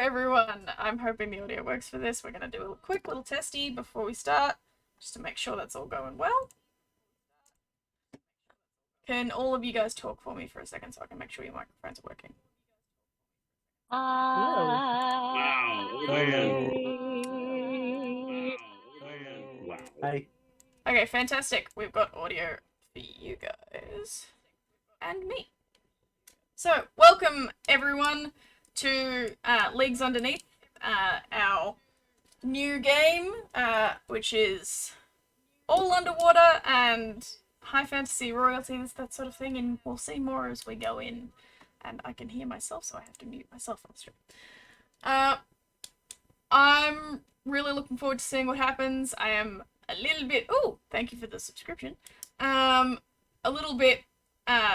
everyone. I'm hoping the audio works for this. We're going to do a quick little testy before we start, just to make sure that's all going well. Can all of you guys talk for me for a second so I can make sure your microphones are working? Wow. Wow. Hi. Okay, fantastic. We've got audio for you guys and me. So, welcome everyone to Leagues Underneath, our new game, which is all underwater and high fantasy royalties, that sort of thing, and we'll see more as we go in. And I can hear myself, so I have to mute myself on the stream. I'm really looking forward to seeing what happens. I am a little bit... Oh, thank you for the subscription. A little bit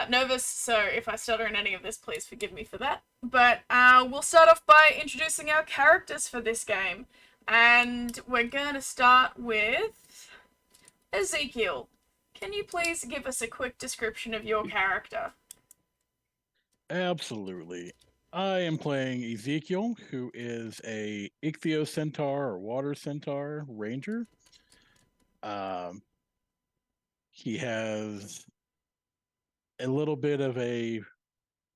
nervous, so if I stutter in any of this, please forgive me for that. But we'll start off by introducing our characters for this game. And we're going to start with Ezekiel. Can you please give us a quick description of your character? Absolutely. I am playing Ezekiel, who is a ichthyocentaur or water centaur ranger. He has a little bit of a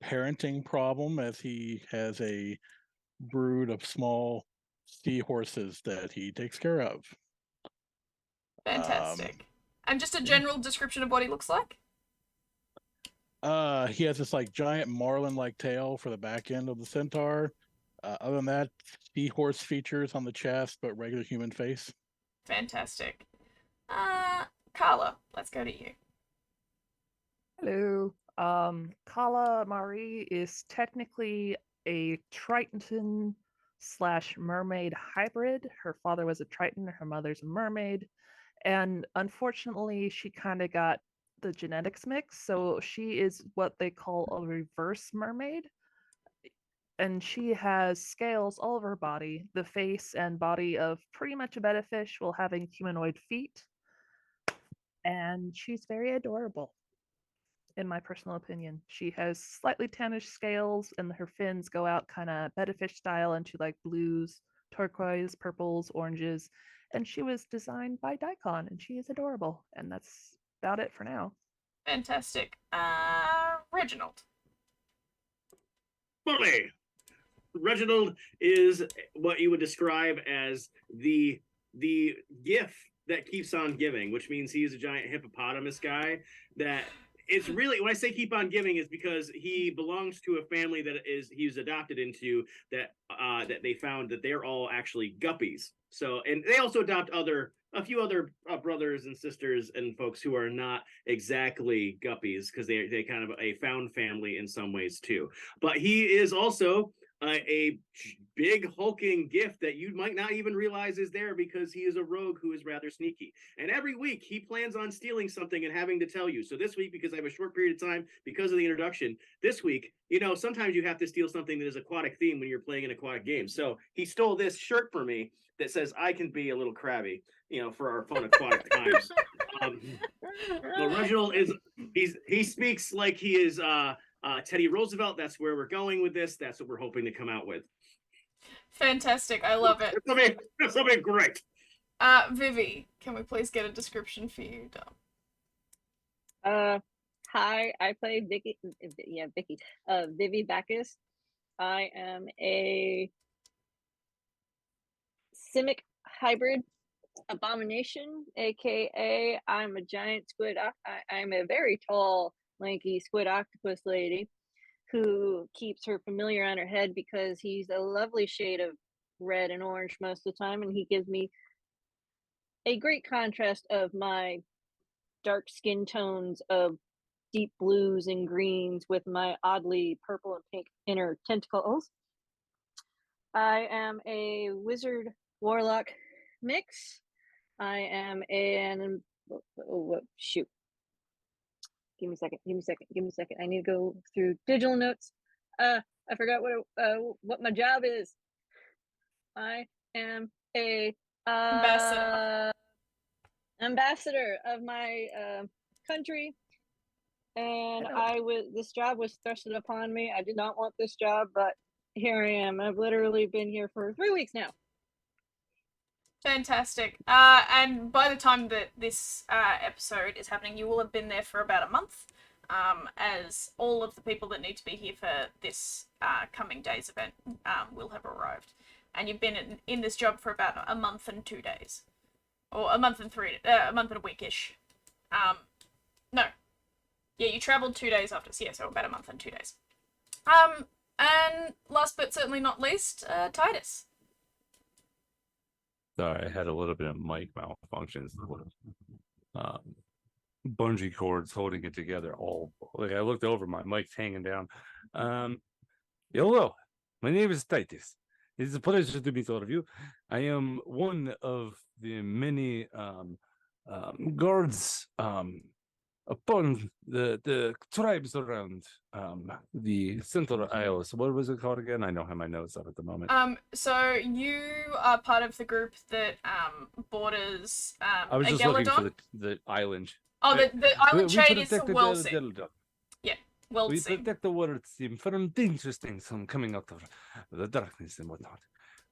parenting problem as he has a brood of small seahorses that he takes care of. Fantastic. And just a general description of what he looks like? He has this like giant marlin-like tail for the back end of the centaur. Other than that, seahorse features on the chest, but regular human face. Fantastic. Carla, let's go to you. Hello. Kala Marie is technically a Triton / mermaid hybrid. Her father was a Triton, her mother's a mermaid. And unfortunately, she kind of got the genetics mix. So she is what they call a reverse mermaid. And she has scales all over her body, the face and body of pretty much a betta fish while having humanoid feet. And she's very adorable, in my personal opinion. She has slightly tannish scales, and her fins go out kind of betta fish style into like blues, turquoise, purples, oranges. And she was designed by Daikon, and she is adorable. And that's about it for now. Fantastic. Reginald. Fully. Reginald is what you would describe as the gift that keeps on giving, which means he's a giant hippopotamus guy that it's really, when I say keep on giving, is because he belongs to a family that he's adopted into that that they found that they're all actually guppies. So, and they also adopt a few other brothers and sisters and folks who are not exactly guppies because they kind of a found family in some ways too. But he is also a big hulking gift that you might not even realize is there because he is a rogue who is rather sneaky. And every week he plans on stealing something and having to tell you. So this week, because I have a short period of time because of the introduction, this week, you know, sometimes you have to steal something that is aquatic theme when you're playing an aquatic game. So he stole this shirt for me that says I can be a little crabby, you know, for our fun aquatic times. Well, Reginald is he speaks like he is Teddy Roosevelt. That's where we're going with this. That's what we're hoping to come out with. Fantastic. I love it. That's something great. Vivi, can we please get a description for you, Hi, I play Vicky. Yeah, Vicky. Vivi Bacchus. I am a Simic hybrid abomination, aka I'm a giant squid. I'm a very tall, lanky squid octopus lady who keeps her familiar on her head because he's a lovely shade of red and orange most of the time, and he gives me a great contrast of my dark skin tones of deep blues and greens with my oddly purple and pink inner tentacles. I am a wizard warlock mix. I am an shoot. Give me a second. I need to go through digital notes. I forgot what my job is. I am a ambassador of my country, and this job was thrusted upon me. I did not want this job, but here I am. I've literally been here for 3 weeks now. Fantastic. And by the time that this episode is happening, you will have been there for about a month, as all of the people that need to be here for this coming day's event will have arrived. And you've been in this job for about a month and 2 days. Or a month and a weekish. No. Yeah, you travelled 2 days after, so yeah, so about a month and 2 days. And last but certainly not least, Titus. Sorry, I had a little bit of mic malfunctions. Bungee cords holding it together. All like I looked over, my mic's hanging down. Hello, my name is Titus. It's a pleasure to meet all of you. I am one of the many guards upon the tribes around the Central Isles. What was it called again? I don't have my notes up at the moment. So you are part of the group that borders I was just looking for Ageladon. the island. Oh, the island chain is protect the Wellsea. Ageladon. We Wellsea. protect the world team from dangerous things from coming out of the darkness and whatnot.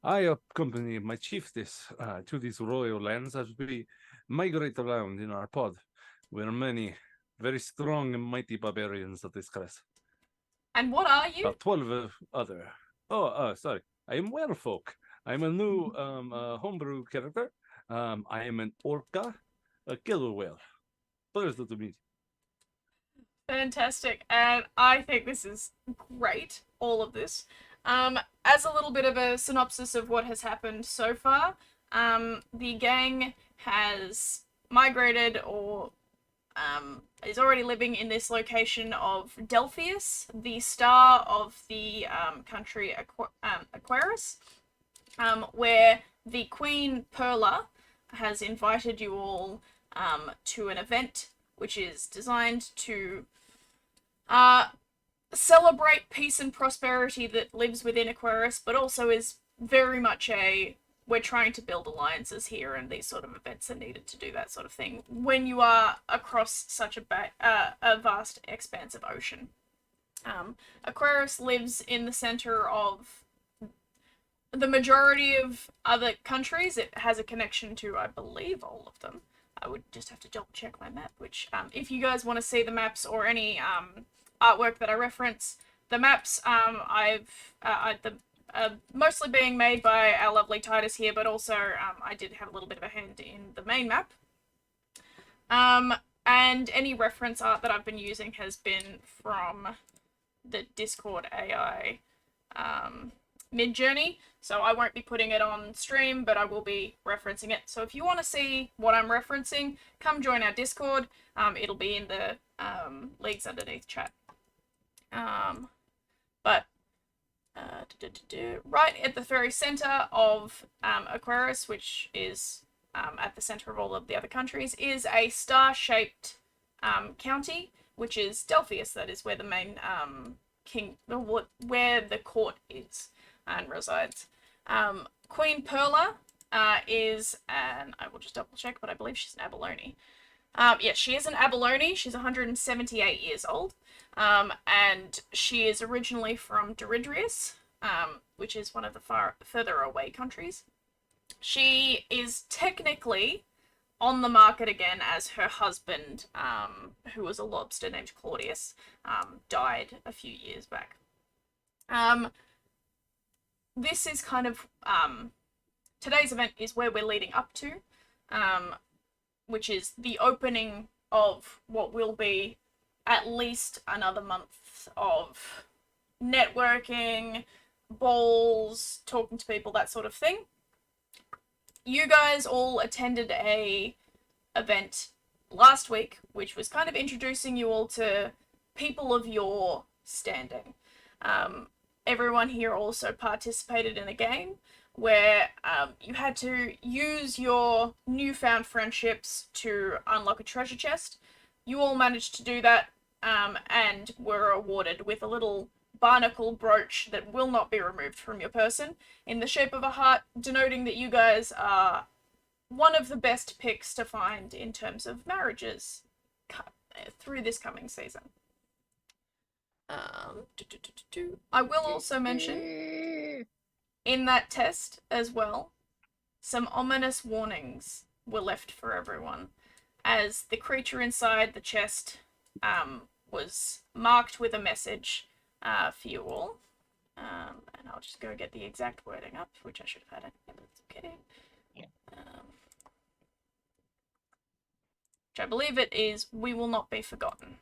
I accompany my chiefess to these royal lands as we migrate around in our pod. We're many very strong and mighty barbarians of this class. And what are you? About 12 other. Sorry. I am Werewolf. I'm a new homebrew character. I am an orca, a killer whale. Pleasure to meet you. Fantastic. And I think this is great, all of this. As a little bit of a synopsis of what has happened so far, the gang has migrated or is already living in this location of Delphius, the star of the country Aquarius, where the Queen Perla has invited you all to an event which is designed to celebrate peace and prosperity that lives within Aquarius, but also is very much we're trying to build alliances here, and these sort of events are needed to do that sort of thing when you are across such a vast expanse of ocean. Aquarius lives in the center of the majority of other countries. It has a connection to, I believe, all of them. I would just have to double check my map, which if you guys want to see the maps or any artwork that I reference, the maps mostly being made by our lovely Titus here, but also I did have a little bit of a hand in the main map. And any reference art that I've been using has been from the Discord AI Midjourney, so I won't be putting it on stream, but I will be referencing it. So if you want to see what I'm referencing, come join our Discord. It'll be in the Leagues Underneath chat. Right at the very center of Aquarius, which is at the center of all of the other countries, is a star-shaped county, which is Delphius. That is where the main where the court is and resides. Queen Perla is and I will just double check, but I believe she's an Abalone. Yes, she is an Abalone. She's 178 years old. And she is originally from Doridrius, which is one of the further away countries. She is technically on the market again as her husband, who was a lobster named Claudius, died a few years back. This is kind of, today's event is where we're leading up to, which is the opening of what will be at least another month of networking, balls, talking to people, that sort of thing. You guys all attended a event last week, which was kind of introducing you all to people of your standing. Everyone here also participated in a game where you had to use your newfound friendships to unlock a treasure chest. You all managed to do that, and were awarded with a little barnacle brooch that will not be removed from your person in the shape of a heart, denoting that you guys are one of the best picks to find in terms of marriages through this coming season. I will also mention in that test as well, some ominous warnings were left for everyone, as the creature inside the chest was marked with a message for you all. And I'll just go get the exact wording up, which I should have had it, but it's okay. Which I believe it is, "We will not be forgotten,"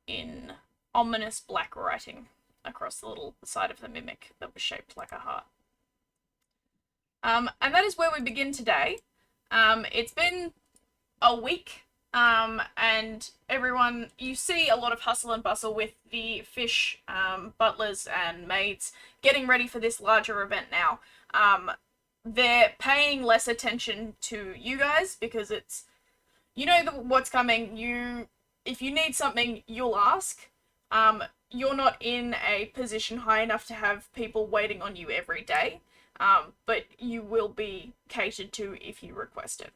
in ominous black writing across the little side of the mimic that was shaped like a heart. And that is where we begin today. It's been a week, and everyone, you see a lot of hustle and bustle with the fish butlers and maids getting ready for this larger event now. They're paying less attention to you guys because it's, you know what's coming. If you need something, you'll ask. You're not in a position high enough to have people waiting on you every day, but you will be catered to if you request it.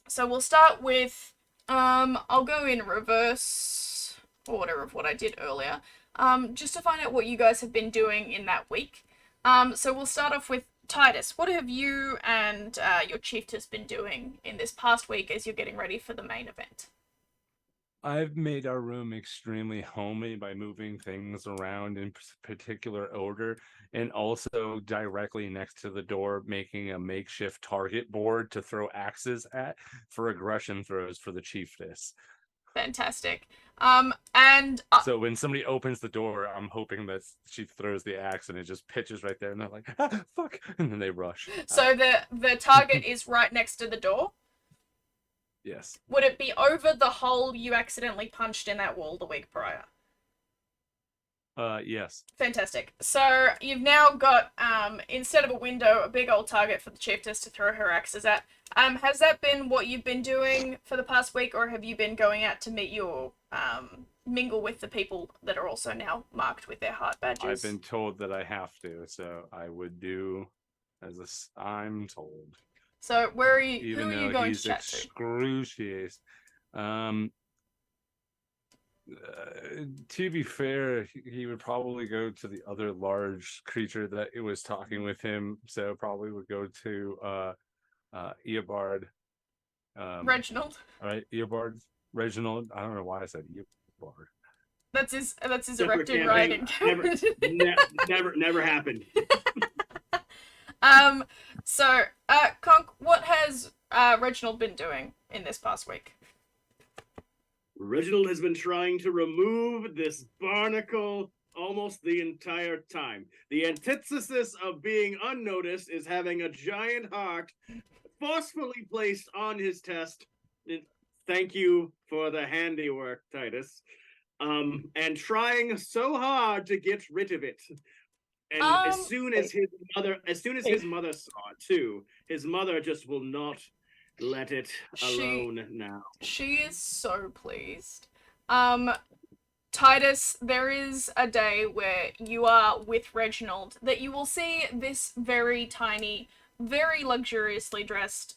So we'll start with, I'll go in reverse order of what I did earlier, just to find out what you guys have been doing in that week. So we'll start off with Titus. What have you and your chiefess been doing in this past week as you're getting ready for the main event? I've made our room extremely homey by moving things around in particular order, and also directly next to the door making a makeshift target board to throw axes at for aggression throws for the chiefess. Fantastic. So when somebody opens the door, I'm hoping that she throws the axe and it just pitches right there, and they're like, "Ah, fuck," and then they rush. So the target is right next to the door? Yes. Would it be over the hole you accidentally punched in that wall the week prior? Yes. Fantastic. So you've now got, instead of a window, a big old target for the chiefess to throw her axes at. Has that been what you've been doing for the past week, or have you been going out to meet your, mingle with the people that are also now marked with their heart badges? I've been told that I have to, so I would do as I'm told. So where are you? Even who are though you going he's to chat to? excruciating. To be fair, he would probably go to the other large creature that it was talking with him. So probably would go to Eobard. Reginald. All right, Eobard, Reginald. I don't know why I said Eobard. That's his Separate erected campaign. riding. Never happened. So, Conk, what has Reginald been doing in this past week? Reginald has been trying to remove this barnacle almost the entire time. The antithesis of being unnoticed is having a giant heart forcefully placed on his chest. Thank you for the handiwork, Titus. And trying so hard to get rid of it. And as soon as his mother saw it too, his mother just will not let it alone now. She is so pleased. Titus, there is a day where you are with Reginald that you will see this very tiny, very luxuriously dressed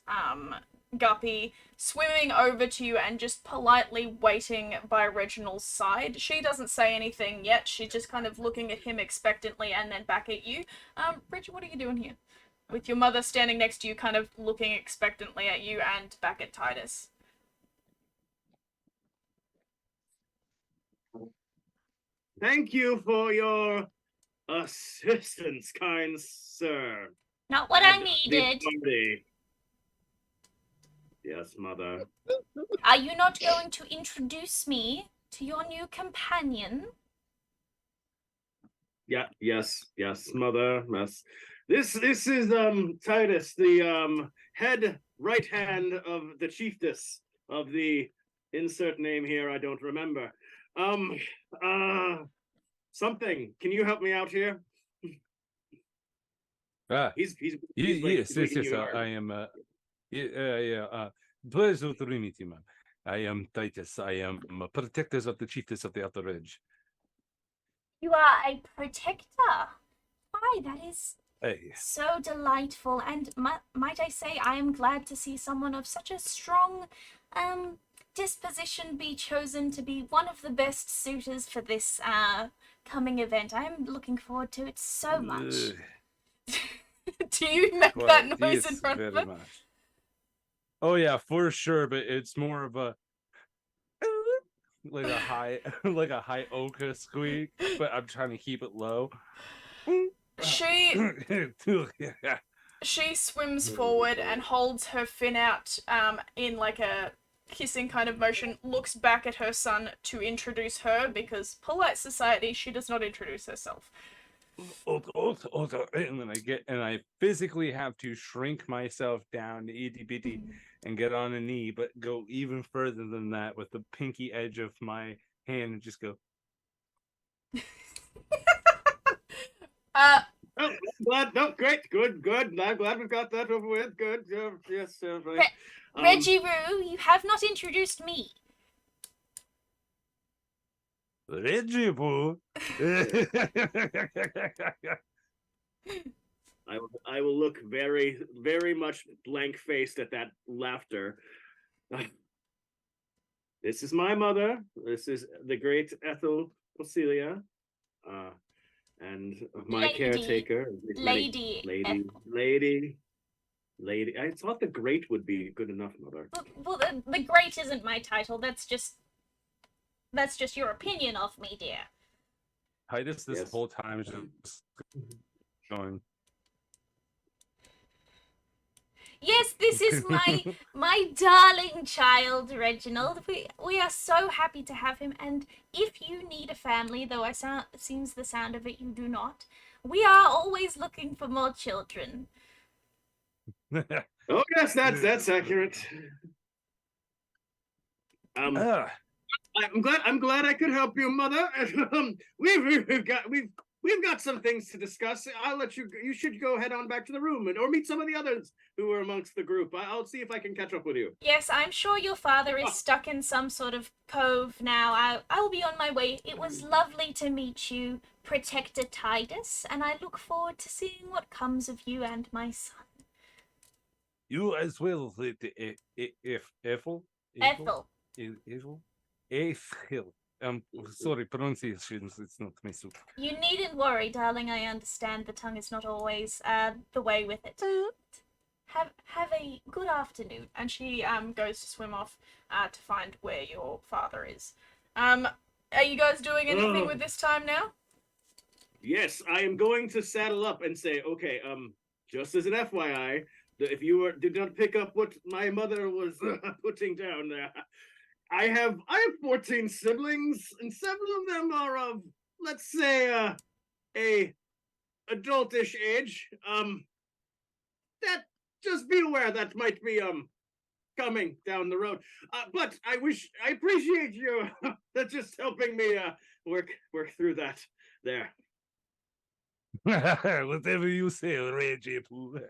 guppy swimming over to you and just politely waiting by Reginald's side. She doesn't say anything yet. She's just kind of looking at him expectantly and then back at you. Bridget, what are you doing here? With your mother standing next to you, kind of looking expectantly at you and back at Titus. Thank you for your assistance, kind sir. Not what I At the needed. party. Yes, mother. Are you not going to introduce me to your new companion? Yeah, yes, mother. Yes. This is Titus, the head right hand of the chiefess of the insert name here, I don't remember. Something. Can you help me out here? He's Yes. you I am. Pleasure to meet you, man. I am Titus. I am a protector of the chiefess of the Outer Ridge. You are a protector. Why, that is Hey. so delightful. And might I say, I am glad to see someone of such a strong disposition be chosen to be one of the best suitors for this coming event. I am looking forward to it so much. Do you make that Quite, noise in yes, front of very him? much. Oh yeah, for sure, but it's more of a like a high like a high oka squeak, but I'm trying to keep it low. She Yeah. she swims forward and holds her fin out in like a kissing kind of motion, looks back at her son to introduce her because polite society, she does not introduce herself. And then I physically have to shrink myself down to itty bitty and get on a knee, but go even further than that with the pinky edge of my hand and just go. Uh, Oh, glad. No, great, good. I'm glad we've got that over with. Good. Yes. Right. Reggie Roo, you have not introduced me. Reggie Boo. I will look very, very much blank faced at that laughter. This is my mother. This is the great Ethel Posilia, and my Lady. caretaker. Lady Lady. I thought the great would be good enough, mother. Well, the great isn't my title. That's just your opinion of me, dear. Titus this Yes. whole time is just going. Yes, this is my darling child, Reginald. We are so happy to have him, and if you need a family, though seems the sound of it you do not, we are always looking for more children. Oh yes, that's accurate. I'm glad I could help you, mother. We've got some things to discuss. I'll let you. You should go head on back to the room or meet some of the others who are amongst the group. I'll see if I can catch up with you. Yes, I'm sure your father is stuck in some sort of cove now. I will be on my way. It was lovely to meet you, Protector Titus, and I look forward to seeing what comes of you and my son. You as well, Ethel. Sorry, pronunciations. It's not my soup. You needn't worry, darling. I understand the tongue is not always the way with it. Have a good afternoon. And she goes to swim off to find where your father is. Are you guys doing anything with this time now? Yes, I am going to saddle up and say, okay, just as an FYI, if you did not pick up what my mother was putting down there, I have 14 siblings, and several of them are of, let's say, a adultish age. That just be aware that might be coming down the road. But I appreciate you just helping me work through that there. Whatever you say, Reggie Poo.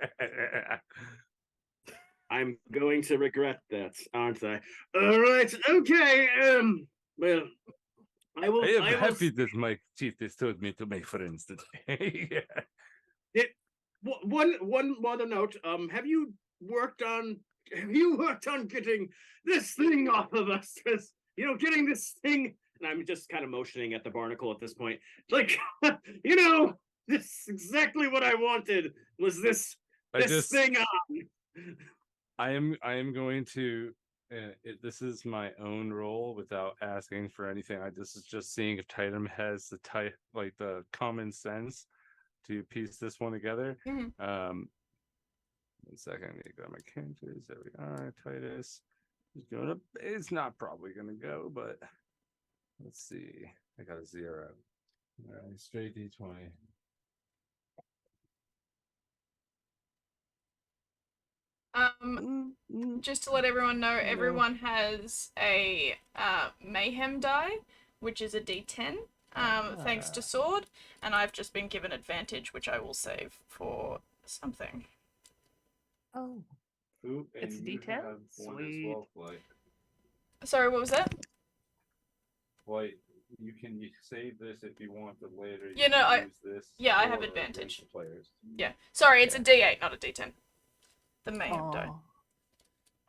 I'm going to regret that, aren't I? All right, okay. Well, I will. I am happy that my chief has told me to make friends today. One other note. Have you worked on getting this thing off of us? Getting this thing. And I'm just kind of motioning at the barnacle at this point. Like, this is exactly what I wanted. Was this thing on? I am going to. This is my own role without asking for anything. This is just seeing if Titan has the common sense to piece this one together. Mhm. 1 second, I got my characters. There we are. Titus is going up. It's not probably gonna go, but let's see. I got a 0. All right, straight D20. Just to let everyone know, everyone has a mayhem die, which is a D10, thanks to Sword, and I've just been given advantage, which I will save for something. Oh, Ooh, it's and you D10? have one as Sweet. well, Flight. Sorry, what was that? Flight, you can save this if you want, but later you Yeah, no, can use this. yeah, I have or advantage. against the players. Yeah. Sorry, it's Yeah. a D8, not a D10. The mayhem die.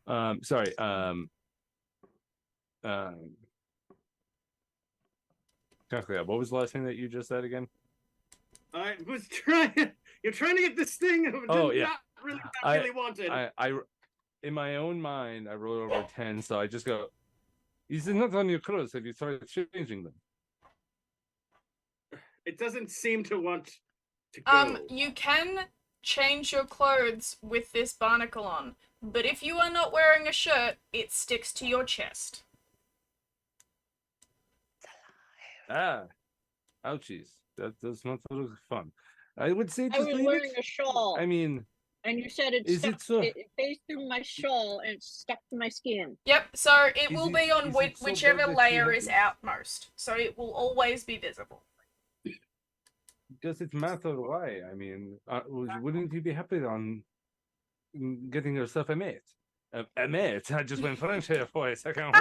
Aw. Sorry. What was the last thing that you just said again? I was trying. You're trying to get this thing. Oh, yeah. Not really, not I- really wanted. I, in my own mind, I rolled over 10, so I just go, is it not on your clothes? Have you tried changing them? It doesn't seem to want to go. You can change your clothes with this barnacle on, but if you are not wearing a shirt, it sticks to your chest. Ah, ouchies. That does not look fun. I would say I just was leave wearing it. a shawl, I mean, and you said it is stuck. it so- It phased through my shawl and it stuck to my skin. Yep, so it Is will it- be on is it so whichever bad that you layer have is to- outmost, so it will always be visible. does it matter why? I mean, wouldn't you be happy on getting yourself a mate? A mate? I just went French here for a second.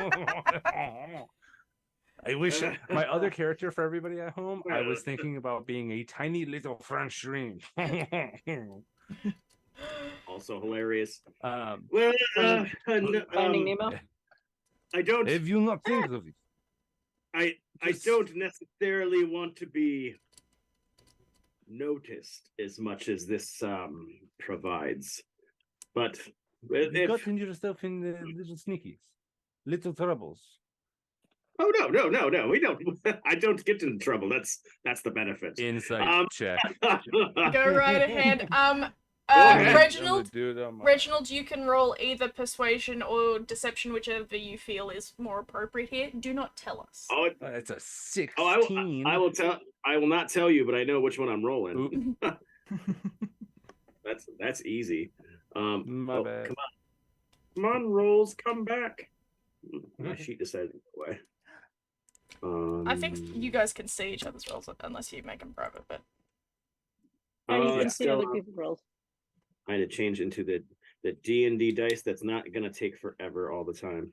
I wish my other character for everybody at home, I was thinking about being a tiny little French dream. Also hilarious. um, Well, Finding Nemo. I don't. have you not think of it? I Just- don't necessarily want to be noticed as much as this provides, but You've if, gotten yourself in the little sneakies, little troubles. oh no, we don't. I don't get into trouble. That's the benefit. Insight check. Go right ahead. ahead. Reginald, Dude, I'm- Reginald, you can roll either persuasion or deception, whichever you feel is more appropriate here. Do not tell us. Oh, It's a 16. oh, I will tell. I will not tell you, but I know which one I'm rolling. Oop, That's easy. my oh, bad. Come on, rolls, come back. My sheet decided to go away. I think you guys can see each other's rolls unless you make them private, but And you can it's see still other on. people's rolls. I had to change into the D&D dice. That's not gonna take forever all the time.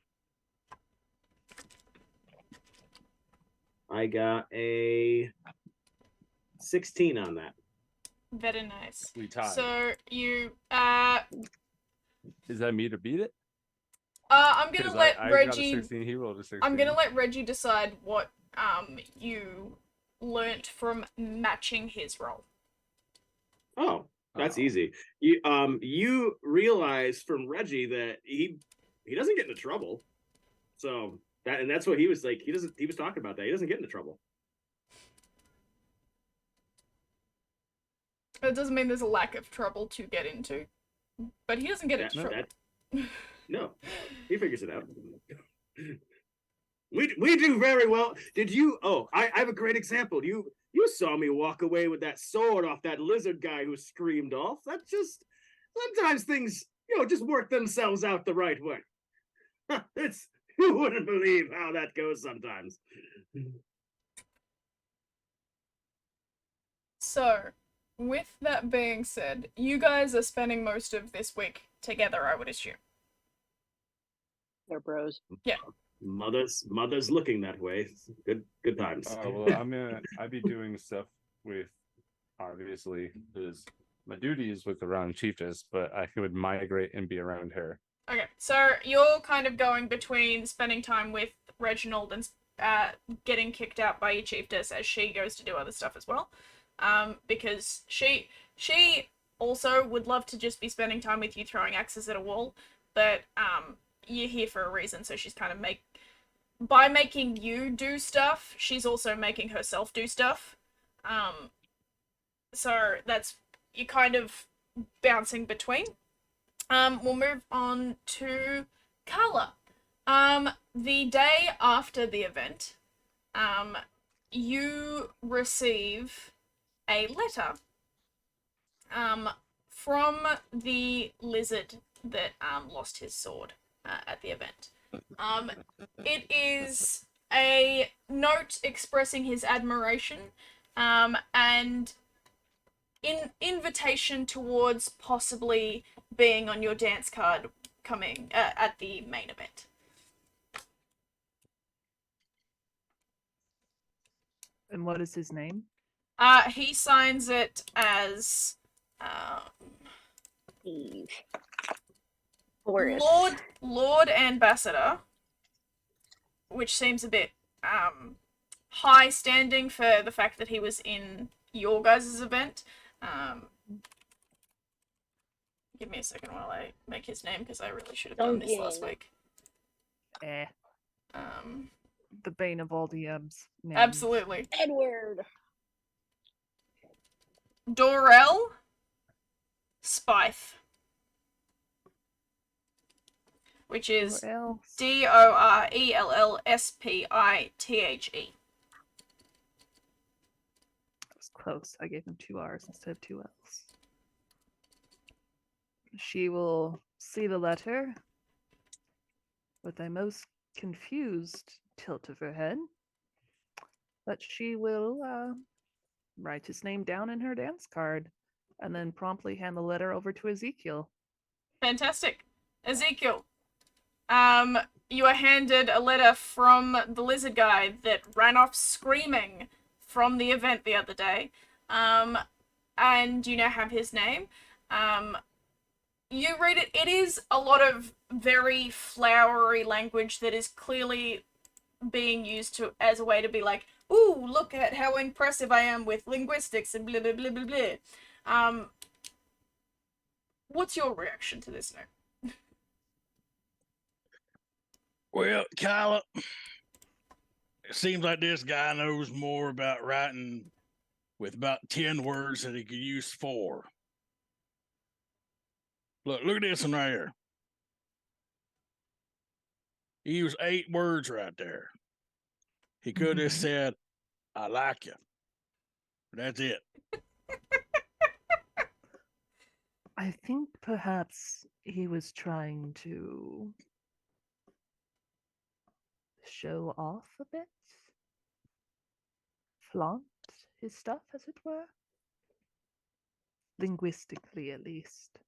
I got a 16 on that. very nice. We tied. So you Is that me to beat it? I'm gonna 'Cause let I got a Reggie 16, he rolled a 16. I'm gonna let Reggie decide what you learnt from matching his roll. Oh, that's Oh. easy. You realize from Reggie that he doesn't get into trouble. So that's what he was like. He was talking about that. He doesn't get into trouble. That doesn't mean there's a lack of trouble to get into, but he doesn't get into No, trouble. no, he figures it out. We do very well. Did you? Oh, I have a great example. You saw me walk away with that sword off that lizard guy who screamed off. That's just sometimes things just work themselves out the right way. It's you wouldn't believe how that goes sometimes. So, with that being said, you guys are spending most of this week together, I would assume. They're bros. Mother's looking that way. Good times. Well, I'd be doing stuff with, obviously, because my duty is with around Chiefess, but I could migrate and be around her. Okay, so you're kind of going between spending time with Reginald and getting kicked out by your chiefess as she goes to do other stuff as well. Because she also would love to just be spending time with you throwing axes at a wall, but you're here for a reason, so she's kind of by making you do stuff, she's also making herself do stuff. So you're kind of bouncing between. We'll move on to Carla. The day after the event, you receive a letter from the lizard that lost his sword at the event. It is a note expressing his admiration and invitation towards possibly being on your dance card coming at the main event. And what is his name? He signs it as Eve. Boris. Lord Ambassador, which seems a bit high standing for the fact that he was in your guys' event. Give me a second while I make his name because I really should have done this last Duncan. week. The bane of all DMs. Names. Absolutely. Edward. Dorel Spithe, which is Or else. Dorellspithe. That was close. I gave him 2 R's instead of 2 L's. She will see the letter with a most confused tilt of her head, but she will write his name down in her dance card and then promptly hand the letter over to Ezekiel. Fantastic. Ezekiel, you are handed a letter from the lizard guy that ran off screaming from the event the other day, and you now have his name. You read it. It is a lot of very flowery language that is clearly being used as a way to be like, ooh, look at how impressive I am with linguistics and blah blah blah blah blah. What's your reaction to this note? Well, Kyla, it seems like this guy knows more about writing with about 10 words that he could use 4. Look at this one right here. He used 8 words right there. He could have said, I like you. That's it. I think perhaps he was trying to show off a bit, flaunt his stuff, as it were. Linguistically, at least.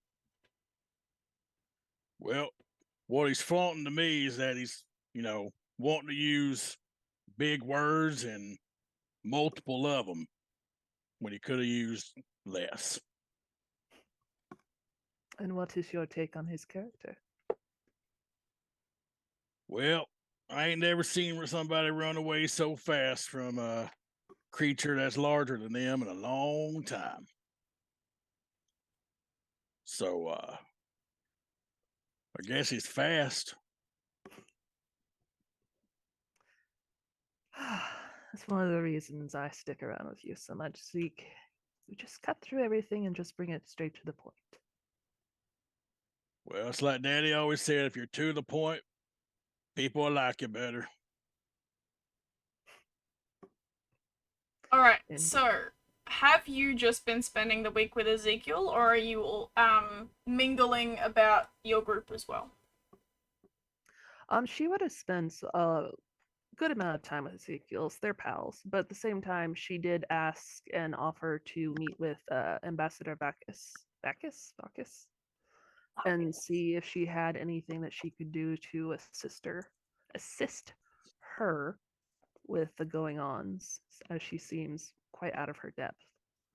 Well, what he's flaunting to me is that he's, wanting to use big words and multiple of them when he could have used less. And what is your take on his character? Well, I ain't never seen somebody run away so fast from a creature that's larger than them in a long time. So, I guess he's fast. That's one of the reasons I stick around with you so much, Zeke. We just cut through everything and just bring it straight to the point. Well, it's like Daddy always said, if you're to the point, people will like you better. All right. Indeed. So, have you just been spending the week with Ezekiel, or are you all mingling about your group as well? She would have spent a good amount of time with Ezekiel's. They're pals, but at the same time, she did ask and offer to meet with Ambassador Bacchus, and see if she had anything that she could do to assist her with the going-ons, as she seems quite out of her depth.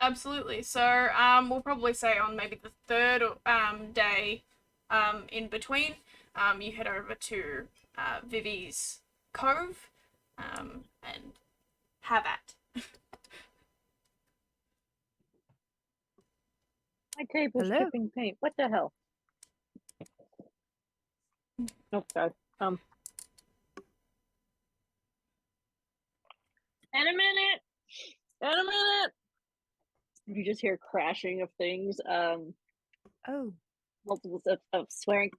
Absolutely. So, we'll probably say on maybe the third day in between, you head over to Vivi's Cove and have at. My table's Hello? dripping paint. What the hell? Oh, sorry. In a minute. You just hear crashing of things. Oh, Multiples of swearing.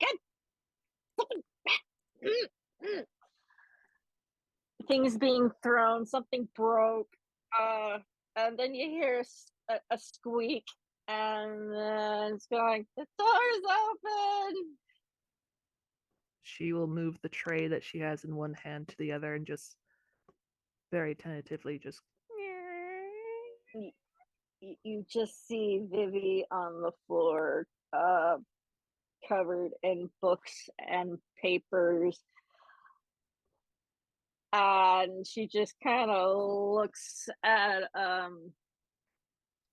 Things being thrown. Something broke. And then you hear a squeak, and then it's going, the door's open. she will move the tray that she has in one hand to the other and just very tentatively just You just see Vivi on the floor, covered in books and papers, and she just kind of looks at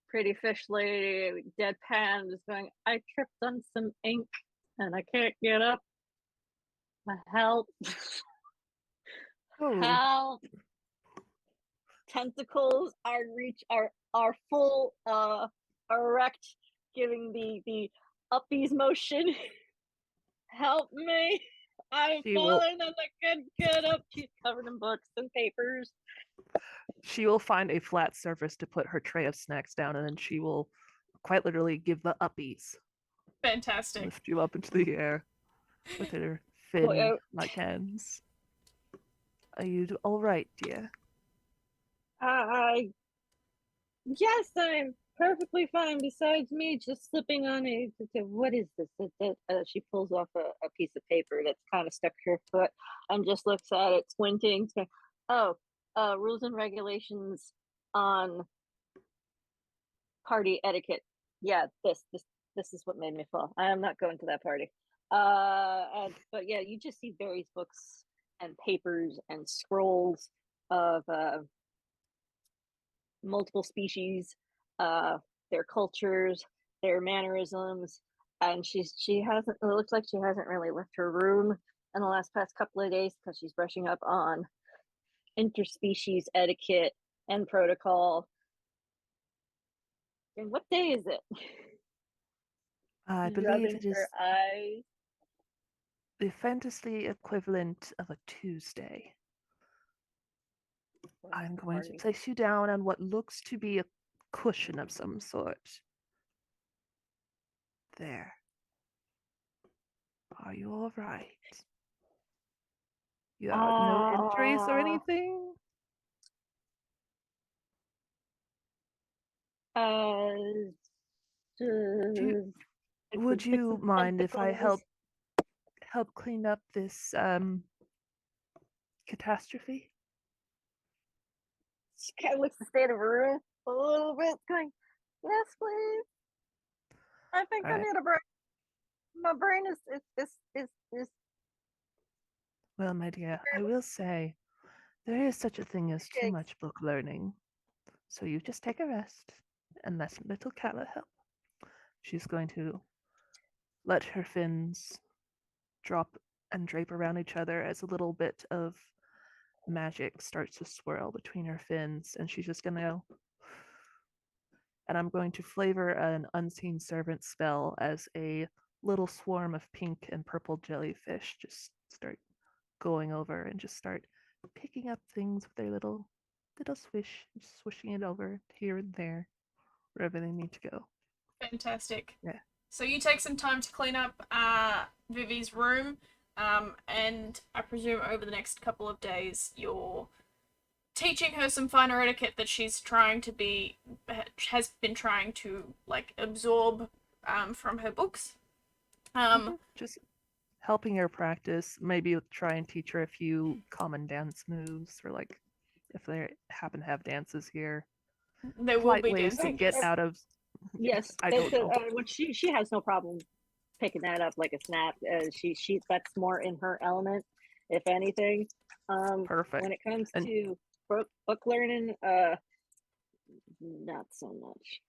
Pretty Fish Lady, deadpan, just going, I tripped on some ink and I can't get up. Help. oh, Help. Tentacles are full erect, giving the uppies motion. Help me. I'm She will- falling and I can't get up. She's covered in books and papers. She will find a flat surface to put her tray of snacks down, and then she will quite literally give the uppies, Fantastic. lift you up into the air with her fin-like hands. Are you all right, dear? Yes, I'm perfectly fine. Besides me just slipping on what is this? She pulls off a piece of paper that's kind of stuck to her foot and just looks at it, squinting. Rules and regulations on party etiquette. Yeah, this is what made me fall. I am not going to that party. But yeah, you just see various books and papers and scrolls of multiple species, their cultures, their mannerisms, and she hasn't. It looks like she hasn't really left her room in the past couple of days because she's brushing up on interspecies etiquette and protocol. And what day is it? I believe Rubbing it is her eyes. the fantasy equivalent of a Tuesday. I'm going to place you down on what looks to be a cushion of some sort. There. Are you all right? You have no injuries or anything? Would you mind if I help clean up this catastrophe? She kind of looks the state of her room a little bit, going, "Yes, please. I think I Alright. need a break. My brain is." Well, my dear, I will say there is such a thing as too Okay. much book learning. So you just take a rest and let little Calla help. She's going to let her fins drop and drape around each other as a little bit of magic starts to swirl between her fins, and she's just gonna go. And I'm going to flavor an unseen servant spell as a little swarm of pink and purple jellyfish just start going over and just start picking up things with their little swish, just swishing it over here and there, wherever they need to go. Fantastic. Yeah. So you take some time to clean up Vivi's room, and I presume over the next couple of days you're teaching her some finer etiquette that she's has been trying to like absorb from her books. Just helping her practice, maybe try and teach her a few common dance moves, or like if they happen to have dances here. There will Polite be ways to dancing. get out of. Yes, I don't know. when she has no problem picking that up like a snap. She that's more in her element, if anything. Perfect. When it comes And- to book learning, not so much.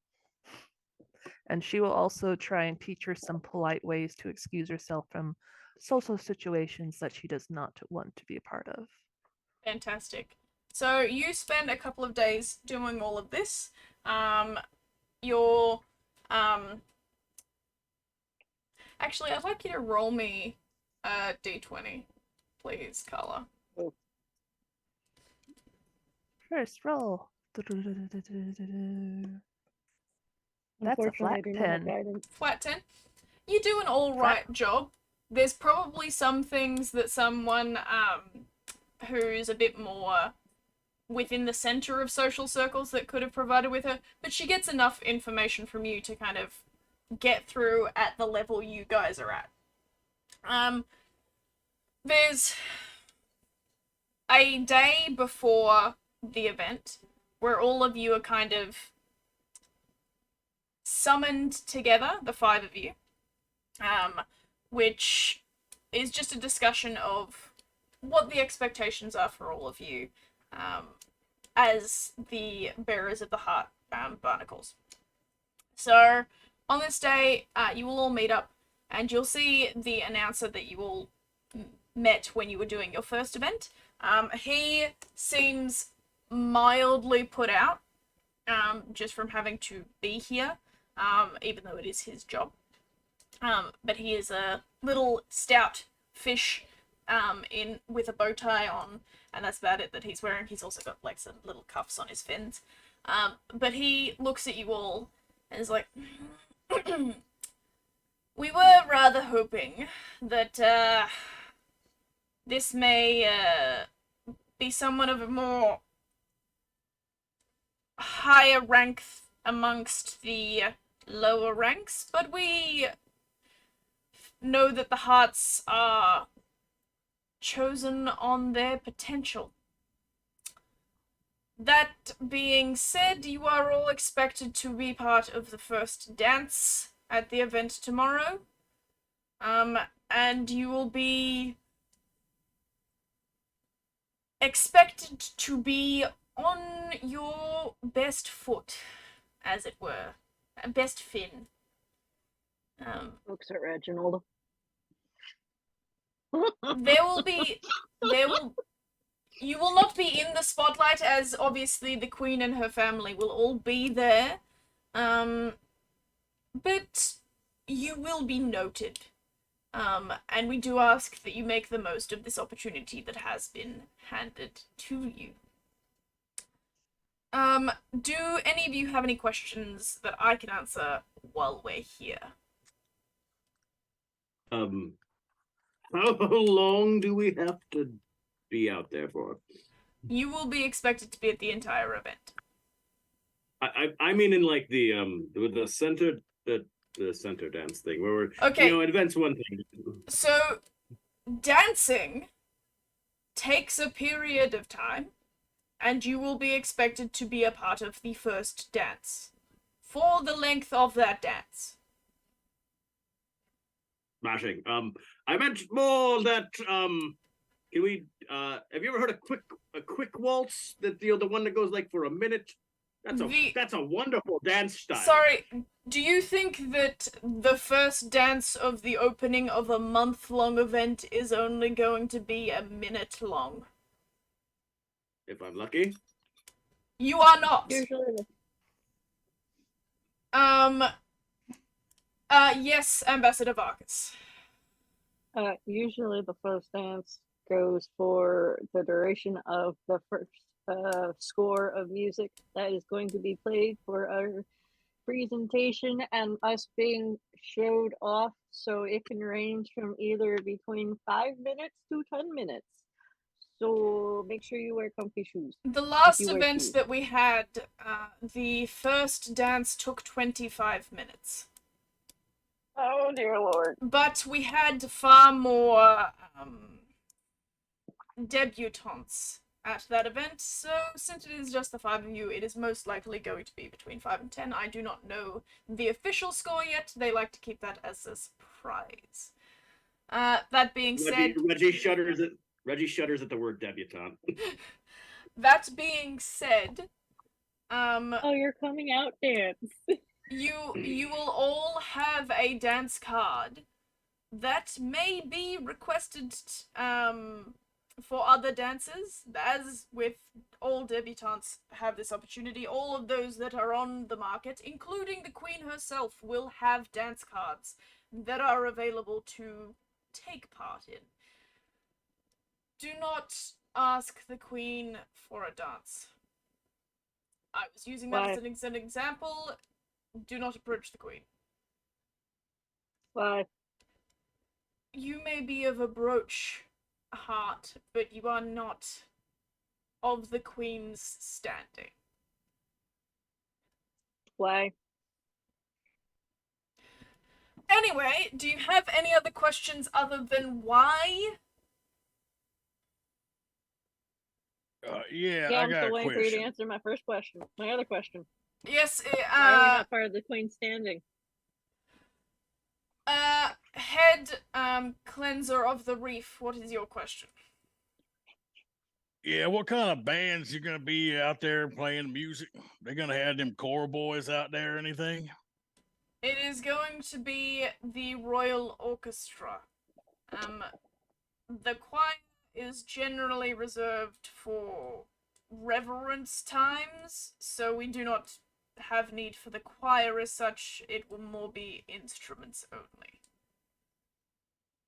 And she will also try and teach her some polite ways to excuse herself from social situations that she does not want to be a part of. Fantastic. So you spend a couple of days doing all of this. You're actually, I'd like you to roll me a d20, please, Carla. First roll. That's a Unfortunately, flat I do not have 10. guidance. Flat 10. You do an all right job. There's probably some things that someone who's a bit more within the center of social circles that could have provided with her, but she gets enough information from you to kind of get through at the level you guys are at. There's a day before the event where all of you are kind of summoned together, the 5 of you, which is just a discussion of what the expectations are for all of you as the bearers of the heart barnacles. So on this day, you will all meet up and you'll see the announcer that you all met when you were doing your first event. He seems mildly put out just from having to be here, even though it is his job. But he is a little stout fish in with a bow tie on, and that's about it that he's wearing. He's also got like some little cuffs on his fins. But he looks at you all and is like, we were rather hoping that this may be somewhat of a more higher rank amongst the lower ranks, but we know that the hearts are chosen on their potential. That being said, you are all expected to be part of the first dance at the event tomorrow. And you will be expected to be on your best foot, as it were. Best fin. Looks at Reginald. You will not be in the spotlight, as obviously the queen and her family will all be there. But you will be noted. And we do ask that you make the most of this opportunity that has been handed to you. Do any of you have any questions that I can answer while we're here? How long do we have to be out there for? You will be expected to be at the entire event. I mean in like the center dance thing where we're Okay. events one thing. So, dancing takes a period of time, and you will be expected to be a part of the first dance for the length of that dance. Smashing. I meant more that can we have you ever heard a quick waltz, that the one that goes like for a minute? That's a wonderful dance style. Sorry, do you think that the first dance of the opening of a month-long event is only going to be a minute long? If I'm lucky. You are not. Usually, Yes, Ambassador Vargas. usually the first dance goes for the duration of the first score of music that is going to be played for our presentation and us being showed off, so it can range from either between 5 minutes to 10 minutes. So make sure you wear comfy shoes. The last you wear event shoes. that we had, the first dance took 25 minutes. Oh dear lord. But we had far more debutantes at that event, so since it is just the 5 of you, it is most likely going to be between 5 and 10. I do not know the official score yet. They like to keep that as a surprise. That being said... Reggie shudders at the word debutante. That being said... Oh, you're coming out dance. You will all have a dance card that may be requested for other dancers. As with all debutantes have this opportunity, all of those that are on the market, including the queen herself, will have dance cards that are available to take part in. Do not ask the queen for a dance. I was using that as an example. Do not approach the queen. Why? You may be of a brooch heart, but you are not of the queen's standing. Why? Anyway, do you have any other questions other than why? Yeah, Yeah, I I'm got still a waiting for you to question. answer my first question. My other question. Yes, Why are we not part of the queen's standing? head cleanser of the reef, what is your question? Yeah, what kind of bands you gonna be out there playing music? They gonna have them choir boys out there or anything? It is going to be the Royal Orchestra. The choir is generally reserved for reverence times, so we do not have need for the choir as such. It will more be instruments only.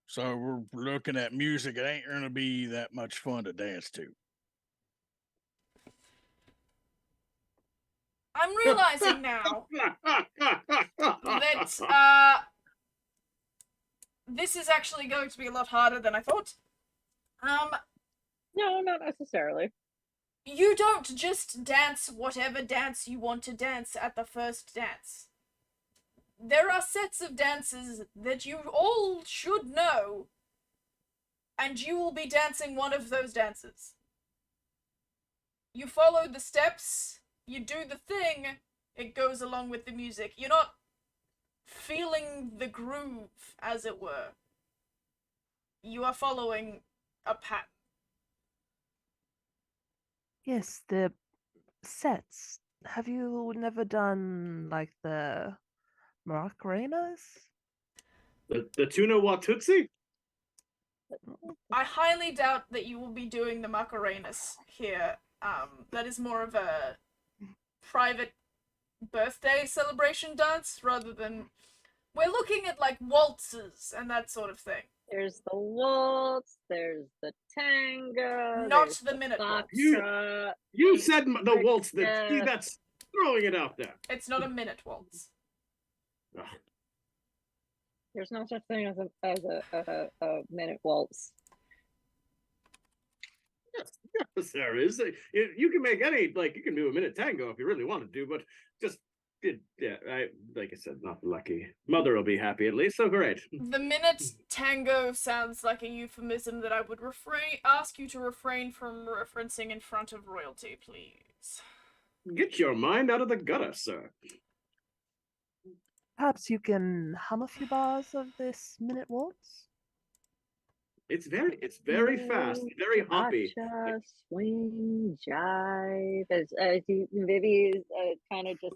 So we're looking at music. It ain't going to be that much fun to dance to. I'm realizing now that this is actually going to be a lot harder than I thought. No, not necessarily. You don't just dance whatever dance you want to dance at the first dance. There are sets of dances that you all should know, and you will be dancing one of those dances. You follow the steps, you do the thing, it goes along with the music. You're not feeling the groove, as it were. You are following a pattern. Yes, the sets. Have you never done like the Macarenas? The tuna Watutsi? I highly doubt that you will be doing the Macarenas here. That is more of a private birthday celebration dance rather than... We're looking at like waltzes and that sort of thing. There's the waltz, there's the tango, Not there's the minute waltz. foxtrot. You said the waltz. See, Yeah. that's throwing it out there. It's not a minute waltz. Ugh. There's no such thing as a minute waltz. Yes, there is. You can make any, like, you can do a minute tango if you really want to, but just, like I said, not lucky. Mother will be happy at least, so great. The minute tango sounds like a euphemism that I would ask you to refrain from referencing in front of royalty, please. Get your mind out of the gutter, sir. Perhaps you can hum a few bars of this minute waltz? It's very fast, very hoppy. Cha-cha, swing, jive. As Vivi is kind of just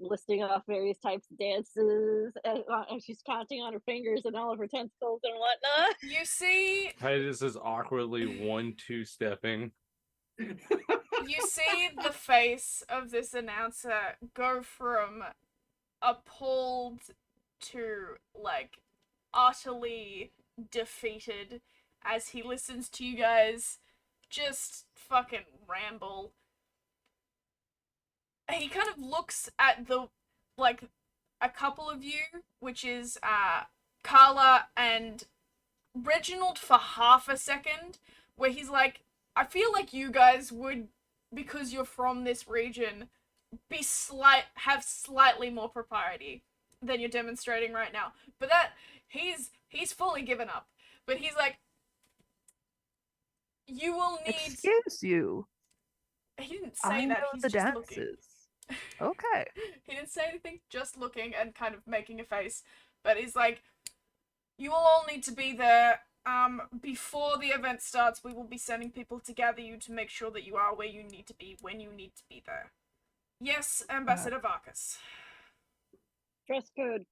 listing off various types of dances, and she's counting on her fingers and all of her tentacles and whatnot. You see, Titus is awkwardly 1-2 stepping. you see the face of this announcer go from appalled to, like, utterly defeated as he listens to you guys just fucking ramble. He kind of looks at the, like, a couple of you, which is Carla and Reginald for half a second, where he's like, I feel like you guys would, because you're from this region, have slightly more propriety than you're demonstrating right now. But that, he's fully given up. But he's like, you will need... Excuse you. He didn't say I that, know he's the just looking. dances. Okay. He didn't say anything, just looking and kind of making a face. But he's like, you will all need to be there. Before the event starts, we will be sending people to gather you to make sure that you are where you need to be when you need to be there. Yes, Ambassador Varkas. Dress code.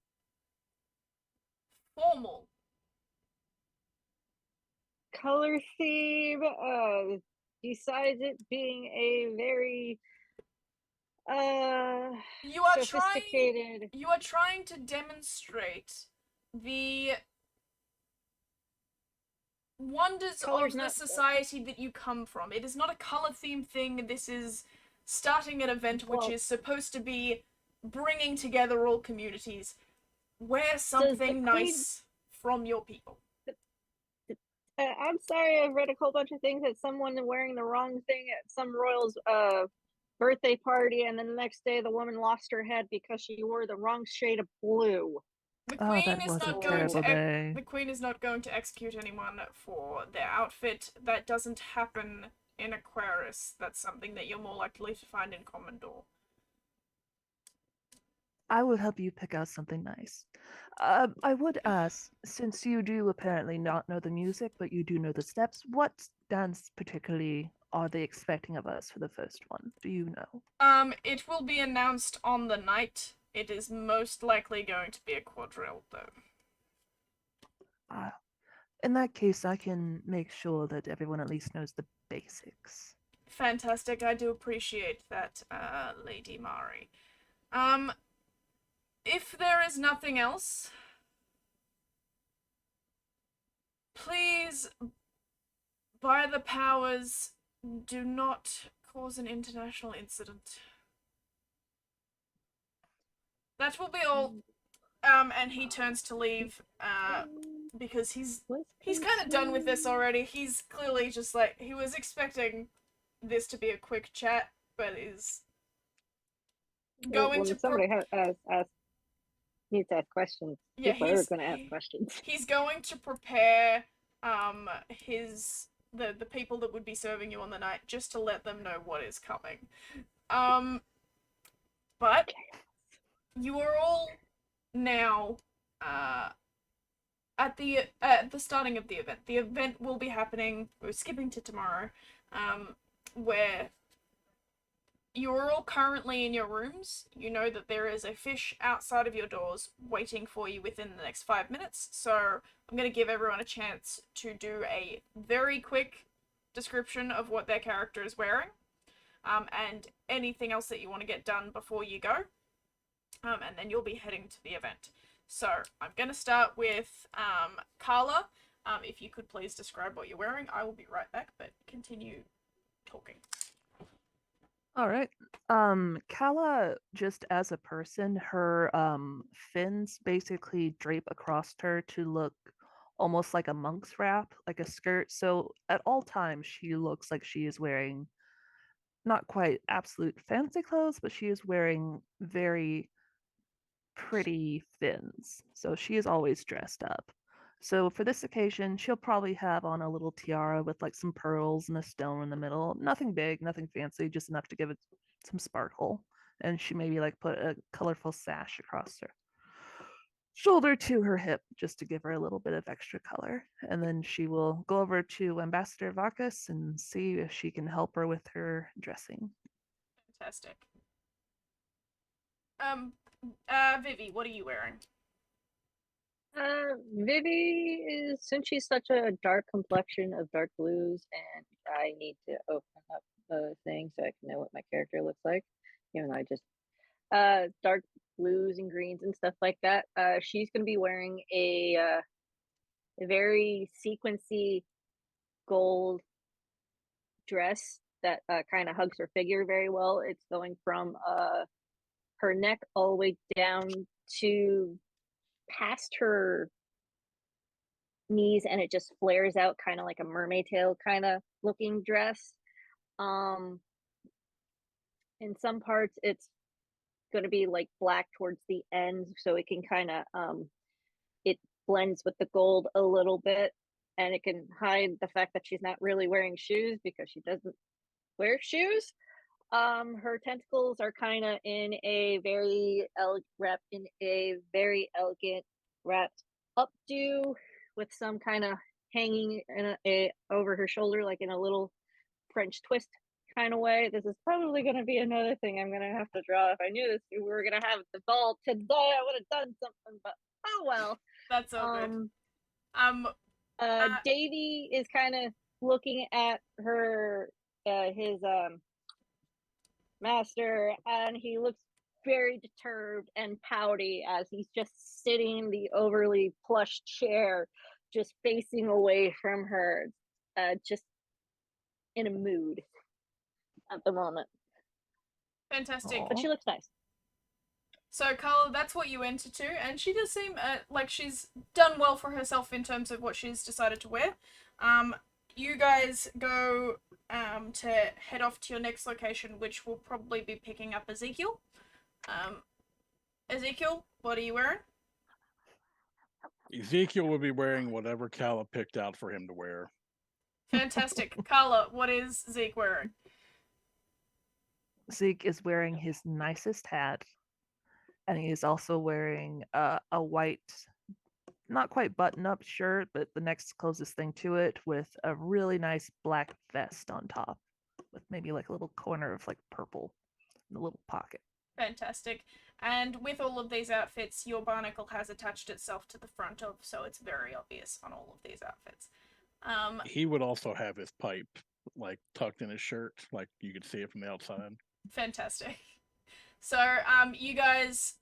Formal. Color theme. Besides it being a very You are sophisticated. You are trying to demonstrate the wonders Color's of the not- society that you come from. It is not a color theme thing. This is starting an event which Well- is supposed to be bringing together all communities. Wear something Queen- nice from your people. I'm sorry, I've read a whole bunch of things that someone wearing the wrong thing at some royal's birthday party, and then the next day the woman lost her head because she wore the wrong shade of blue. The Oh, queen that is was a not going terrible to day. the queen is not going to execute anyone for their outfit. That doesn't happen in Aquarius. That's something that you're more likely to find in Commodore. I will help you pick out something nice. I would ask, since you do apparently not know the music, but you do know the steps, what dance particularly are they expecting of us for the first one? Do you know? It will be announced on the night. It is most likely going to be a quadrille, though. In that case, I can make sure that everyone at least knows the basics. Fantastic. I do appreciate that, Lady Mari. If there is nothing else, Please, by the powers, do not cause an international incident. That will be all. And he turns to leave, because he's kind of done with this already. He's clearly just like, he was expecting this to be a quick chat, but is going to somebody needs to ask questions. Yeah, People are going to ask questions. He's going to prepare the people that would be serving you on the night, just to let them know what is coming. But you are all now at the starting of the event. The event will be happening. We're skipping to tomorrow, where you're all currently in your rooms. You know that there is a fish outside of your doors waiting for you within the next 5 minutes. So I'm going to give everyone a chance to do a very quick description of what their character is wearing, and anything else that you want to get done before you go. And then you'll be heading to the event. So I'm going to start with Carla. If you could please describe what you're wearing. I will be right back, but continue talking. All right. Kala, just as a person, her fins basically drape across her to look almost like a monk's wrap, like a skirt. So at all times, she looks like she is wearing not quite absolute fancy clothes, but she is wearing very pretty fins. So she is always dressed up. So for this occasion, she'll probably have on a little tiara with like some pearls and a stone in the middle. Nothing big, nothing fancy, just enough to give it some sparkle. And she maybe like put a colorful sash across her shoulder to her hip just to give her a little bit of extra color. And then she will go over to Ambassador Vakis and see if she can help her with her dressing. Fantastic. Vivi, what are you wearing? Vivi is, since she's such a dark complexion of dark blues, and I need to open up the thing so I can know what my character looks like, even though I just dark blues and greens and stuff like that. She's gonna be wearing a very sequency gold dress that kind of hugs her figure very well. It's going from her neck all the way down to past her knees, and it just flares out kind of like a mermaid tail kind of looking dress. In some parts it's going to be like black towards the end, so it can kind of it blends with the gold a little bit, and it can hide the fact that she's not really wearing shoes because she doesn't wear shoes. Her tentacles are kind of in a very wrapped in a very elegant wrapped updo with some kind of hanging in a over her shoulder, like in a little French twist kind of way. This is probably going to be another thing I'm going to have to draw. If I knew this, we were going to have the ball today, I would have done something, but oh well. That's so good. Davy is kind of looking at her, his master, and he looks very determined and pouty as he's just sitting in the overly plush chair, just facing away from her, just in a mood at the moment. Fantastic. But she looks nice. So, Carla, that's what you enter to, and she does seem like she's done well for herself in terms of what she's decided to wear. You guys go to head off to your next location, which will probably be picking up Ezekiel. Ezekiel, what are you wearing? Ezekiel would be wearing whatever Kala picked out for him to wear. Fantastic. Carla, what is Zeke wearing? Zeke is wearing his nicest hat, and he is also wearing a white, not quite button-up shirt, but the next closest thing to it, with a really nice black vest on top, with maybe like a little corner of like purple in a little pocket. Fantastic. And with all of these outfits, your barnacle has attached itself to the front of, so it's very obvious on all of these outfits. He would also have his pipe like tucked in his shirt, like you could see it from the outside. Fantastic. So, you guys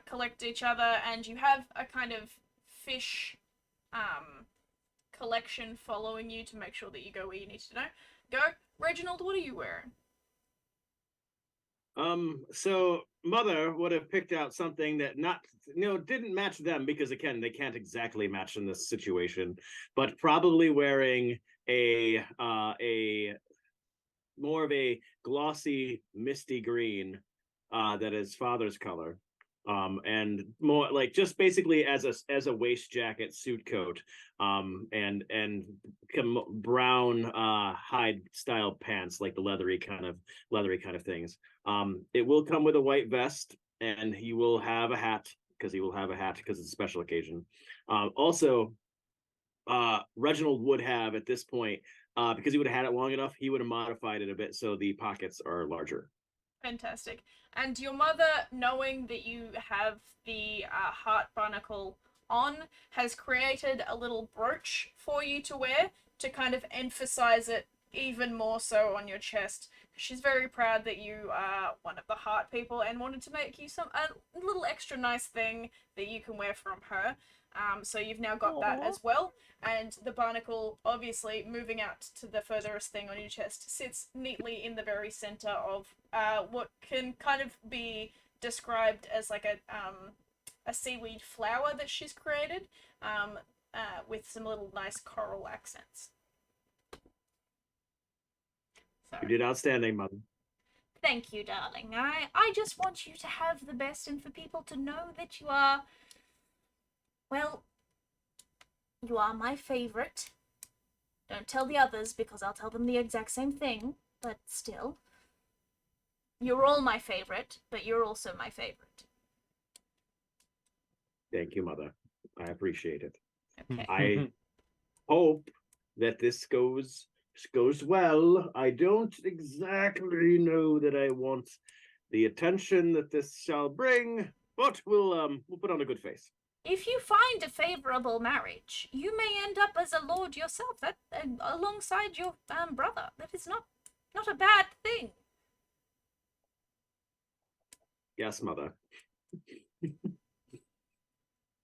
collect each other, and you have a kind of fish collection following you to make sure that you go where you need to know. Go. Reginald, what are you wearing? So Mother would have picked out something that didn't match them, because again, they can't exactly match in this situation, but probably wearing a more of a glossy misty green that is father's color, and more like just basically as a waist jacket suit coat, and brown hide style pants, like the leathery kind of things. It will come with a white vest, and he will have a hat because it's a special occasion. Also, Reginald would have at this point, because he would have had it long enough, he would have modified it a bit so the pockets are larger. Fantastic. And your mother, knowing that you have the heart barnacle on, has created a little brooch for you to wear to kind of emphasize it even more so on your chest. She's very proud that you are one of the heart people and wanted to make you a little extra nice thing that you can wear from her. So you've now got that as well. And the barnacle, obviously, moving out to the furthest thing on your chest, sits neatly in the very center of what can kind of be described as like a seaweed flower that she's created, with some little nice coral accents. So, You did outstanding, Mother. Thank you, darling. I just want you to have the best and for people to know that you are, well, you are my favorite. Don't tell the others because I'll tell them the exact same thing, but still. You're all my favorite, but you're also my favorite. Thank you, Mother. I appreciate it. okay. I hope that this goes well. I don't exactly know that I want the attention that this shall bring, but we'll put on a good face. If you find a favorable marriage, you may end up as a lord yourself, that alongside your brother. That is not a bad thing. Yes, Mother.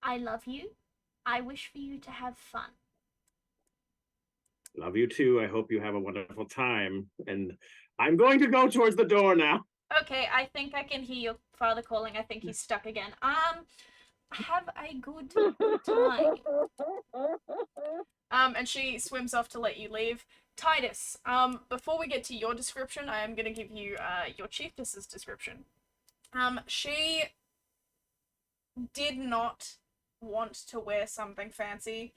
I love you. I wish for you to have fun. Love you too. I hope you have a wonderful time. And I'm going to go towards the door now. Okay, I think I can hear your father calling. I think he's stuck again. Have a good time. And she swims off to let you leave. Titus, before we get to your description, I am going to give you your chiefess's description. She did not want to wear something fancy,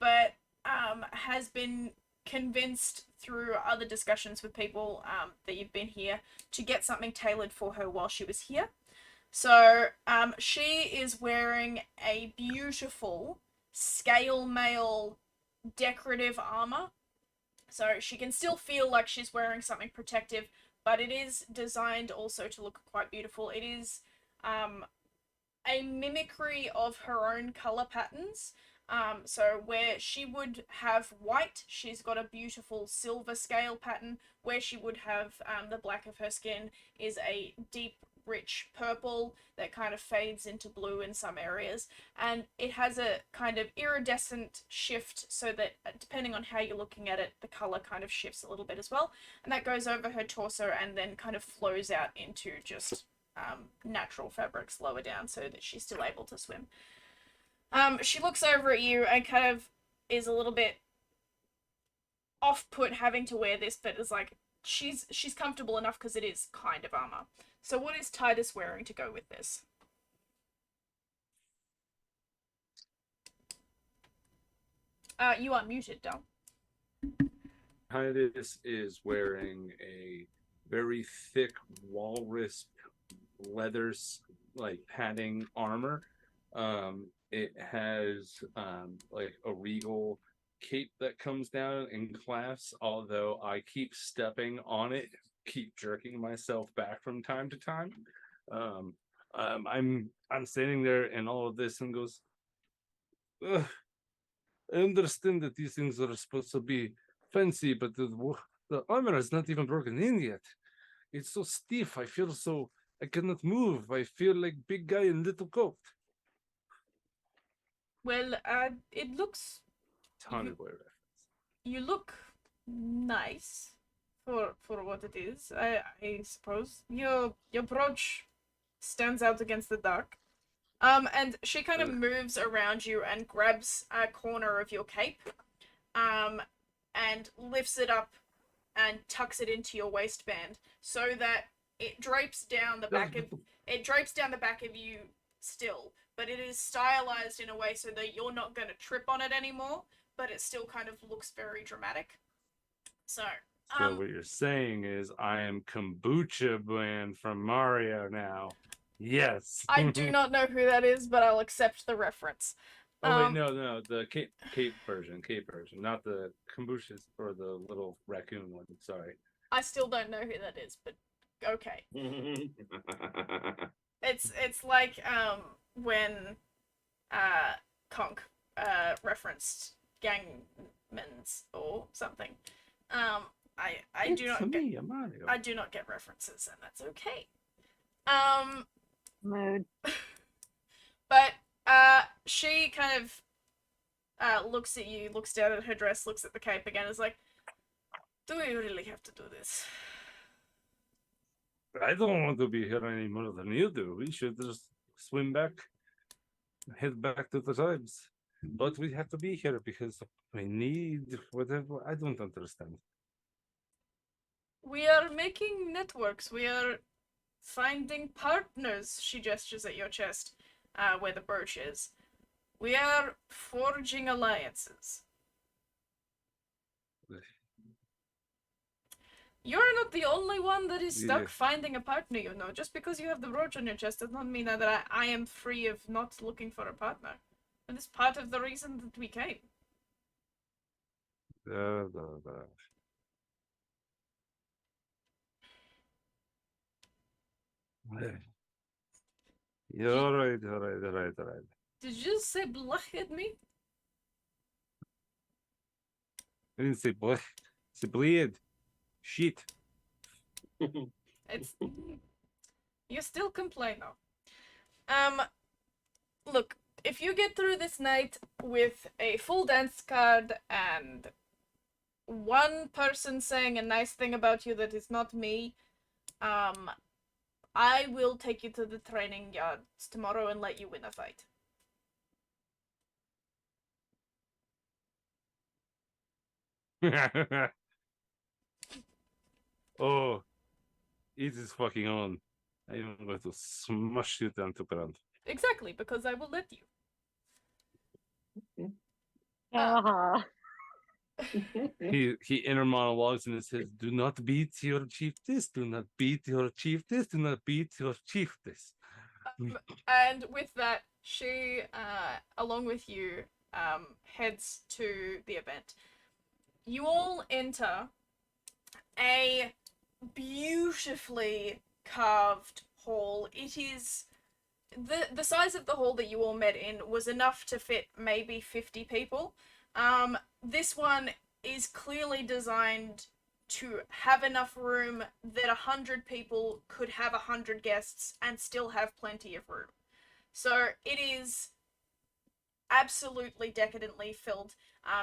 but has been convinced through other discussions with people that you've been here to get something tailored for her while she was here. So she is wearing a beautiful scale mail decorative armor. So she can still feel like she's wearing something protective, but it is designed also to look quite beautiful. It is a mimicry of her own color patterns. So where she would have white, she's got a beautiful silver scale pattern. Where she would have the black of her skin is a deep, rich purple that kind of fades into blue in some areas. And it has a kind of iridescent shift so that depending on how you're looking at it, the color kind of shifts a little bit as well. And that goes over her torso and then kind of flows out into just natural fabrics lower down so that she's still able to swim. She looks over at you and kind of is a little bit off-put having to wear this, but is like, she's comfortable enough because it is kind of armor. So what is Titus wearing to go with this? You are muted, Del. Titus is wearing a very thick walrus leather like padding armor. It has like a regal cape that comes down in clasps, although I keep stepping on it, keep jerking myself back from time to time. I'm standing there and all of this and goes, ugh, I understand that these things are supposed to be fancy, but the armor is not even broken in yet. It's so stiff. I cannot move. I feel like big guy in little coat. Well, it looks Tommy Boy reference. You look nice for what it is. I suppose your brooch stands out against the dark. And she kind of moves around you and grabs a corner of your cape, and lifts it up and tucks it into your waistband so that it drapes down the back of you still, but it is stylized in a way so that you're not going to trip on it anymore, but it still kind of looks very dramatic. So what you're saying is I am Kombucha Bland from Mario now. Yes. I do not know who that is, but I'll accept the reference. Oh wait, no, the Cape version, not the kombuchas or the little raccoon one. Sorry. I still don't know who that is, but okay. It's like when Conk referenced Gangmans or something. I do not get Mario. I do not get references, and that's okay. Mood. But she kind of looks at you, looks down at her dress, looks at the cape again, is like, do we really have to do this? I don't want to be here any more than you do. We should just swim back, head back to the tribes. But we have to be here because we need whatever. I don't understand. We are making networks. We are finding partners. She gestures at your chest, where the brooch is. We are forging alliances. You're not the only one that is stuck Yeah. finding a partner, you know. Just because you have the brooch on your chest does not mean that I am free of not looking for a partner. That is part of the reason that we came. You're all right. Did you just say blah at me? I didn't say boy. Say bleed. Shit. It's you still complain though. Look, if you get through this night with a full dance card and one person saying a nice thing about you that is not me, I will take you to the training yards tomorrow and let you win a fight. Oh, it is fucking on. I am going to smash you down to ground. Exactly, because I will let you. Uh-huh. He inner monologues and it says, "Do not beat your chiefess. Do not beat your chiefess. Do not beat your chiefess." And with that, she, along with you, heads to the event. You all enter a beautifully carved hall. It is the size of the hall that you all met in was enough to fit maybe 50 people. This one is clearly designed to have enough room that 100 people could have 100 guests and still have plenty of room. So it is absolutely decadently filled.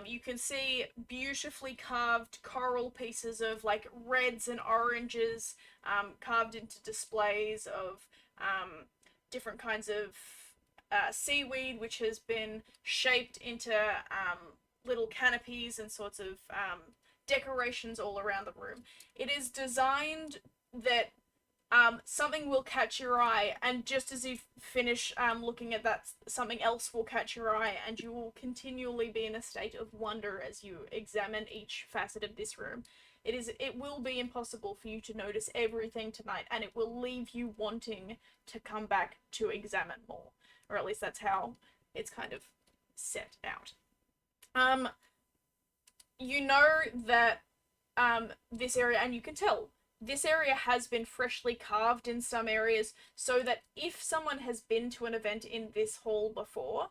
You can see beautifully carved coral pieces of like reds and oranges, carved into displays of different kinds of seaweed, which has been shaped into little canopies and sorts of decorations all around the room. It is designed that something will catch your eye, and just as you finish looking at that, something else will catch your eye, and you will continually be in a state of wonder as you examine each facet of this room. It will be impossible for you to notice everything tonight, and it will leave you wanting to come back to examine more, or at least that's how it's kind of set out. You know that this area, and you can tell this area has been freshly carved in some areas, so that if someone has been to an event in this hall before,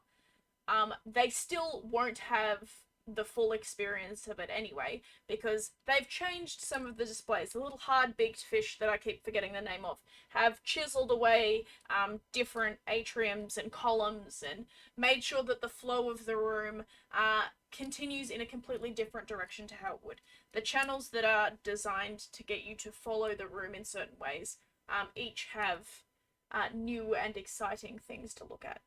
they still won't have the full experience of it anyway, because they've changed some of the displays. The little hard-beaked fish that I keep forgetting the name of have chiseled away different atriums and columns and made sure that the flow of the room continues in a completely different direction to how it would. The channels that are designed to get you to follow the room in certain ways each have new and exciting things to look at.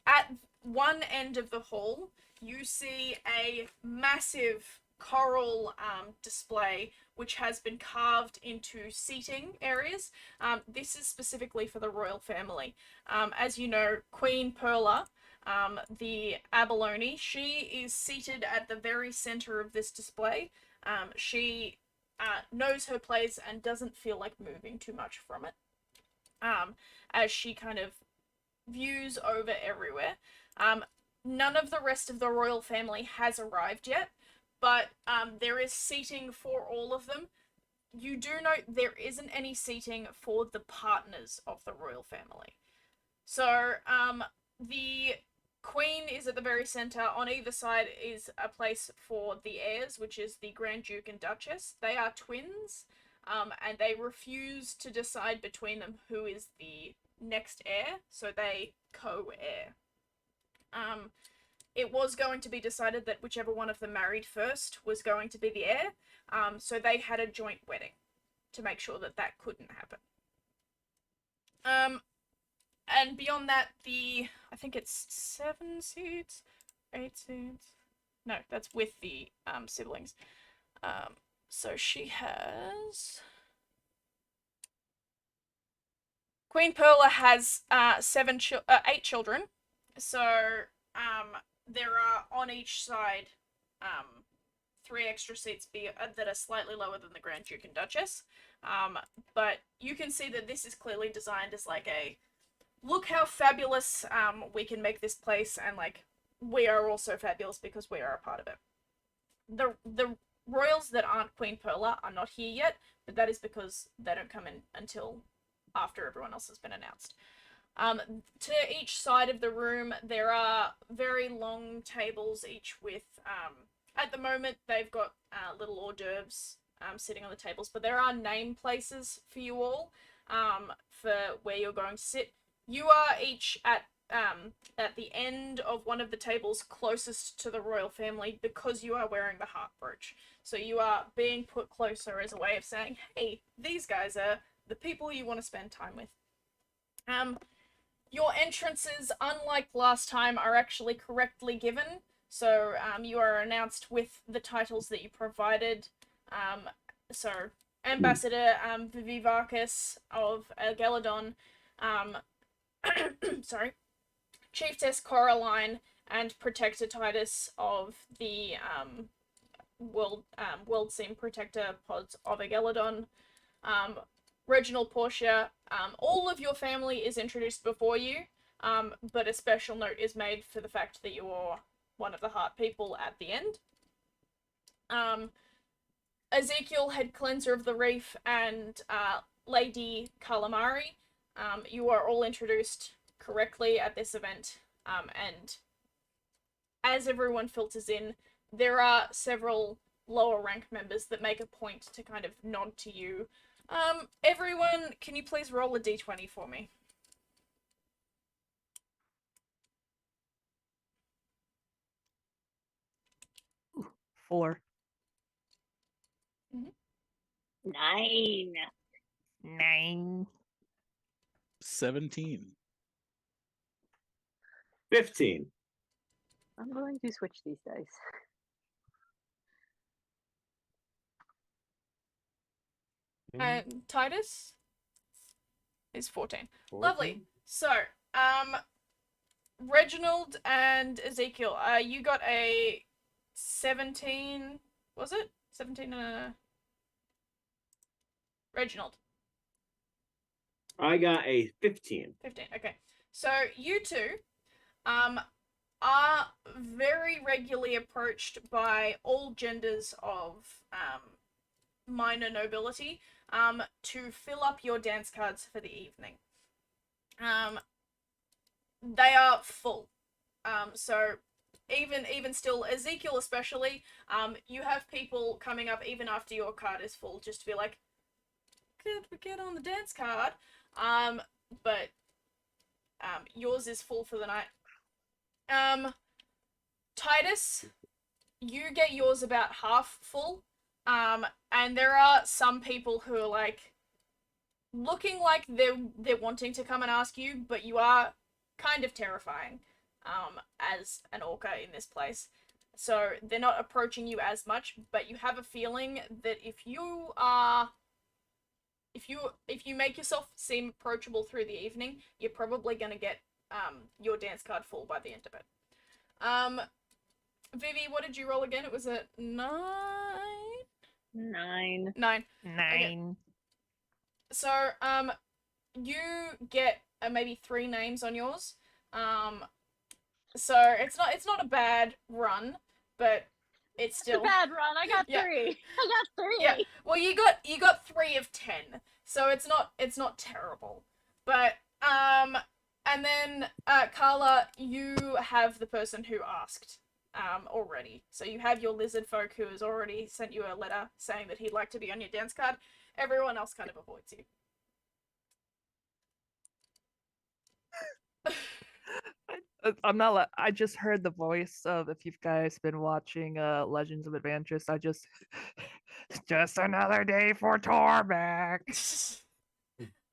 At one end of the hall, you see a massive coral display which has been carved into seating areas. This is specifically for the royal family. As you know, Queen Perla, the abalone, she is seated at the very center of this display. She knows her place and doesn't feel like moving too much from it, as she kind of views over everywhere. None of the rest of the royal family has arrived yet, but there is seating for all of them. You do note there isn't any seating for the partners of the royal family. So the Queen is at the very center. On either side is a place for the heirs, which is the Grand Duke and Duchess. They are twins, and they refuse to decide between them who is the next heir, so they co-heir. It was going to be decided that whichever one of them married first was going to be the heir, so they had a joint wedding to make sure that that couldn't happen. And beyond that, I think it's 7 seats, 8 seats. No, that's with the siblings. So she has... Queen Perla has 8 children. So there are on each side 3 extra seats that are slightly lower than the Grand Duke and Duchess. But you can see that this is clearly designed as like a, look how fabulous we can make this place, and like we are also fabulous because we are a part of it. The royals that aren't Queen Perla are not here yet, but that is because they don't come in until after everyone else has been announced. To each side of the room, there are very long tables, each with, at the moment, they've got little hors d'oeuvres sitting on the tables, but there are name places for you all for where you're going to sit. You are each at the end of one of the tables closest to the royal family because you are wearing the heart brooch. So you are being put closer as a way of saying, hey, these guys are the people you want to spend time with. Your entrances, unlike last time, are actually correctly given. So you are announced with the titles that you provided. So Ambassador Vivarchus of Geladon, sorry, Chieftess Coraline, and Protector Titus of the World Seam Protector Pods of Ageladon. Reginald Portia, all of your family is introduced before you, but a special note is made for the fact that you are one of the heart people at the end. Ezekiel, Head Cleanser of the Reef, and Lady Calamari, you are all introduced correctly at this event, and as everyone filters in, there are several lower rank members that make a point to kind of nod to you. Everyone, can you please roll a d20 for me? Four. 9. 9. 17. 15. I'm going to switch these dice. And Titus is 14. Lovely. So, Reginald and Ezekiel, you got a 17, was it? 17, Reginald. I got a 15. 15, okay. So, you two, are very regularly approached by all genders of, minor nobility, to fill up your dance cards for the evening. They are full. So even still, Ezekiel especially, you have people coming up even after your card is full, just to be like, could we get on the dance card? But yours is full for the night. Titus, you get yours about half full. And there are some people who are like looking like they're wanting to come and ask you, but you are kind of terrifying, as an orca in this place. So they're not approaching you as much, but you have a feeling that if you make yourself seem approachable through the evening, you're probably gonna get your dance card full by the end of it. Vivi, what did you roll again? It was a 9? 9. 9. 9. So, you get maybe 3 names on yours. So it's not a bad run, but it's It's still a bad run. I got Yeah. 3. I got 3. Yeah. Well, you got 3 of 10, so it's not terrible. But and then Carla, you have the person who asked already. So you have your lizard folk who has already sent you a letter saying that he'd like to be on your dance card. Everyone else kind of avoids you. I'm not. I just heard the voice of, if you guys been watching Legends of Adventures. I just another day for Torbeck.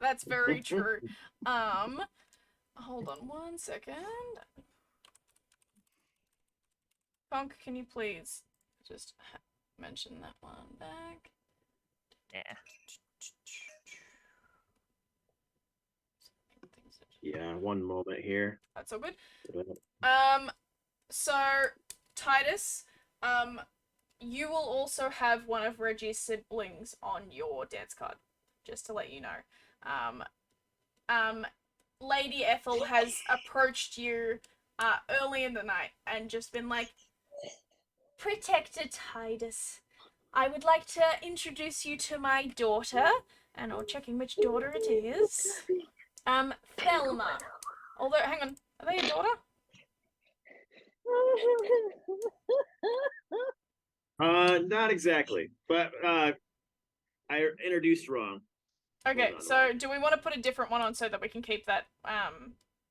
That's very true. Hold on 1 second. Conk, can you please just mention that one back? Yeah. Yeah, one moment here. That's all good. So Titus, you will also have one of Reggie's siblings on your dance card, just to let you know. Lady Ethel has approached you early in the night and just been like, Protector Titus, I would like to introduce you to my daughter, and I'm checking which daughter it is. Thelma. Although, hang on, are they your daughter? Not exactly, but I introduced wrong. Okay, Hold on, so hold on. do we want to put a different one on so that we can keep that?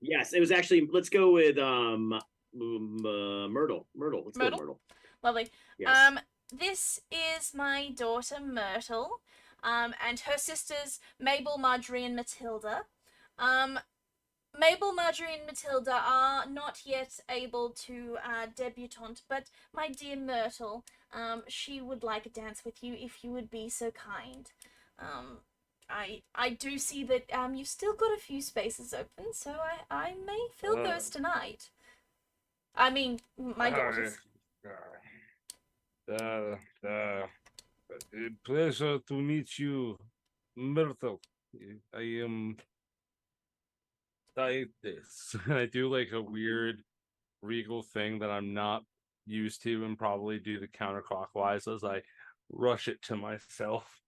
Yes, it was actually. Let's go with Myrtle. Myrtle. Let's go with Myrtle? Myrtle. Lovely. Yes. This is my daughter Myrtle, and her sisters Mabel, Marjorie, and Matilda. Mabel, Marjorie, and Matilda are not yet able to debutante, but my dear Myrtle, she would like a dance with you if you would be so kind. I do see that you've still got a few spaces open, so I may fill those tonight. I mean, my daughters. Pleasure to meet you, Myrtle. I am Titus. I do like a weird regal thing that I'm not used to, and probably do the counterclockwise as I rush it to myself.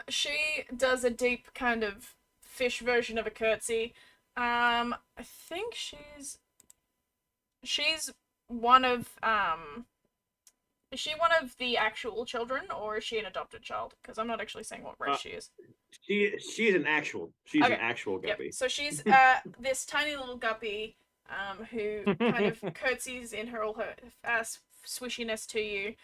She does a deep kind of fish version of a curtsy. I think she's one of is she one of the actual children, or is she an adopted child? Because I'm not actually saying what race she is. She's an actual. She's Okay. an actual Yep. guppy. So she's this tiny little guppy who kind of curtsies in her all her swishiness to you.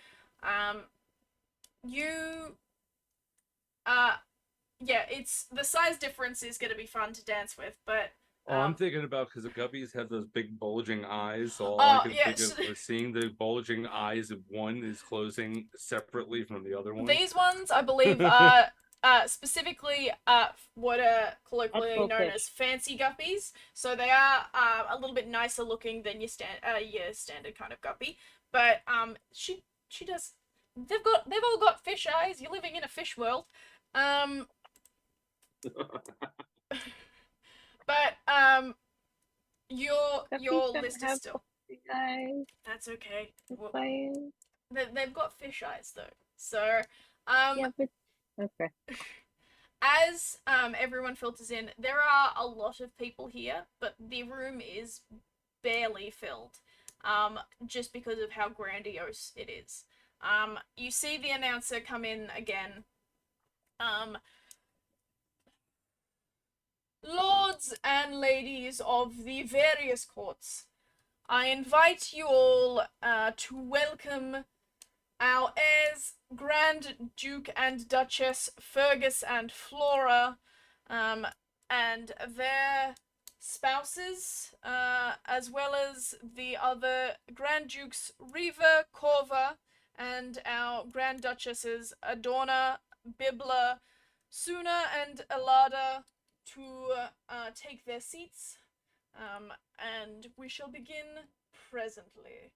Yeah, it's the size difference is going to be fun to dance with, but I'm thinking about, because the guppies have those big bulging eyes, so all Oh, I can yeah, think of is seeing the bulging eyes of one is closing separately from the other one. these ones, I believe, are specifically what are colloquially That's known goldfish. as fancy guppies. So they are a little bit nicer looking than your standard kind of guppy. But she does. They've all got fish eyes. You're living in a fish world. But your Guppies don't list is have still. Guys, That's okay. Well, fine. they've got fish eyes though. So Yeah, but okay. as everyone filters in, there are a lot of people here, but the room is barely filled, just because of how grandiose it is. You see the announcer come in again. Lords and ladies of the various courts, I invite you all to welcome our heirs, Grand Duke and Duchess Fergus and Flora, and their spouses, as well as the other Grand Dukes Riva, Corva, and our Grand Duchesses Adorna, Bibla, Suna, and Alada to take their seats, and we shall begin presently.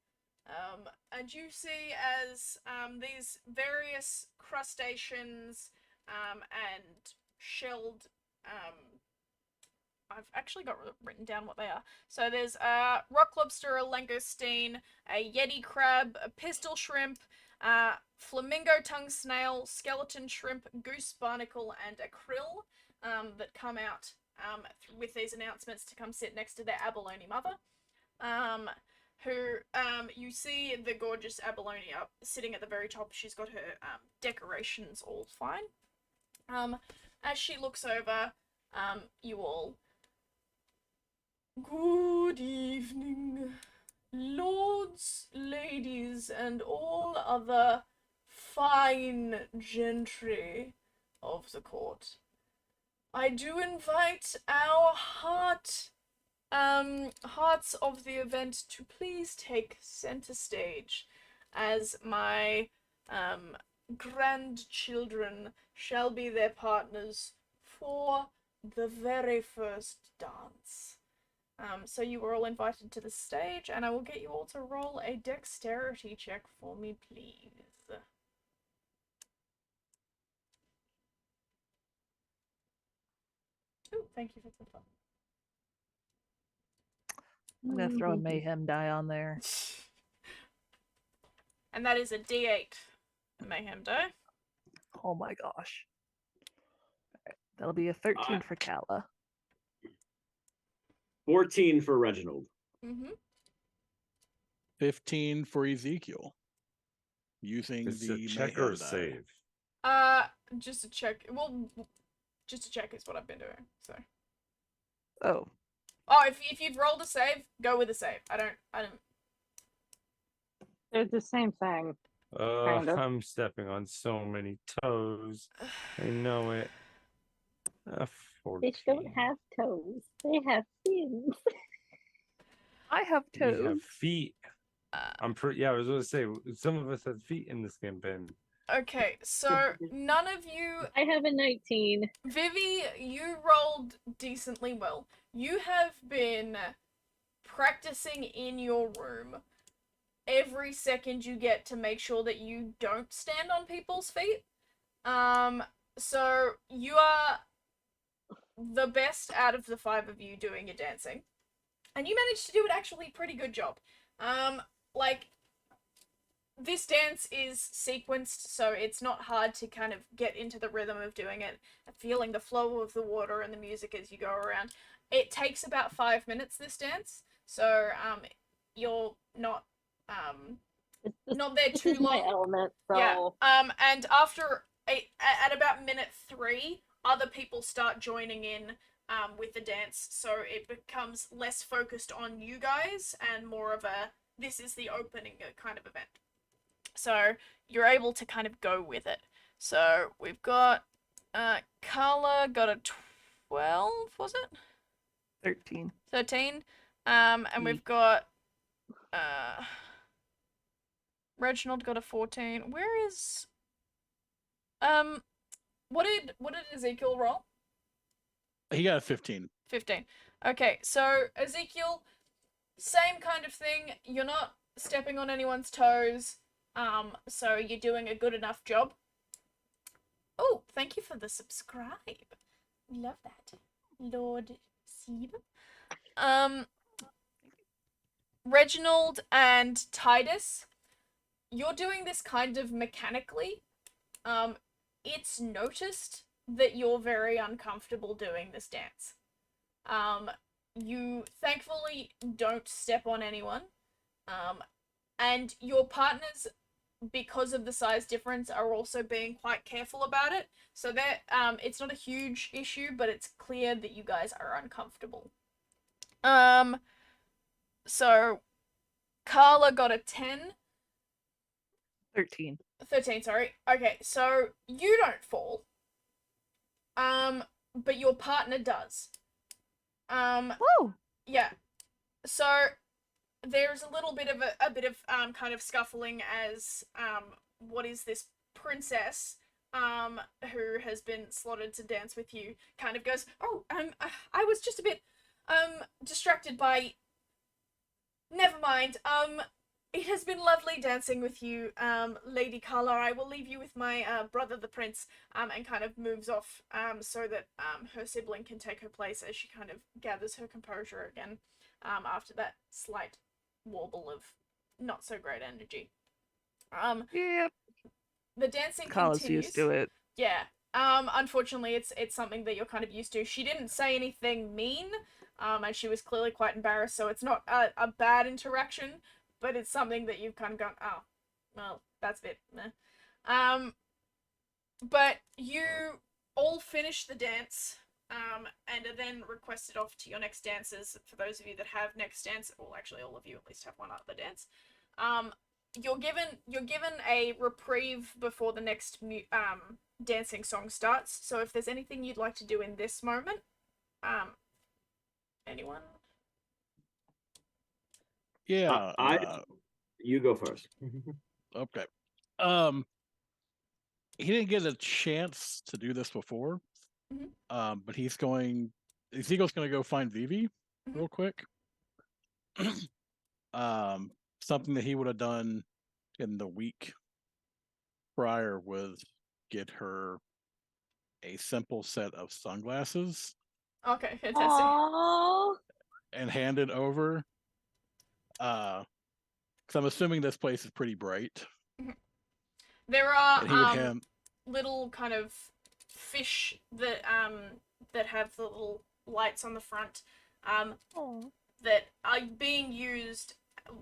And you see as these various crustaceans and shelled, I've actually got written down what they are. So there's a rock lobster, a langoustine, a yeti crab, a pistol shrimp, flamingo tongue snail, skeleton shrimp, goose barnacle, and a krill that come out with these announcements to come sit next to their abalone mother. Who you see the gorgeous abalone up sitting at the very top. She's got her decorations all fine. As she looks over, you all. Good evening, lords, ladies, and all other fine gentry of the court. I do invite our hearts of the event to please take center stage as my grandchildren shall be their partners for the very first dance. So you were all invited to the stage, and I will get you all to roll a dexterity check for me, please. Ooh, thank you for the fun. I'm gonna throw a mayhem die on there. And that is a D8 mayhem die. Oh my gosh. Alright, that'll be a 13 for Kala. 14 for Reginald. Mm-hmm. 15 for Ezekiel. Using It's the a check mayhem or a die. save. Just a check. Well, just a check is what I've been doing. So. Oh. Oh, if you've rolled a save, go with a save. I don't. They're the same thing. Kind of. I'm stepping on so many toes. I know it. Fish don't have toes. They have fins. I have We toes. have feet. I'm pretty. Yeah, I was going to say some of us have feet in this campaign. Okay, so none of you. I have a 19. Vivi, you rolled decently well. You have been practicing in your room every second you get to make sure that you don't stand on people's feet. So you are the best out of the 5 of you doing your dancing. And you managed to do an actually pretty good job. Like, this dance is sequenced, so it's not hard to kind of get into the rhythm of doing it, feeling the flow of the water and the music as you go around. It takes about 5 minutes, this dance, so you're not not there This too is my long. element, so Yeah. And after at about minute 3, other people start joining in with the dance, so it becomes less focused on you guys and more of a this is the opening kind of event. So you're able to kind of go with it. So we've got Carla got a 12, was it? 13. 13. And we've got Reginald got a 14. Where is what did Ezekiel roll? He got a 15. 15. Okay, so Ezekiel, same kind of thing. You're not stepping on anyone's toes. So you're doing a good enough job. Oh, thank you for the subscribe. Love that. Lord Seb. Reginald and Titus, you're doing this kind of mechanically. It's noticed that you're very uncomfortable doing this dance. you thankfully don't step on anyone. And your partners, because of the size difference, are also being quite careful about it. So that it's not a huge issue, but it's clear that you guys are uncomfortable. So Carla got a 10. 13. 13, sorry. Okay, so you don't fall. But your partner does. Woo! Yeah. So there's a little bit of a bit of kind of scuffling as what is this princess who has been slotted to dance with you kind of goes, "Oh, I was just a bit distracted by, never mind. It has been lovely dancing with you, Lady Carla. I will leave you with my brother, the prince," and kind of moves off so that her sibling can take her place as she kind of gathers her composure again after that slight warble of not so great energy. Yep. The dancing Carla's continues. used to it. Yeah. Unfortunately, it's something that you're kind of used to. She didn't say anything mean, and she was clearly quite embarrassed, so it's not a bad interaction, but it's something that you've kind of gone, oh, well, that's a bit meh. But you all finish the dance, and are then requested off to your next dances. For those of you that have next dance, well, actually, all of you at least have one other dance. You're given a reprieve before the next dancing song starts. So if there's anything you'd like to do in this moment, anyone? Yeah. You go first. Okay. He didn't get a chance to do this before. But Ezekiel's going to go find Vivi real quick. Something that he would have done in the week prior was get her a simple set of sunglasses Okay, fantastic. Aww. and hand it over. Because I'm assuming this place is pretty bright. There And he would are have little kind of fish that have the little lights on the front that are being used.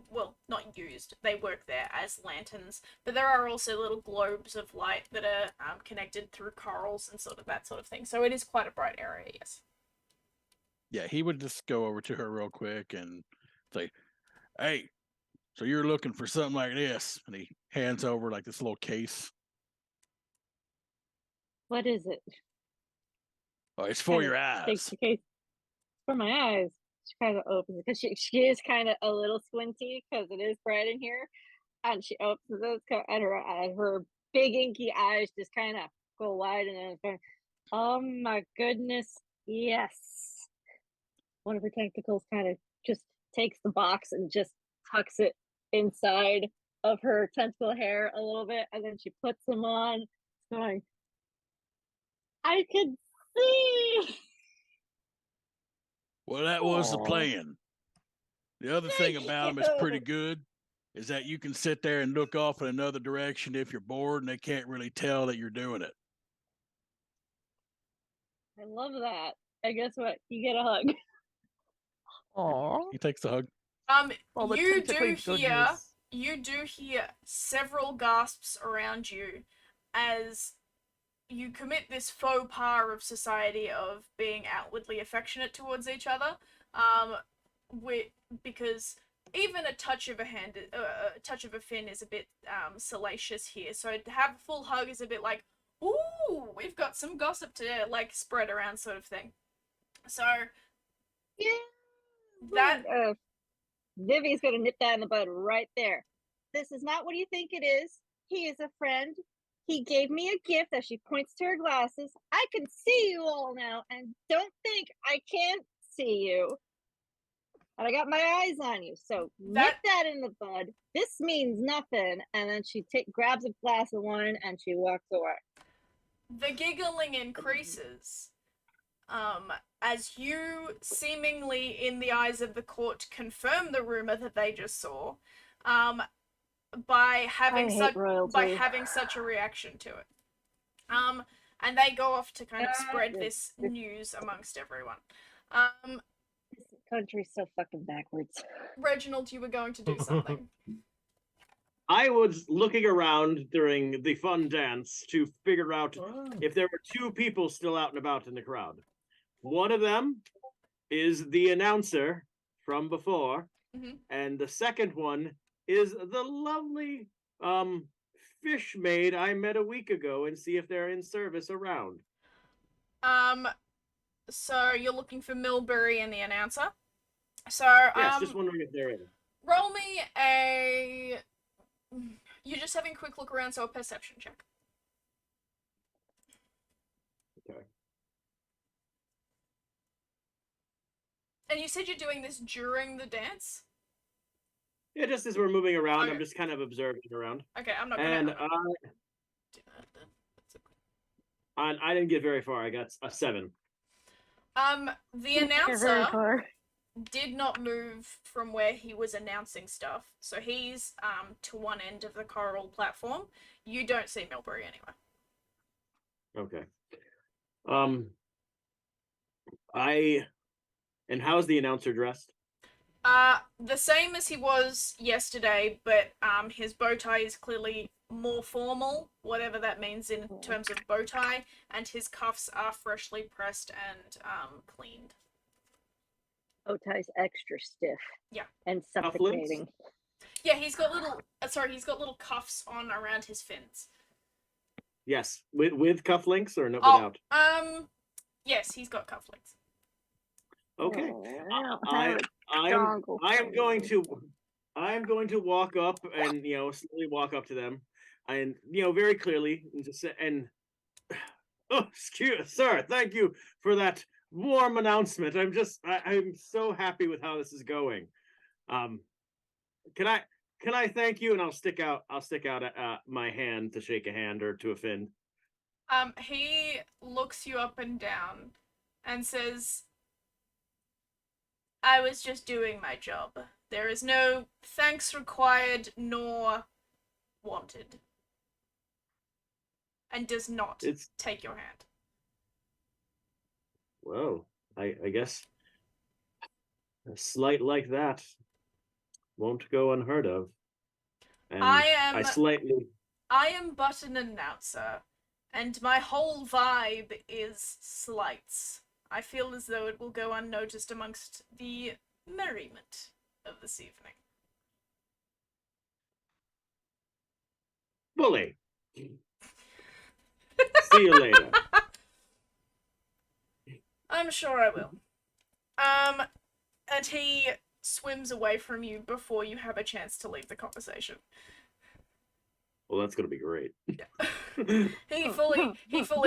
Well, not used. They work there as lanterns, but there are also little globes of light that are connected through corals and sort of that sort of thing. So it is quite a bright area. Yes. Yeah, he would just go over to her real quick and say, "Hey, so you're looking for something like this?" And he hands over like this little case. What is it? Oh, it's for your Takes eyes. the case for my eyes. She kind of opens it because she is kind of a little squinty because it is bright in here, and she opens those and her big inky eyes just kind of go wide, and then it's going, oh my goodness, yes. One of her tentacles kind of just takes the box and just tucks it inside of her tentacle hair a little bit, and then she puts them on. It's going, I can see. Well, that was the Aw. plan. The other thing Thank about them is pretty you. good is that you can sit there and look off in another direction if you're bored and they can't really tell that you're doing it. I love that. And guess what? You get a hug. Aww. He takes the hug. Well, the You tentacly do hear goodness. you do hear several gasps around you as you commit this faux pas of society of being outwardly affectionate towards each other. Because even a touch of a hand, a touch of a fin is a bit salacious here. So to have a full hug is a bit like, ooh, we've got some gossip to like spread around, sort of thing. So Yeah. that Vivi's gonna nip that in the bud right there. This is not what you think it is. He is a friend. He gave me a gift as she points to her glasses. I can see you all now, and don't think I can't see you. And I got my eyes on you, so nip that in the bud. This means nothing. And then she grabs a glass of wine and she walks away. the giggling increases as you seemingly in the eyes of the court confirm the rumor that they just saw by having such a reaction to it. And they go off to kind of spread this news amongst everyone. country's so fucking backwards. Reginald, you were going to do something. I was looking around during the fun dance to figure out if there were two people still out and about in the crowd. One of them is the announcer from before, Mhm. and the second one is the lovely fish maid I met a week ago, and see if they're in service around. So you're looking for Milbury and the announcer. So Yes, just wondering if they're in. roll me a. You're just having a quick look around, so a perception check. Okay. And you said you're doing this during the dance? Yeah, just as we're moving around, Okay. I'm just kind of observing around. Okay, I'm not gonna. And I'm not gonna do that then. That's okay. I didn't get very far. I got a 7. The announcer did not move from where he was announcing stuff, so he's to one end of the coral platform. You don't see Milbury anywhere. Okay. And how's the announcer dressed? The same as he was yesterday, but his bow tie is clearly more formal, whatever that means in terms of bow tie, and his cuffs are freshly pressed and cleaned. Bow tie's extra stiff. Yeah. And Cufflinks? suffocating. Yeah, he's got little cuffs on around his fins. Yes, with cufflinks or no without? Yes, he's got cufflinks. Okay. Oh, I am dongle. going to walk up and slowly walk up to them, and very clearly and just say, and oh, sir, thank you for that warm announcement. I'm so happy with how this is going. Can I thank you? And I'll stick out my hand to shake a hand or to offend. He looks you up and down and says, I was just doing my job. There is no thanks required nor wanted. And does not take your hand. Whoa, I guess a slight like that won't go unheard of. And I am but an announcer, and my whole vibe is slights. I feel as though it will go unnoticed amongst the merriment of this evening. Bully. See you later. I'm sure I will. And he swims away from you before you have a chance to leave the conversation. Well, that's gonna be great. He fully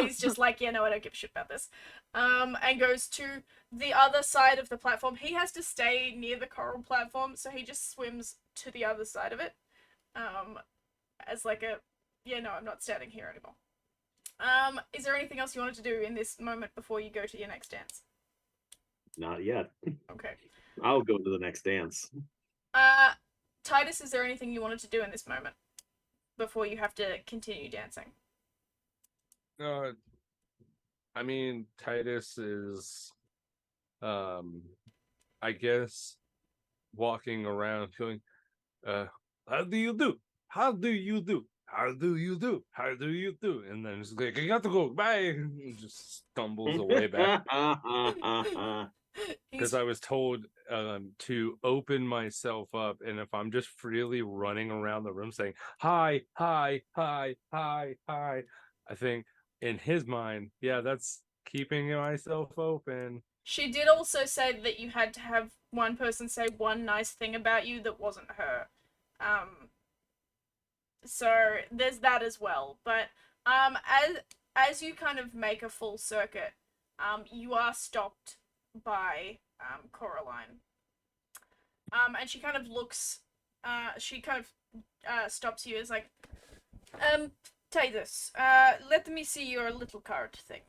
is just like, yeah, no, I don't give a shit about this. And goes to the other side of the platform. He has to stay near the coral platform, so he just swims to the other side of it. As like a, yeah, no, I'm not standing here anymore. Is there anything else you wanted to do in this moment before you go to your next dance? Not yet. Okay. I'll go to the next dance. Titus, is there anything you wanted to do in this moment before you have to continue dancing? I mean, Titus is, I guess, walking around going, how do you do? How do you do? How do you do? How do you do? And then it's like, I got to go, bye. And just stumbles away back. Because I was told to open myself up, and if I'm just freely running around the room saying, hi, hi, hi, hi, hi, I think in his mind, yeah, that's keeping myself open. She did also say that you had to have one person say one nice thing about you that wasn't her. So there's that as well. But as you kind of make a full circuit, you are stopped by Coraline. And she kind of looks, stops you as like, Titus, let me see your little card thing.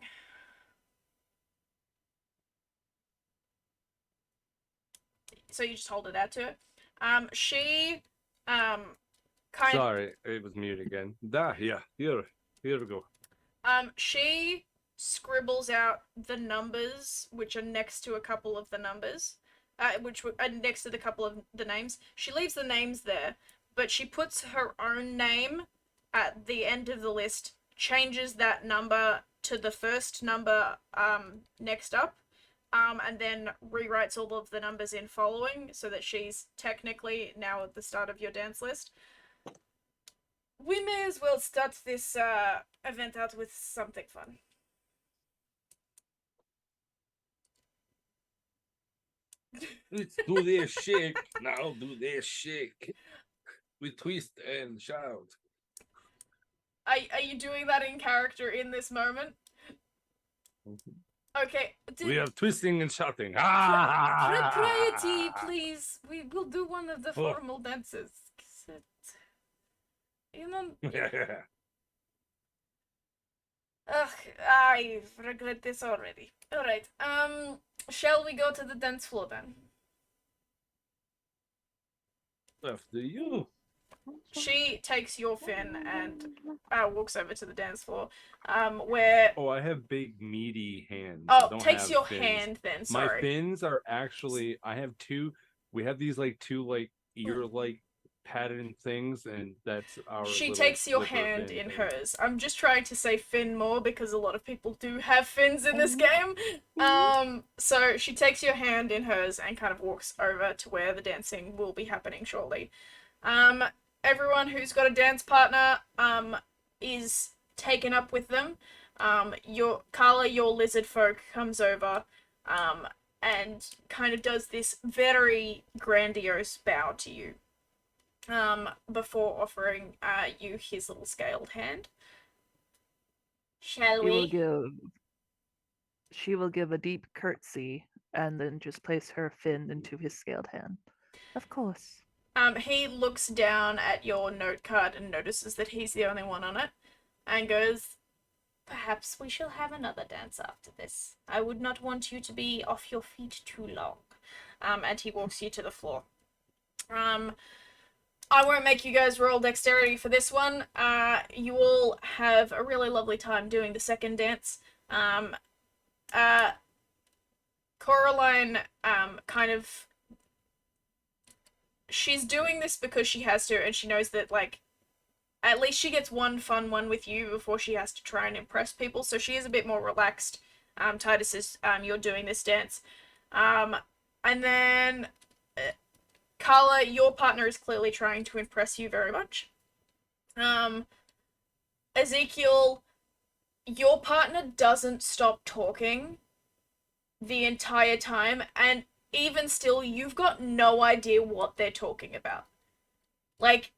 So you just hold it out to her. She, Sorry, it was mute again. Yeah, here we go. She scribbles out the numbers, which are next to a couple of the numbers, next to the couple of the names. She leaves the names there, but she puts her own name at the end of the list, changes that number to the first number next up, and then rewrites all of the numbers in following so that she's technically now at the start of your dance list. We may as well start this event out with something fun. Let's do this shake. Now do this shake. We twist and shout. Are you doing that in character in this moment? Okay. We are twisting and shouting. Propriety, please. We will do one of the Oh. formal dances. You know. Ugh, I regret this already. Alright, shall we go to the dance floor then? After you. She takes your fin and walks over to the dance floor, where... Oh, I have big meaty hands. Oh, I don't takes have your fins. hand then, My sorry. fins are actually, I have two, we have these like two like ear like pattern things, and that's our She little takes your flipper hand fin in thing. hers. I'm just trying to say fin more because a lot of people do have fins in this game. So she takes your hand in hers and kind of walks over to where the dancing will be happening shortly. Everyone who's got a dance partner is taken up with them. Carla, your lizard folk, comes over and kind of does this very grandiose bow to you. Before offering you his little scaled hand. Shall we? She will give a deep curtsy and then just place her fin into his scaled hand. Of course. He looks down at your note card and notices that he's the only one on it, and goes, "Perhaps we shall have another dance after this. I would not want you to be off your feet too long." And he walks you to the floor. I won't make you guys roll dexterity for this one. You all have a really lovely time doing the second dance. Coraline, kind of... She's doing this because she has to, and she knows that, like, at least she gets one fun one with you before she has to try and impress people, so she is a bit more relaxed. Titus is, you're doing this dance. And then... Carla, your partner is clearly trying to impress you very much. Ezekiel, your partner doesn't stop talking the entire time, and even still, you've got no idea what they're talking about. Like,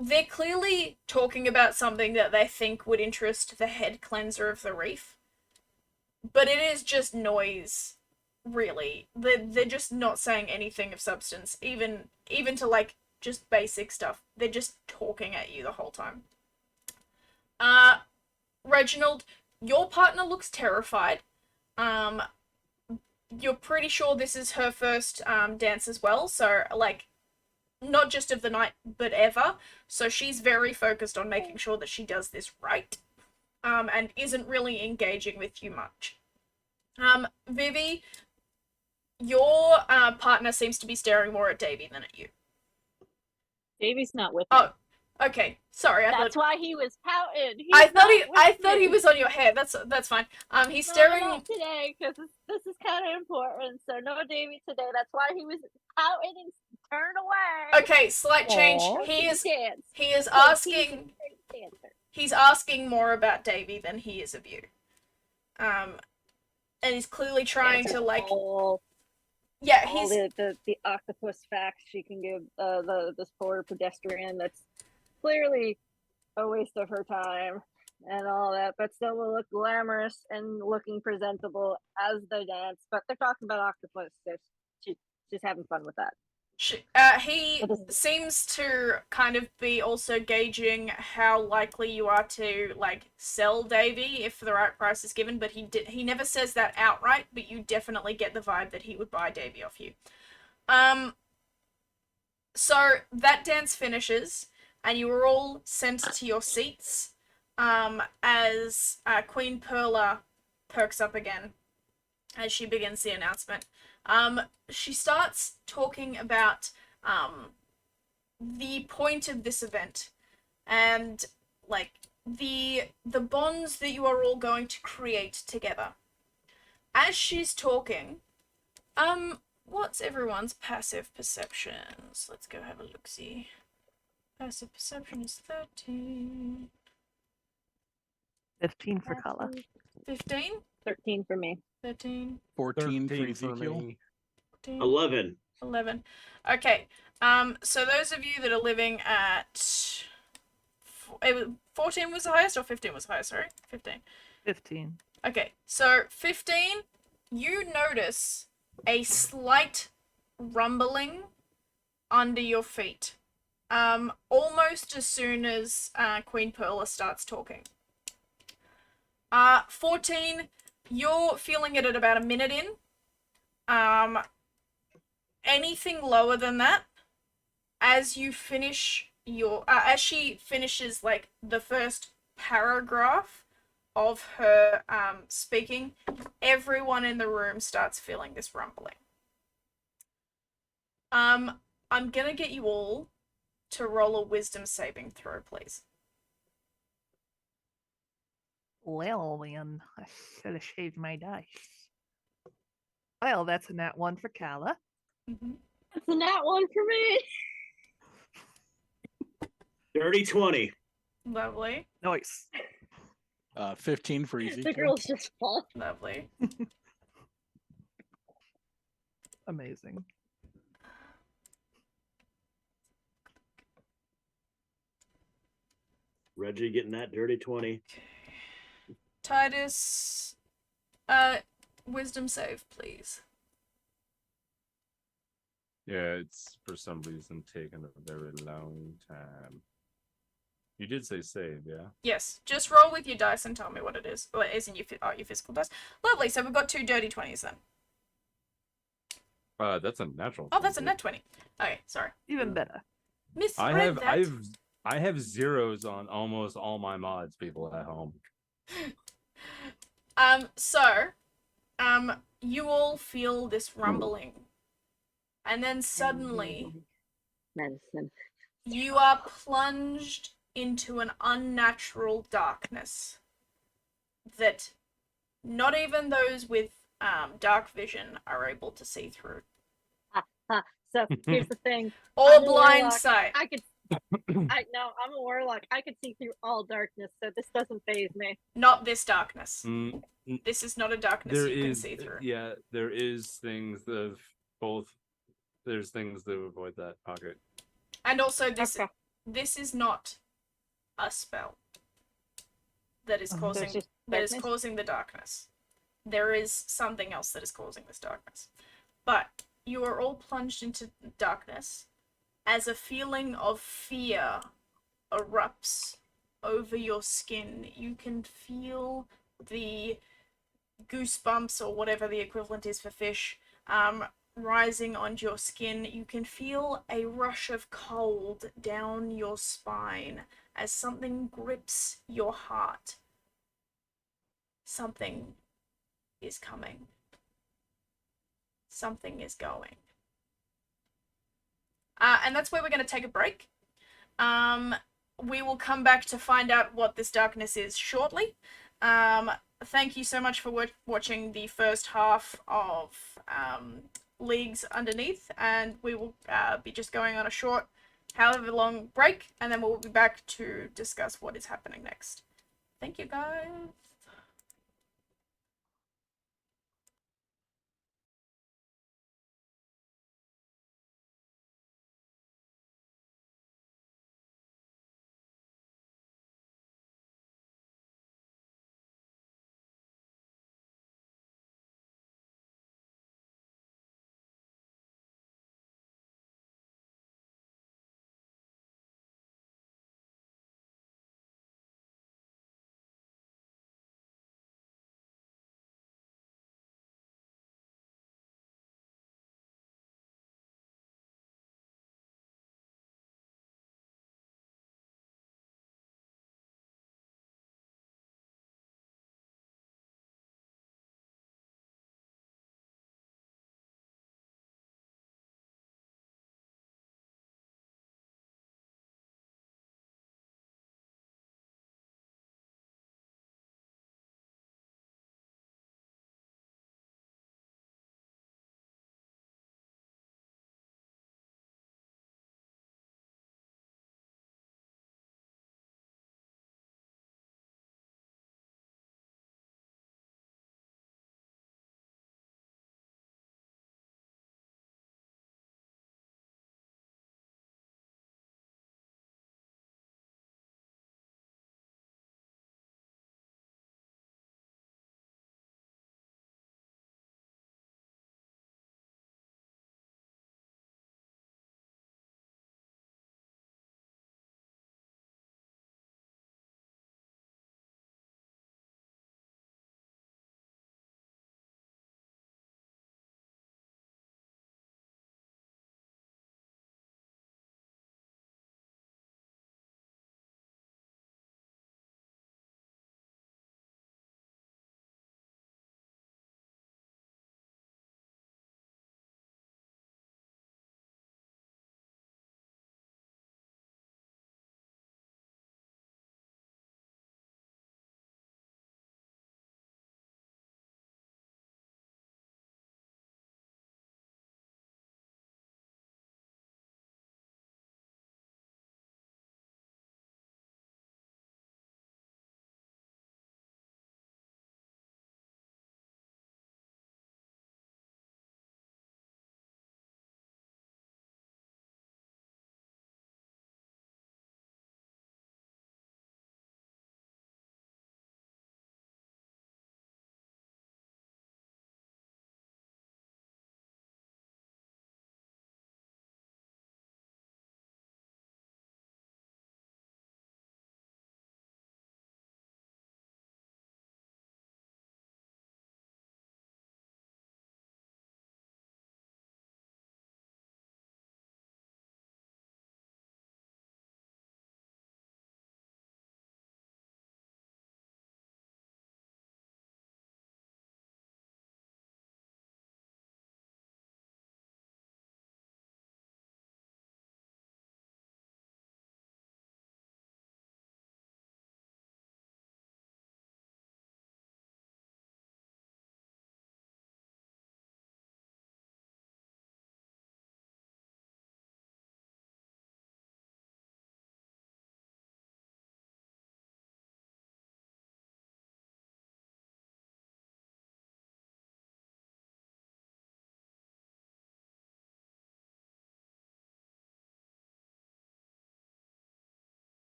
they're clearly talking about something that they think would interest the head cleanser of the reef, but it is just noise. Really, they're just not saying anything of substance, even to like just basic stuff. They're just talking at you the whole time. Reginald, your partner looks terrified. You're pretty sure this is her first dance as well, so like not just of the night but ever. So she's very focused on making sure that she does this right, and isn't really engaging with you much. Vivi, your partner seems to be staring more at Davy than at you. Davy's not with me. Oh, okay. Sorry, That's why he was pouting. I thought he was on your head. That's fine. He's staring. Not today, because this is kind of important. So no Davy today. That's why he was pouting and turned away. Okay, slight change. Aww. He is asking. He's asking more about Davy than he is of you. And he's clearly trying to like. Yeah, all the octopus facts she can give this poor pedestrian that's clearly a waste of her time and all that, but still will look glamorous and looking presentable as they dance. But they're talking about octopus, so she's having fun with that. He seems to kind of be also gauging how likely you are to like sell Davy if the right price is given, but he never says that outright, but you definitely get the vibe that he would buy Davy off you. So that dance finishes and you are all sent to your seats as Queen Perla perks up again as she begins the announcement. She starts talking about the point of this event and like the bonds that you are all going to create together. As she's talking, what's everyone's passive perceptions? Let's go have a look-see. Passive perception is 13. 15 for Kala. 15? 13 for me. 13? 14 for 13 for Ezekiel. me. 14? 11. 11. Okay. So those of you that are living at 14 was the highest or 15 was the highest, sorry? 15. 15. Okay. So 15, you notice a slight rumbling under your feet. Almost as soon as Queen Perla starts talking. 14, you're feeling it at about a minute in. Anything lower than that, as you finish your as she finishes like the first paragraph of her speaking, everyone in the room starts feeling this rumbling. I'm gonna get you all to roll a wisdom saving throw, please. Well, then, I should have shaved my dice. Well, that's a nat 1 for Kala. Mm-hmm. That's a nat 1 for me. Dirty 20. Lovely, Nice. 15 for The Ezekiel. girls just fall. lovely. Amazing. Reggie getting that dirty 20. Titus, wisdom save, please. Yeah, it's for some reason taken a very long time. You did say save, yeah? Yes, just roll with your dice and tell me what it is. Well, it isn't your physical dice. Lovely. So we've got 2 dirty 20s then. That's a natural. Oh, that's a 20. net 20. Okay, sorry. Even better. Misread that. I have zeros on almost all my mods, people at home. You all feel this rumbling. And then suddenly Medicine. you are plunged into an unnatural darkness that not even those with dark vision are able to see through. So here's the thing. Or I'm a blind warlock. sight. I'm a warlock. I can see through all darkness, so this doesn't phase me. Not this darkness. Mm, This is not a darkness there you can is, see through. yeah, there is things of both. There's things to avoid that pocket. And also Okay. this is not a spell that is Oh, causing There's just that is darkness? causing the darkness. There is something else that is causing this darkness. But you are all plunged into darkness as a feeling of fear erupts over your skin. You can feel the goosebumps or whatever the equivalent is for fish rising onto your skin. You can feel a rush of cold down your spine as something grips your heart. Something is coming. Something is going. And that's where we're going to take a break. We will come back to find out what this darkness is shortly. Thank you so much for watching the first half of Leagues Underneath, and we will be just going on a short, however long break, and then we'll be back to discuss what is happening next. Thank you, guys.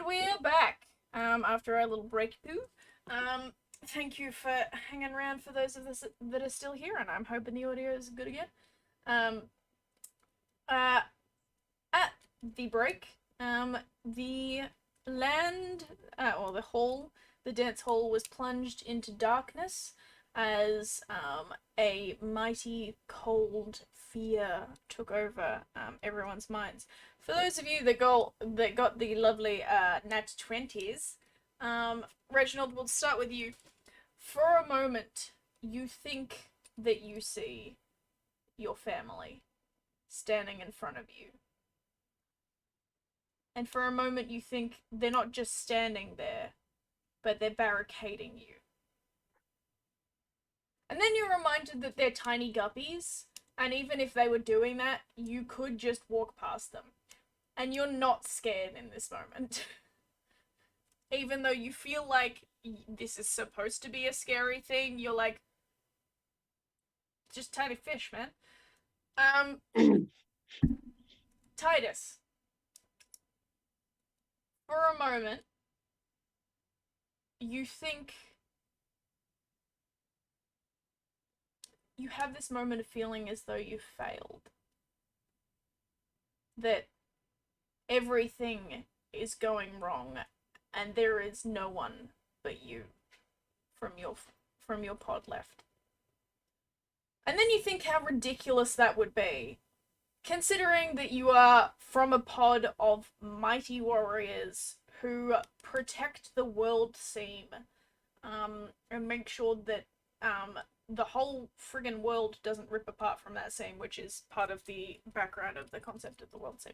And we're back after our little break. Thank you for hanging around for those of us that are still here, and I'm hoping the audio is good again. At the break, the land, or the hall, the dance hall was plunged into darkness as a mighty cold fear took over everyone's minds. For those of you that got the lovely nat 20s, Reginald, we'll start with you. For a moment, you think that you see your family standing in front of you. And for a moment, you think they're not just standing there, but they're barricading you. And then you're reminded that they're tiny guppies, and even if they were doing that, you could just walk past them. And you're not scared in this moment. Even though you feel like this is supposed to be a scary thing, you're like, just tiny fish, man. Titus. For a moment, you think you have this moment of feeling as though you failed. That everything is going wrong and there is no one but you from your pod left. And then you think how ridiculous that would be, considering that you are from a pod of mighty warriors who protect the world seam, and make sure that the whole friggin' world doesn't rip apart from that seam, which is part of the background of the concept of the world seam.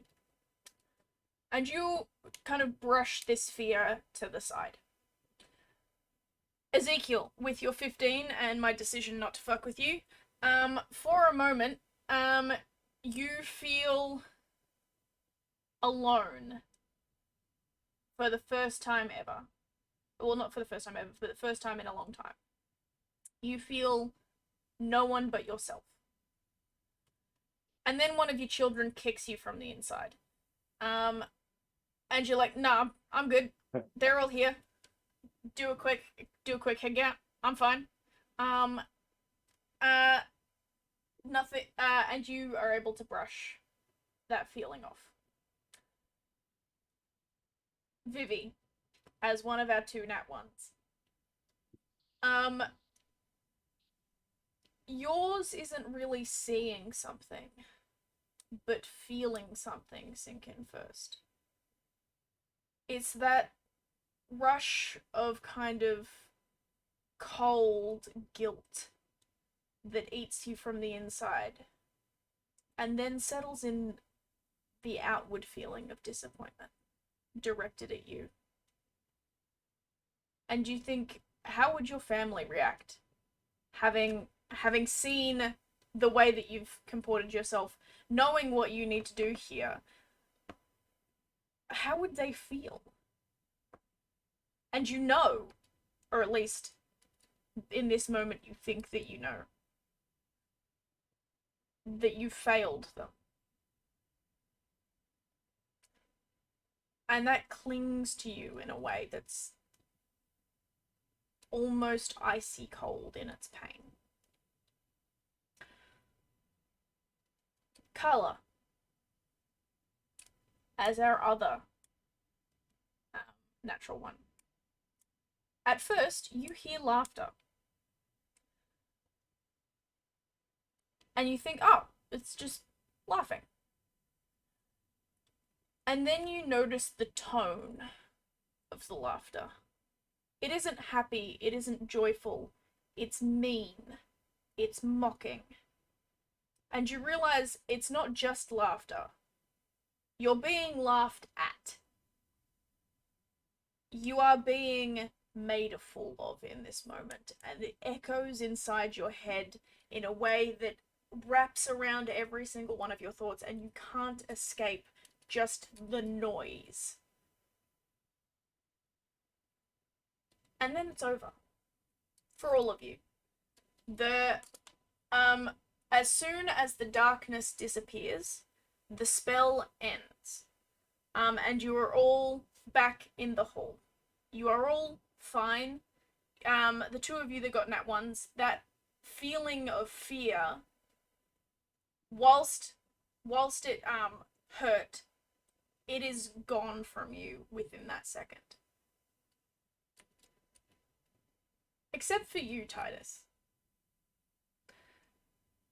And you kind of brush this fear to the side. Ezekiel, with your 15 and my decision not to fuck with you, for a moment, you feel alone for the first time ever. Well, not for the first time ever, but the first time in a long time. You feel no one but yourself. And then one of your children kicks you from the inside. And you're like, nah, I'm good. They're all here. Do a quick head count. I'm fine. Nothing, and you are able to brush that feeling off. Vivi, as one of our 2 nat 1s. Yours isn't really seeing something, but feeling something sink in first. It's that rush of kind of cold guilt that eats you from the inside, and then settles in the outward feeling of disappointment directed at you. And you think, how would your family react? Having seen the way that you've comported yourself, knowing what you need to do here, how would they feel? And you know, or at least in this moment you think that you know, that you failed them. And that clings to you in a way that's almost icy cold in its pain. Carla, as our other natural one. At first, you hear laughter. And you think, oh, it's just laughing. And then you notice the tone of the laughter. It isn't happy, it isn't joyful, it's mean, it's mocking. And you realize it's not just laughter. You're being laughed at. You are being made a fool of in this moment, and it echoes inside your head in a way that wraps around every single one of your thoughts, and you can't escape just the noise. And then it's over. For all of you. As soon as the darkness disappears, the spell ends. And you are all back in the hall. You are all fine. The two of you that got nat ones, that feeling of fear, whilst it hurt, it is gone from you within that second. Except for you, Titus.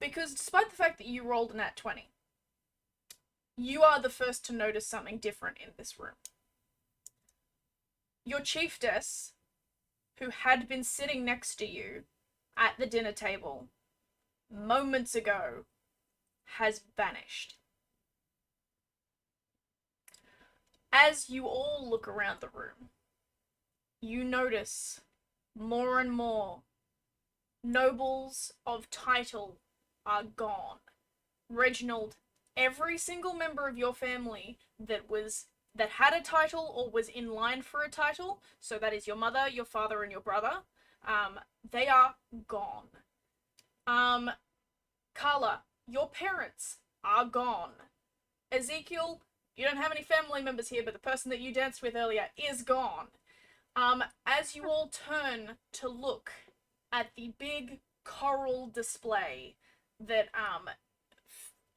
Because despite the fact that you rolled a nat 20, you are the first to notice something different in this room. Your chiefess, who had been sitting next to you at the dinner table moments ago, has vanished. As you all look around the room, you notice more and more nobles of title are gone. Reginald, every single member of your family that had a title or was in line for a title, so that is your mother, your father, and your brother, they are gone. Carla, your parents are gone. Ezekiel, you don't have any family members here, but the person that you danced with earlier is gone. As you all turn to look at the big coral display that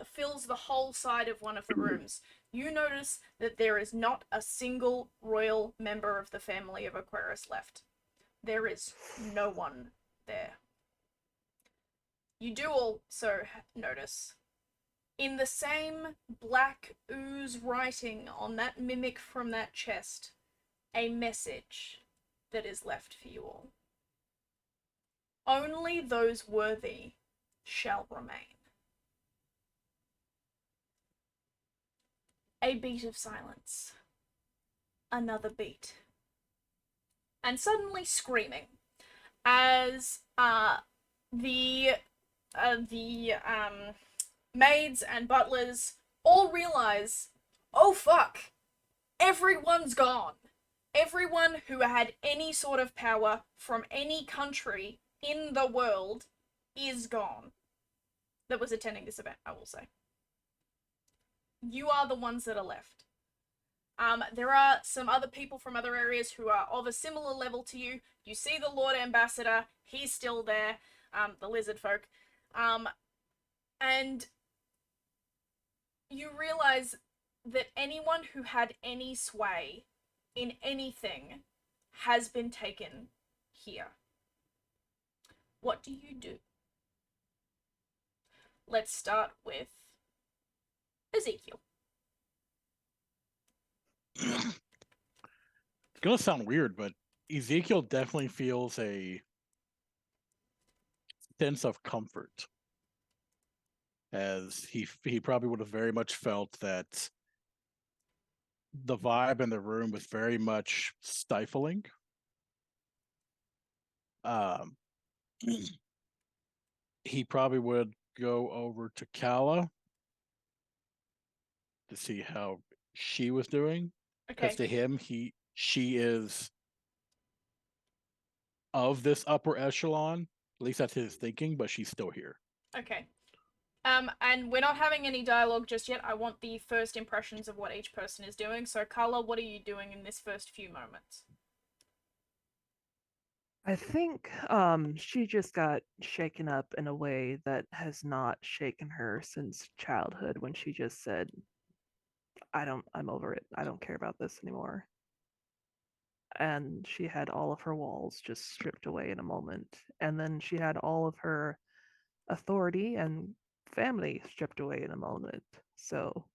fills the whole side of one of the rooms, you notice that there is not a single royal member of the family of Aquarius left. There is no one there. You do also notice, in the same black ooze writing on that mimic from that chest, a message that is left for you all. Only those worthy shall remain. A beat of silence. Another beat. And suddenly screaming as the maids and butlers all realize, oh fuck, everyone's gone. Everyone who had any sort of power from any country in the world is gone. That was attending this event, I will say. You are the ones that are left. There are some other people from other areas who are of a similar level to you. You see the Lord Ambassador, he's still there, the lizard folk. And you realize that anyone who had any sway in anything has been taken here. What do you do? Let's start with Ezekiel. It's gonna sound weird, but Ezekiel definitely feels a sense of comfort, as he probably would have very much felt that the vibe in the room was very much stifling. He probably would go over to Kala to see how she was doing, because Okay. to him, she is of this upper echelon. At least that's his thinking, but she's still here. Okay. And we're not having any dialogue just yet. I want the first impressions of what each person is doing. So, Carla, what are you doing in this first few moments? I think she just got shaken up in a way that has not shaken her since childhood, when she just said, I'm over it. I don't care about this anymore. And she had all of her walls just stripped away in a moment. And then she had all of her authority and family stripped away in a moment. So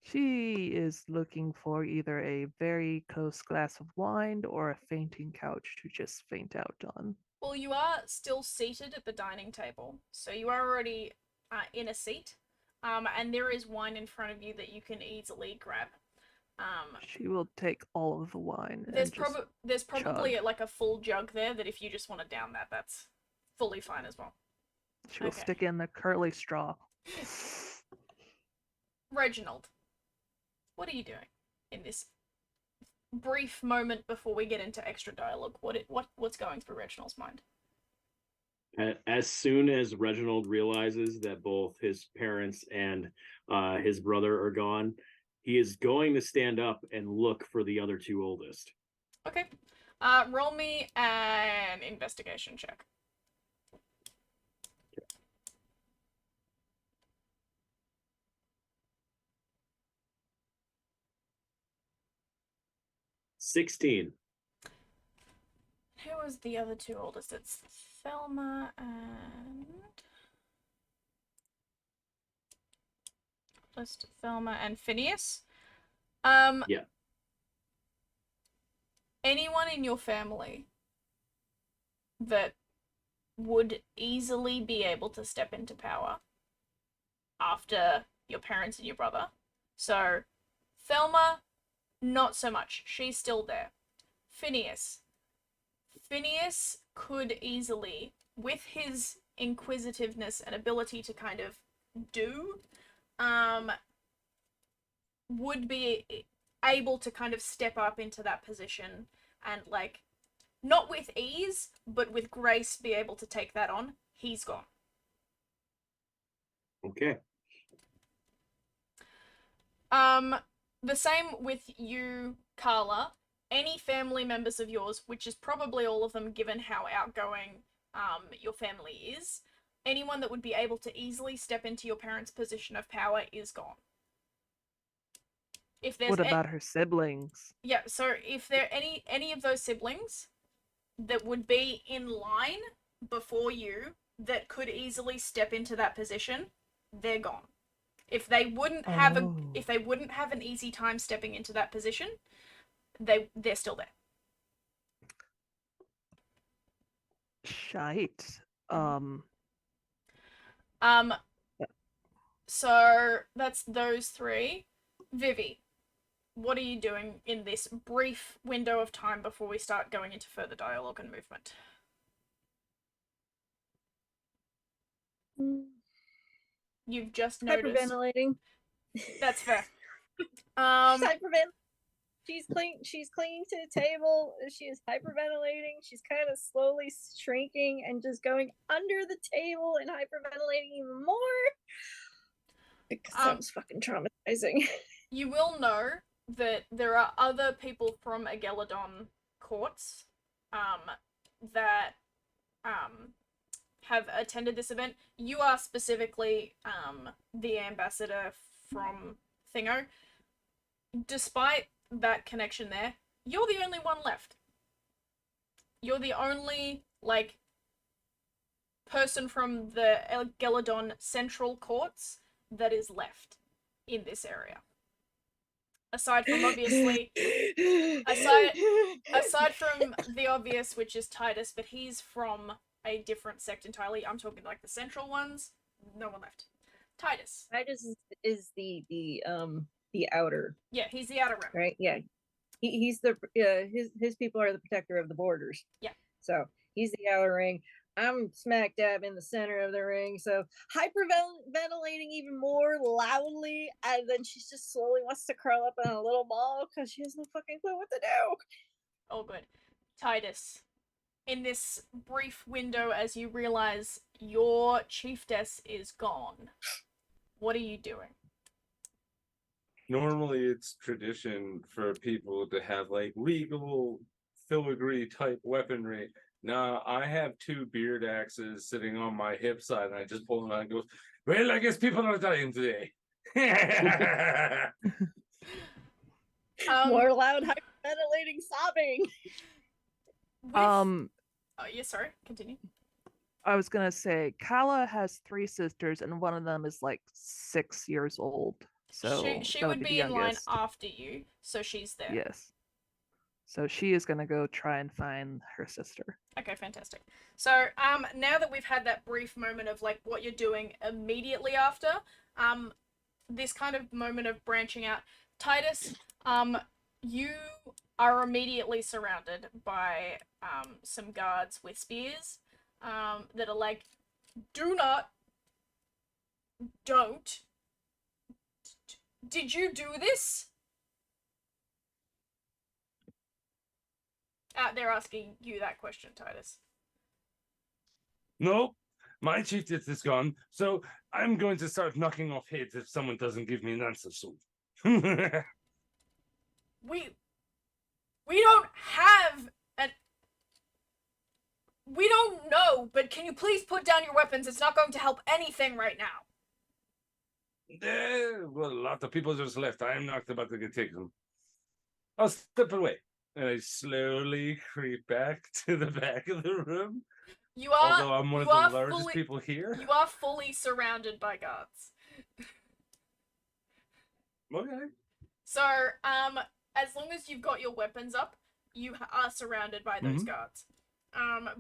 she is looking for either a very close glass of wine or a fainting couch to just faint out on. Well, you are still seated at the dining table, so you are already in a seat, and there is wine in front of you that you can easily grab. She will take all of the wine. There's probably chug. like a full jug there that if you just want to down that, that's fully fine as well. She will Okay. stick in the curly straw. Reginald, what are you doing in this brief moment before we get into extra dialogue? What's going through Reginald's mind? As soon as Reginald realizes that both his parents and his brother are gone, he is going to stand up and look for the other two oldest. Okay. Roll me an investigation check. $16. Who was the other two oldest? It's Thelma and... Just Thelma and Phineas. Yeah. Anyone in your family that would easily be able to step into power after your parents and your brother. So, Thelma, not so much. She's still there. Phineas. Phineas could easily, with his inquisitiveness and ability to kind of do, would be able to kind of step up into that position and, like, not with ease, but with grace be able to take that on. He's gone. Okay. The same with you, Carla. Any family members of yours, which is probably all of them given how outgoing your family is, anyone that would be able to easily step into your parents' position of power is gone. If there's What about her siblings? Yeah, so if there are any of those siblings that would be in line before you that could easily step into that position, they're gone. If they wouldn't have an easy time stepping into that position, they're still there. Shite. So that's those three. Vivi, what are you doing in this brief window of time before we start going into further dialogue and movement? You've just noticed. Hyperventilating. That's fair. She's hyperventilating. She's clinging to the table. She is hyperventilating. She's kind of slowly shrinking and just going under the table and hyperventilating even more. Because that was fucking traumatizing. You will know that there are other people from Ageladon courts that have attended this event. You are specifically the ambassador from Thingo. Despite that connection there, you're the only one left. You're the only, like, person from the Ageladon Central Courts that is left in this area. Aside from, obviously, aside from the obvious, which is Titus, but he's from a different sect entirely. I'm talking like the central ones. No one left. Titus. Titus is the outer. Yeah, he's the outer rim. Right. Yeah. He's the his people are the protector of the borders. Yeah. So he's the outer ring. I'm smack dab in the center of the ring, so hyperventilating even more loudly, and then she just slowly wants to curl up in a little ball because she has no fucking clue what to do. Oh, good. Titus, in this brief window as you realize your chiefess is gone, what are you doing? Normally, it's tradition for people to have, like, regal filigree type weaponry. Now, I have two beard axes sitting on my hip side, and I just pull them out and goes, well, I guess people are dying today. More loud hyperventilating sobbing. Oh, yeah, sorry, continue. I was gonna say Kala has 3 sisters, and one of them is like 6 years old. So she that would the be in line youngest. after you, so she's there. Yes. So she is gonna go try and find her sister. Okay, fantastic. So, now that we've had that brief moment of, like, what you're doing immediately after, this kind of moment of branching out, Titus, you are immediately surrounded by, some guards with spears, that are like, don't, did you do this? They're asking you that question, Titus. Nope, my chiefess is gone, so I'm going to start knocking off heads if someone doesn't give me an answer soon. We don't have an. We don't know, but can you please put down your weapons? It's not going to help anything right now. Well, a lot of people just left. I'm not about to get taken. I'll step away. And I slowly creep back to the back of the room. You are. Although I'm one of you the are largest fully, people here. You are fully surrounded by guards. Okay. So, as long as you've got your weapons up, you are surrounded by those guards.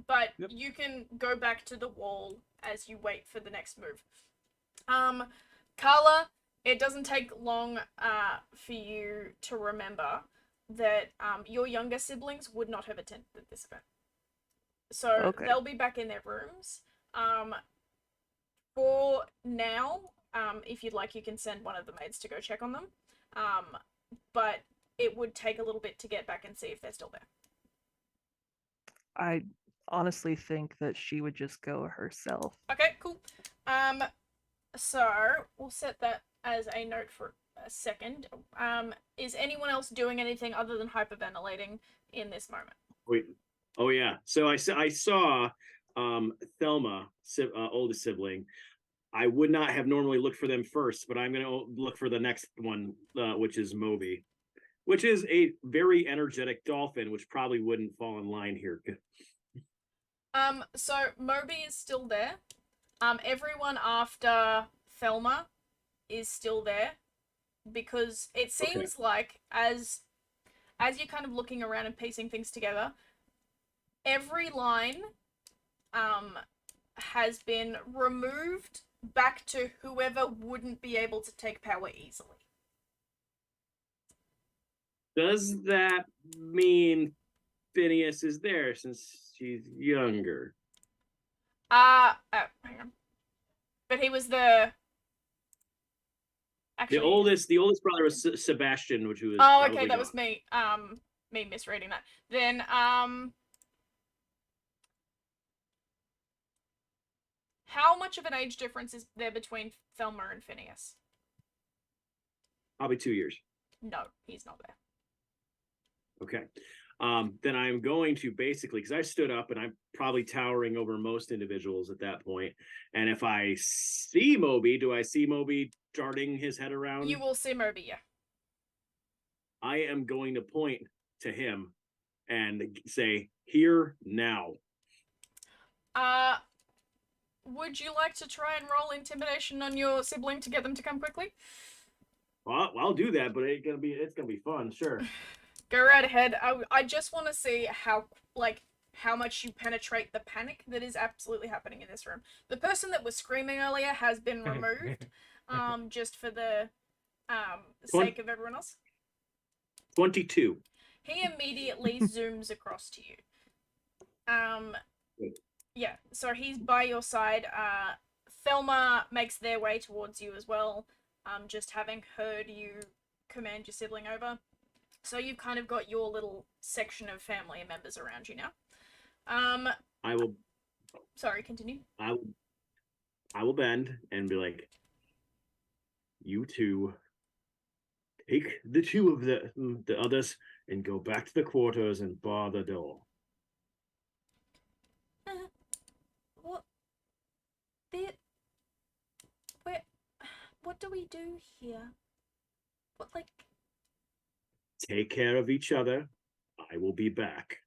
But Yep. you can go back to the wall as you wait for the next move. Carla, it doesn't take long for you to remember that your younger siblings would not have attended this event. So Okay. they'll be back in their rooms. For now, if you'd like, you can send one of the maids to go check on them. But it would take a little bit to get back and see if they're still there. I honestly think that she would just go herself. Okay, cool. So we'll set that as a note for a second. Is anyone else doing anything other than hyperventilating in this moment? Wait. Oh yeah. So I saw Thelma, oldest sibling. I would not have normally looked for them first, but I'm going to look for the next one, which is Moby, which is a very energetic dolphin, which probably wouldn't fall in line here. So Moby is still there. Everyone after Thelma is still there because it seems like as you're kind of looking around and piecing things together, every line has been removed back to whoever wouldn't be able to take power easily. Does that mean Phineas is there since she's younger? Hang on. But he was actually The oldest brother was Sebastian, which was oh, okay, probably that was gone. me misreading that. Then how much of an age difference is there between Thelma and Phineas? Probably 2 years. No, he's not there. Okay. Then I'm going to basically, because I stood up and I'm probably towering over most individuals at that point. And if I see Moby, do I see Moby darting his head around? You will see Moby, yeah. I am going to point to him and say, "Here now." Would you like to try and roll intimidation on your sibling to get them to come quickly? Well, I'll do that, but it's gonna be fun, sure. Go right ahead. I just want to see how much you penetrate the panic that is absolutely happening in this room. The person that was screaming earlier has been removed, just for the sake of everyone else. 22. He immediately zooms across to you. Yeah, so he's by your side. Thelma makes their way towards you as well, just having heard you command your sibling over. So you've kind of got your little section of family members around you now. I will. Sorry, continue. I will bend and be like, "You two, take the two of the others and go back to the quarters and bar the door." What? What do we do here? What, like? Take care of each other. I will be back.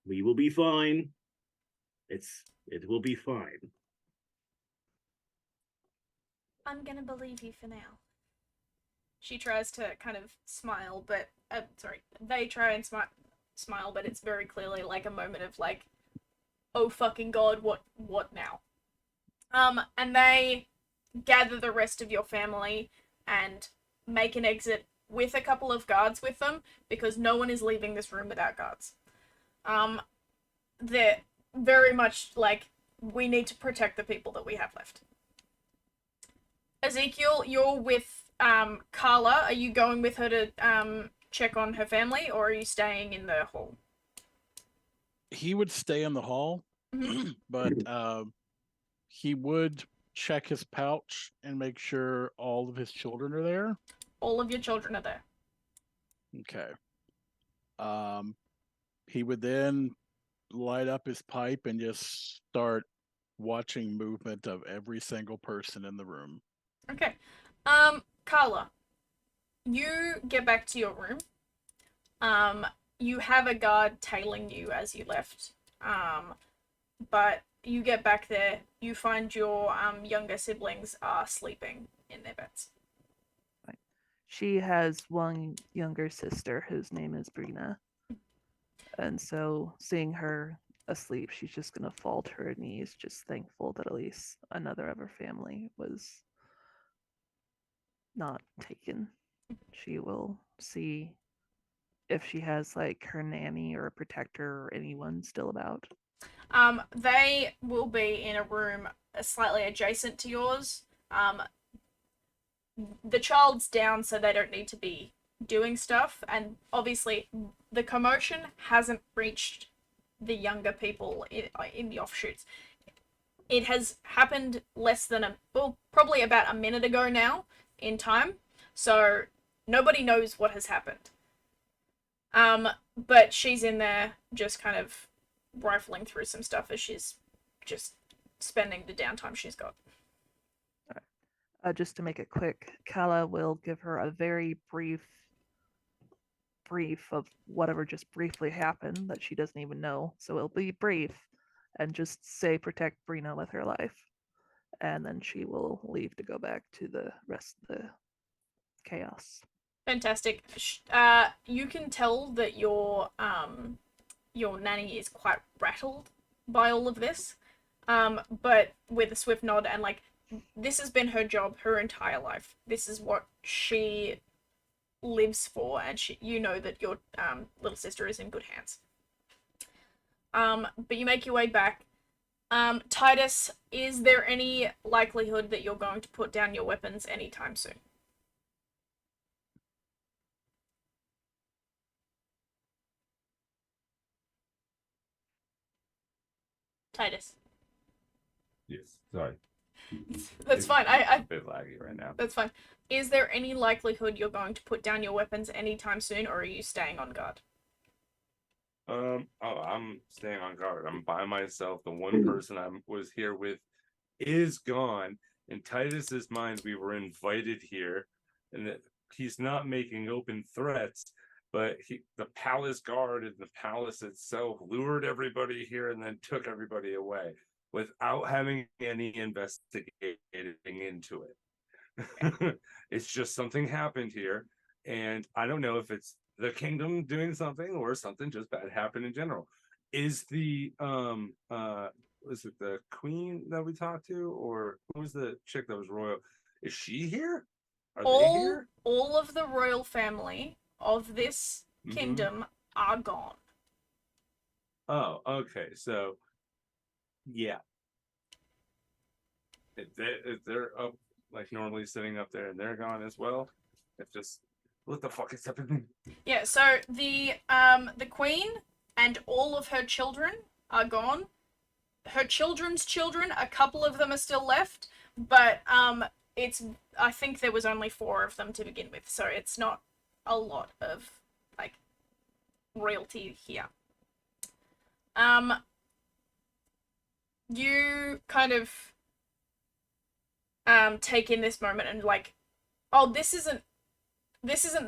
We will be fine. It will be fine. I'm gonna believe you for now. She tries to kind of smile, but they try and smile, but it's very clearly like a moment of like, oh fucking god, what now? And they gather the rest of your family and make an exit with a couple of guards with them, because no one is leaving this room without guards. They're very much like, we need to protect the people that we have left. Ezekiel, you're with Carla. Are you going with her to check on her family, or are you staying in the hall? He would stay in the hall, but he would check his pouch and make sure all of his children are there. All of your children are there. Okay. He would then light up his pipe and just start watching movement of every single person in the room. Okay. Carla, you get back to your room. You have a guard tailing you as you left. But you get back there, you find your younger siblings are sleeping in their beds. She has one younger sister whose name is Brina. And so seeing her asleep, she's just going to fall to her knees, just thankful that at least another of her family was not taken. She will see if she has like her nanny or a protector or anyone still about. They will be in a room slightly adjacent to yours. The child's down, so they don't need to be doing stuff, and obviously the commotion hasn't reached the younger people in the offshoots. It has happened probably about a minute ago now in time, so nobody knows what has happened. But she's in there just kind of rifling through some stuff as she's just spending the downtime she's got. Just to make it quick, Kala will give her a very brief of whatever just briefly happened that she doesn't even know. So it'll be brief and just say protect Brina with her life. And then she will leave to go back to the rest of the chaos. Fantastic. You can tell that your nanny is quite rattled by all of this. But with a swift nod and like, this has been her job her entire life. This is what she lives for, and you know that your little sister is in good hands. But you make your way back. Titus, is there any likelihood that you're going to put down your weapons anytime soon? Titus. Yes, sorry. That's fine. It's a bit laggy right now. That's fine. Is there any likelihood you're going to put down your weapons anytime soon, or are you staying on guard? I'm staying on guard. I'm by myself. The one person I was here with is gone. In Titus's mind, we were invited here, and that he's not making open threats, but the palace guard and the palace itself lured everybody here and then took everybody away without having any investigating into it. It's just something happened here, and I don't know if it's the kingdom doing something or something just bad happened in general. Is the was it the queen that we talked to, or who was the chick that was royal? Is she here? Are they here? All of the royal family of this kingdom are gone. Oh, okay. So, yeah. If they're up like normally sitting up there and they're gone as well, it's just what the fuck is happening? Yeah. So the queen and all of her children are gone. Her children's children, a couple of them are still left, but I think there was only 4 of them to begin with, so it's not a lot of like royalty here. You kind of take in this moment and like, oh, this isn't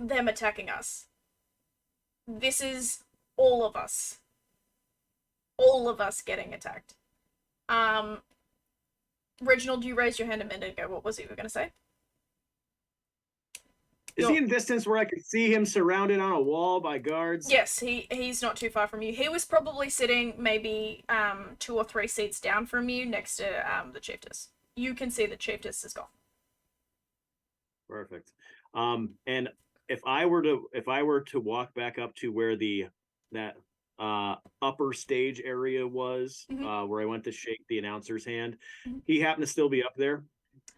them attacking us. This is all of us getting attacked. Reginald, you raised your hand a minute ago. What was it you were going to say? Is he in distance where I could see him surrounded on a wall by guards? Yes, he's not too far from you. He was probably sitting maybe 2 or 3 seats down from you next to the chiefess. You can see the chiefess is gone. Perfect. And if I were to walk back up to where that upper stage area was, where I went to shake the announcer's hand, he happened to still be up there.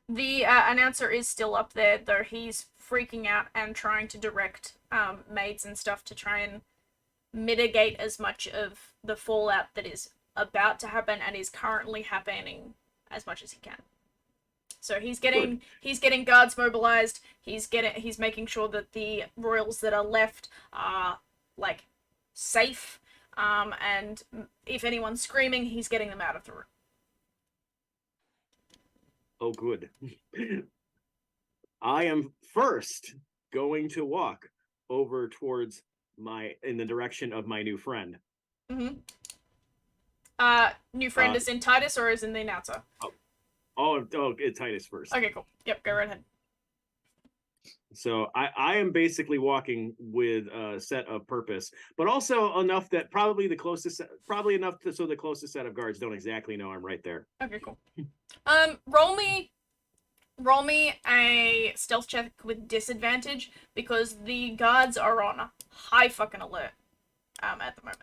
The announcer is still up there, though he's freaking out and trying to direct maids and stuff to try and mitigate as much of the fallout that is about to happen and is currently happening as much as he can. So he's getting guards mobilized. He's making sure that the royals that are left are like safe. And if anyone's screaming, he's getting them out of the room. Oh, good. I am first going to walk over towards in the direction of my new friend. Mm-hmm. New friend is in Titus or is in the announcer? It's Titus first. Okay, cool. Yep, go right ahead. So I am basically walking with a set of purpose, but also enough that probably enough so the closest set of guards don't exactly know I'm right there. Okay, cool. Roll me a stealth check with disadvantage because the guards are on high fucking alert at the moment.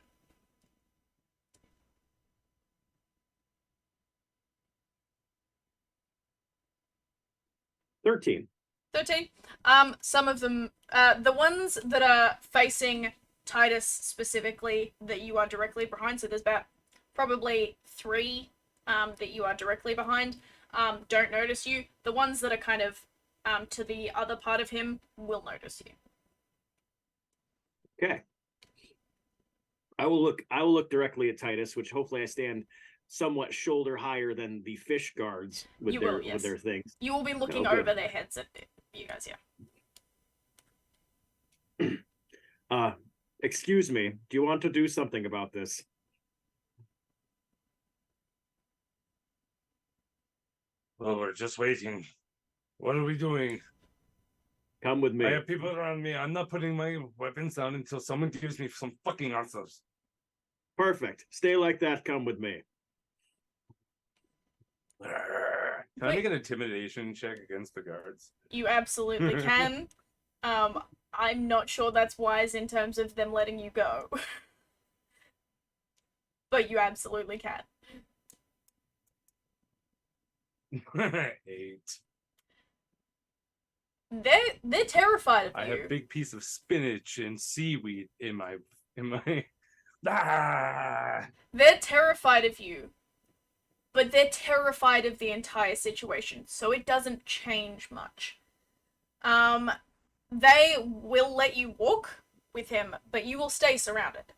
13. 13. Some of them, the ones that are facing Titus specifically that you are directly behind, so there's about probably 3 that you are directly behind, don't notice you. The ones that are kind of to the other part of him will notice you. Okay. I will look directly at Titus, which hopefully I stand somewhat shoulder higher than the fish guards with with their things. You will be looking good. over their heads at you guys, yeah. Excuse me, do you want to do something about this? Well, we're just waiting. What are we doing? Come with me. I have people around me. I'm not putting my weapons down until someone gives me some fucking answers. Perfect. Stay like that. Come with me. Can I make an intimidation check against the guards? You absolutely can. I'm not sure that's wise in terms of them letting you go. But you absolutely can. 8. They're terrified of I you. have a big piece of spinach and seaweed in my Ah! They're terrified of you. But they're terrified of the entire situation, so it doesn't change much. They will let you walk with him, but you will stay surrounded.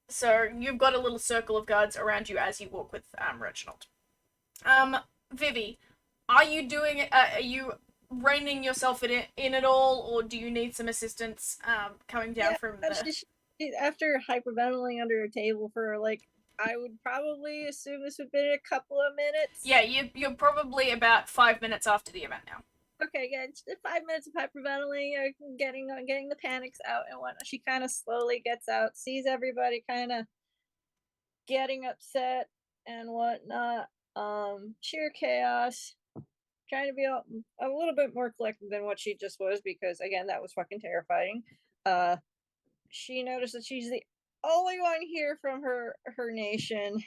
So you've got a little circle of guards around you as you walk with Reginald. Vivi, are you reining yourself in at all, or do you need some assistance coming down from the... After hyperventilating under a table for I would probably assume this would be a couple of minutes. Yeah, you're probably about 5 minutes after the event now. Okay, yeah, just 5 minutes of hyperventilating, getting the panics out and whatnot. She kind of slowly gets out, sees everybody kind of getting upset and whatnot. Sheer chaos. Trying to be a little bit more collected than what she just was, because again, that was fucking terrifying. She noticed that she's the only one here from her nation.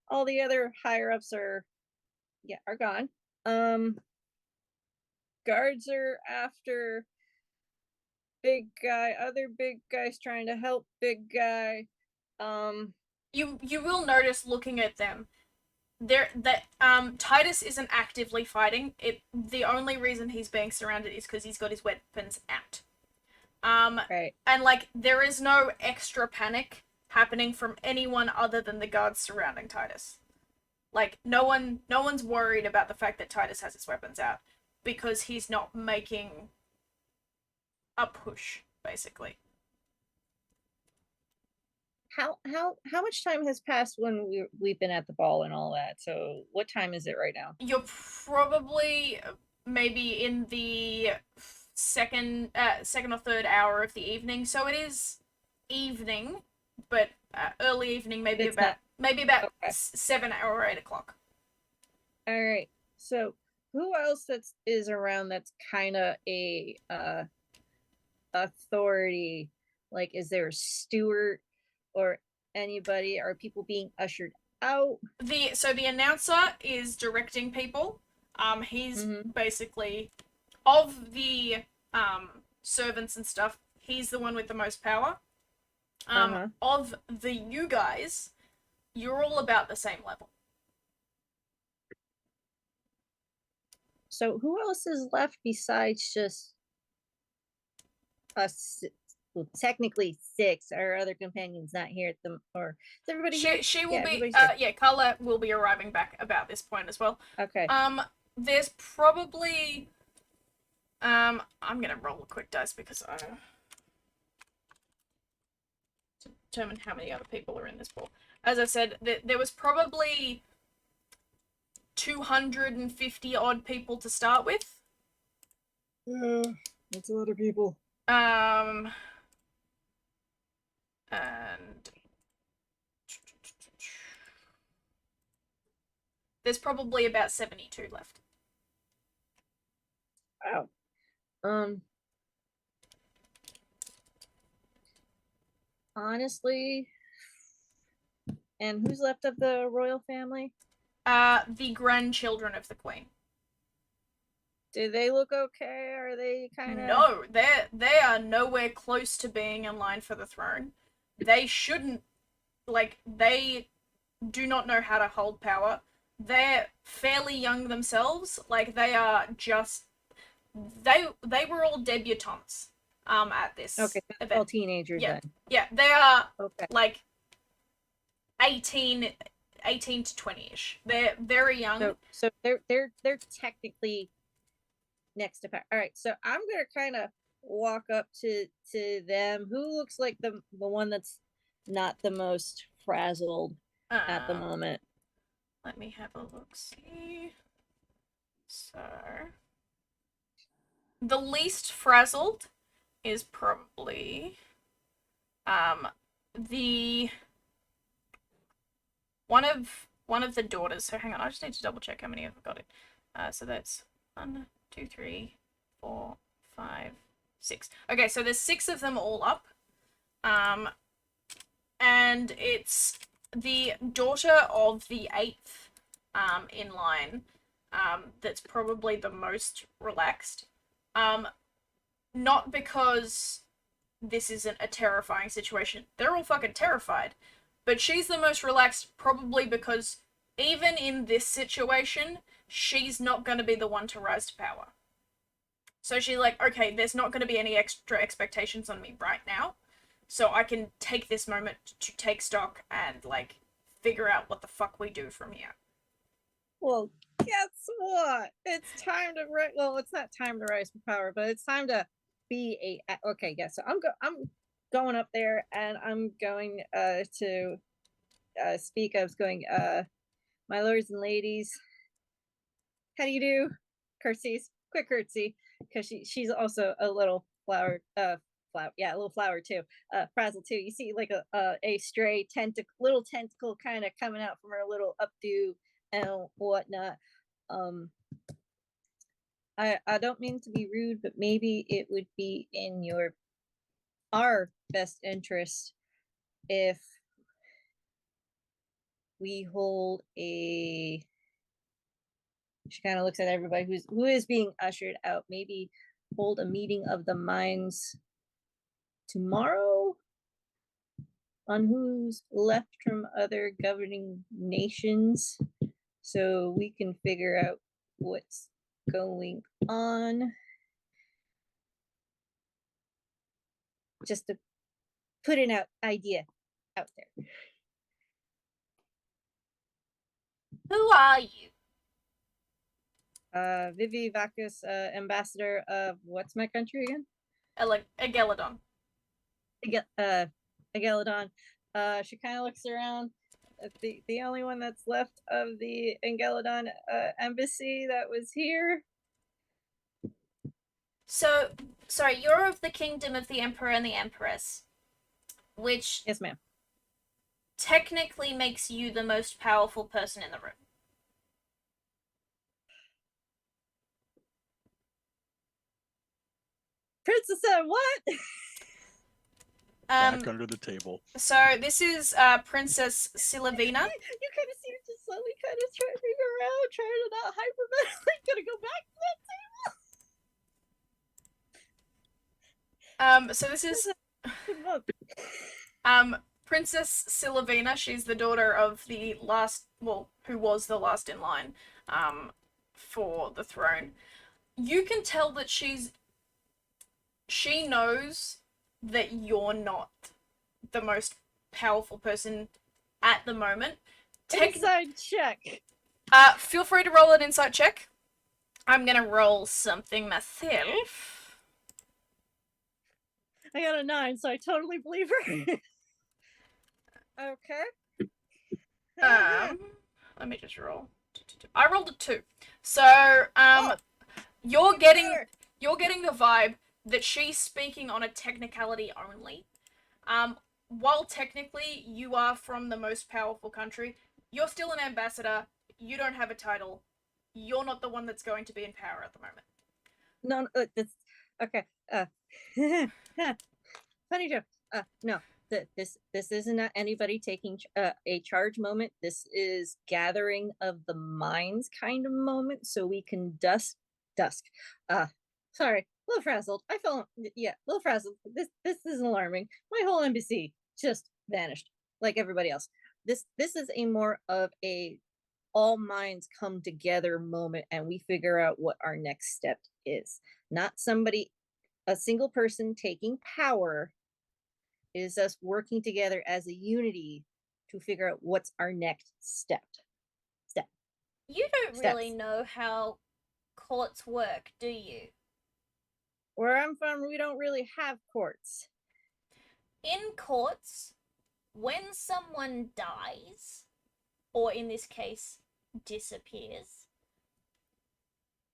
All the other higher ups are gone. Guards are after big guy, other big guys trying to help big guy. You will notice looking at them Titus isn't actively fighting. The only reason he's being surrounded is because he's got his weapons out. Right. And there is no extra panic happening from anyone other than the guards surrounding Titus. No one's worried about the fact that Titus has his weapons out because he's not making a push, basically. How much time has passed when we've been at the ball and all that? So what time is it right now? You're probably maybe in the second or third hour of the evening. So it is evening, but early evening, maybe about 7 or 8 o'clock. All right. So who else is around that's kind of a authority? Is there a steward or anybody? Are people being ushered out? So the announcer is directing people. He's basically, of the servants and stuff, he's the one with the most power. Of the you guys, you're all about the same level. So who else is left besides just us? Well, technically six. Our other companions not here at the, or is everybody here? She will Yeah, be everybody's here. yeah, Carla will be arriving back about this point as well. Okay. There's probably I'm gonna roll a quick dice because I to determine how many other people are in this pool. As I said, there was probably 250 odd people to start with. Yeah, that's a lot of people. And there's probably about 72 left. Wow. Honestly, and who's left of the royal family? The grandchildren of the queen. Do they look okay? Are they kind of? No, they are nowhere close to being in line for the throne. They shouldn't, like, they do not know how to hold power. They're fairly young themselves. Like, they are just they were all debutantes at this Okay, event. all teenagers Yeah. then. Yeah, they are Okay. like 18 to 20ish. They're very young. So they're technically next to power. All right, so I'm gonna kind of walk up to them. Who looks like the one that's not the most frazzled at the moment? Let me have a look. See. So the least frazzled is probably the one of the daughters. So hang on, I just need to double check how many I've got it. So that's 1, 2, 3, 4, 5, 6. Okay, so there's 6 of them all up. And it's the daughter of the 8th in line that's probably the most relaxed. Not because this isn't a terrifying situation. They're all fucking terrified. But she's the most relaxed probably because even in this situation, she's not going to be the one to rise to power. So she's like, okay, there's not going to be any extra expectations on me right now. So I can take this moment to take stock and, like, figure out what the fuck we do from here. Well, guess what? It's time to well, it's not time to rise to power, but it's time to be a okay, yeah. So I'm going up there and I'm going to speak. I was going my lords and ladies. How do you do? Curtsies. Quick curtsy, because she's also a little flower yeah, a little flower too. Frazzle too. You see like a stray little tentacle kind of coming out from her little updo and whatnot. I don't mean to be rude, but maybe it would be in our best interest if we hold a. She kind of looks at everybody who is being ushered out. Maybe hold a meeting of the minds tomorrow on who's left from other governing nations, so we can figure out what's going on. Just to put an idea out there. Who are you? Vivi Vacus, ambassador of what's my country again? Ageladon. Ageladon. She kind of looks around. The only one that's left of the Engeladon embassy that was here. So, sorry, you're of the kingdom of the Emperor and the Empress, which Yes, ma'am. technically makes you the most powerful person in the room. Princess said what? Back under the table. So this is Princess Silavina. You kind of see her just slowly kind of turning around, trying to not hyperventilate. Gonna go back to that table. So this is Look. Princess Silavina. She's the daughter of the last, well, who was the last in line. for the throne. You can tell that she knows that you're not the most powerful person at the moment. Inside check. Feel free to roll an insight check. I'm gonna roll something myself. I got a 9, so I totally believe her. Okay. Let me just roll. I rolled a 2. So, you're getting the vibe that she's speaking on a technicality only. While technically you are from the most powerful country, you're still an ambassador. You don't have a title. You're not the one that's going to be in power at the moment. No, this okay. Funny joke. No, this isn't anybody taking a charge moment. This is gathering of the minds kind of moment, so we can dusk. Sorry, a little frazzled. I felt a little frazzled. This is alarming. My whole embassy just vanished, like everybody else. This is a more of a all minds come together moment, and we figure out what our next step is. Not a single person taking power. It is us working together as a unity to figure out what's our next step. You don't really Steps. know how courts work, do you? Where I'm from, we don't really have courts. In courts, when someone dies, or in this case, disappears,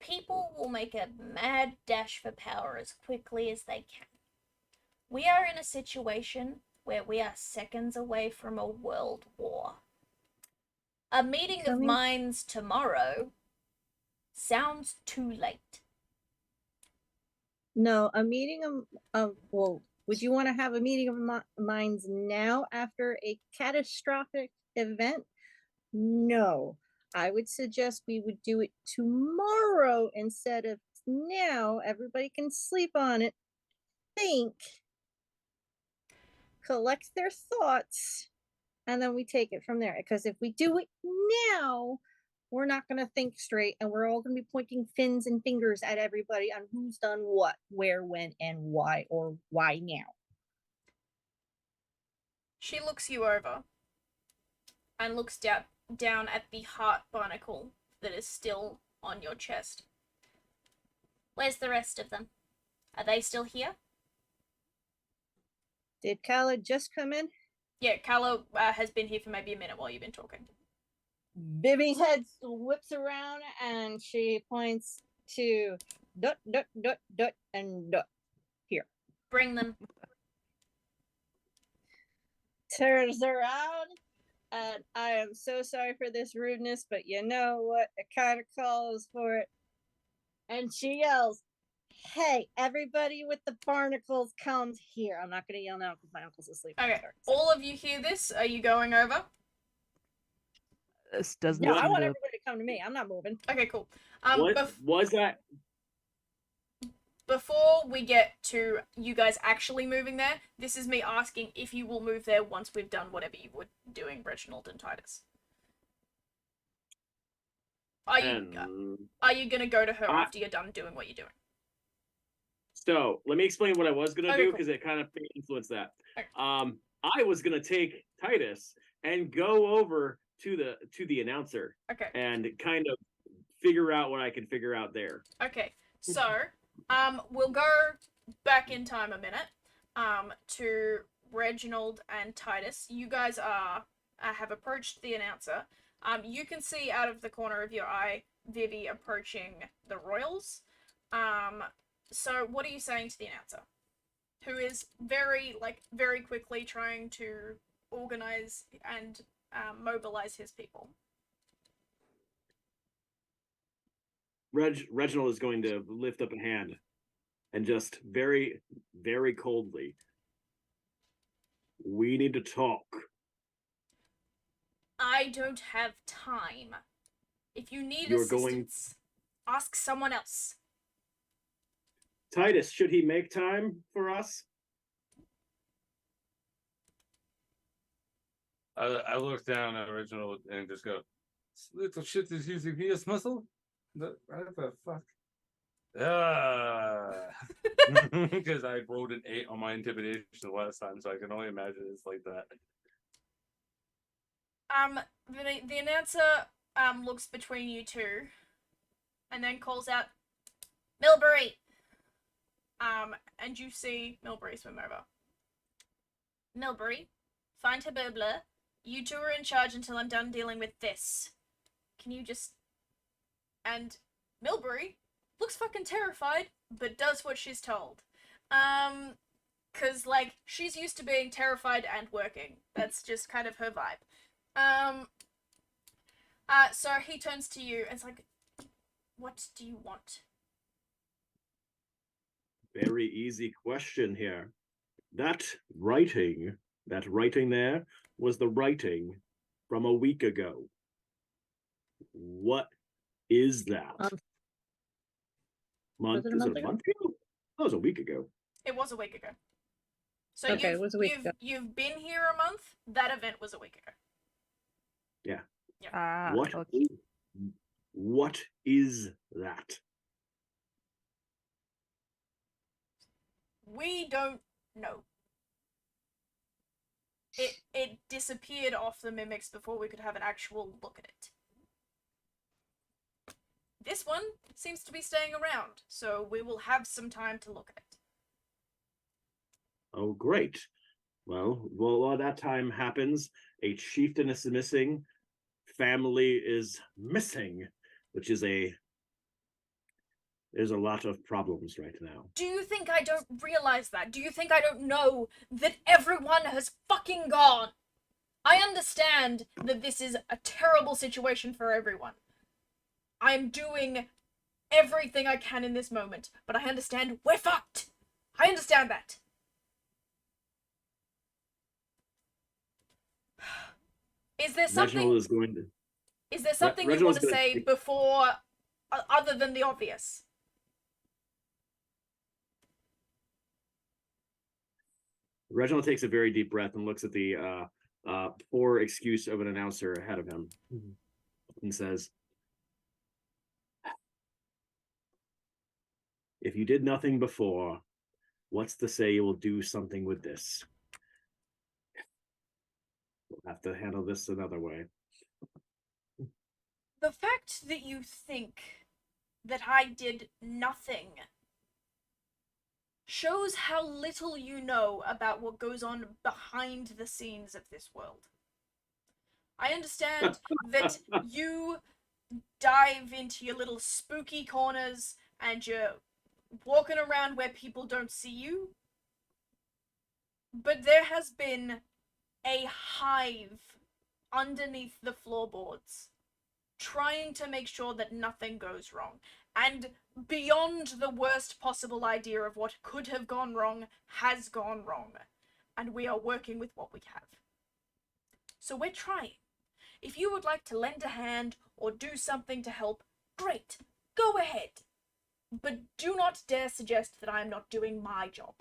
people will make a mad dash for power as quickly as they can. We are in a situation where we are seconds away from a world war. A meeting of minds tomorrow sounds too late. No, a meeting of well, would you want to have a meeting of minds now after a catastrophic event? No, I would suggest we would do it tomorrow instead of now. Everybody can sleep on it, think, collect their thoughts, and then we take it from there. Because if we do it now, we're not going to think straight, and we're all going to be pointing fins and fingers at everybody on who's done what, where, when, and why, or why now. She looks you over and looks down at the heart barnacle that is still on your chest. Where's the rest of them? Are they still here? Did Kala just come in? Yeah, Carla has been here for maybe a minute while you've been talking. Bibby's head whips around and she points to dot, and dot. Here. Bring them. Turns around, and I am so sorry for this rudeness, but you know what? It kind of calls for it. And she yells, "Hey, everybody with the barnacles comes here." I'm not going to yell now because my uncle's asleep. Okay, all of you hear this? Are you going over? This doesn't No, I seem want to everybody to come to me. I'm not moving. Okay, cool. What was that? Before we get to you guys actually moving there, this is me asking if you will move there once we've done whatever you were doing, Reginald and Titus. Are you gonna go to her after you're done doing what you're doing? So let me explain what I was gonna do cool. because it kind of influenced that. Okay. I was gonna take Titus and go over to the announcer Okay. and kind of figure out what I can figure out there. Okay. So, we'll go back in time a minute, to Reginald and Titus. You guys have approached the announcer. You can see out of the corner of your eye Vivi approaching the royals. So what are you saying to the announcer? Who is very quickly trying to organize and mobilize his people. Reginald is going to lift up a hand and just very, very coldly, "We need to talk." I don't have time. If you need You're assistance, ask someone else. Titus, should he make time for us? I look down at Reginald and just go, "This little shit is using his muscle? What the fuck? Because I rolled an 8 on my intimidation the last time, so I can only imagine it's like that. The announcer looks between you two, and then calls out, Milbury. And you see Milbury swim over. Milbury, find Habibla. You two are in charge until I'm done dealing with this. Can you just... And Milbury looks fucking terrified, but does what she's told. Cause, like, she's used to being terrified and working. That's just kind of her vibe. So he turns to you and is like, what do you want? Very easy question here. That writing there was the writing from a week ago. What is that? Was it a Is month it a ago? month ago? That was a week ago. It was a week ago. So Okay, it was a week ago. you've been here a month. That event was a week ago. What? Okay. What is that? We don't know. It disappeared off the mimics before we could have an actual look at it. This one seems to be staying around, so we will have some time to look at it. Oh, great. Well, while that time happens, a chieftain is missing, family is missing, which is there's a lot of problems right now. Do you think I don't realize that? Do you think I don't know that everyone has fucking gone? I understand that this is a terrible situation for everyone. I'm doing everything I can in this moment, but I understand we're fucked. I understand that. Is there something? Reginald is going to. Is there something you Reginald's want to gonna say take- before, other than the obvious? Reginald takes a very deep breath and looks at the poor excuse of an announcer ahead of him and says, if you did nothing before, what's to say you will do something with this? We'll have to handle this another way. The fact that you think that I did nothing shows how little you know about what goes on behind the scenes of this world. I understand that you dive into your little spooky corners and you're walking around where people don't see you, but there has been a hive underneath the floorboards trying to make sure that nothing goes wrong. And beyond the worst possible idea of what could have gone wrong has gone wrong. And we are working with what we have. So we're trying. If you would like to lend a hand or do something to help, great. Go ahead. But do not dare suggest that I am not doing my job.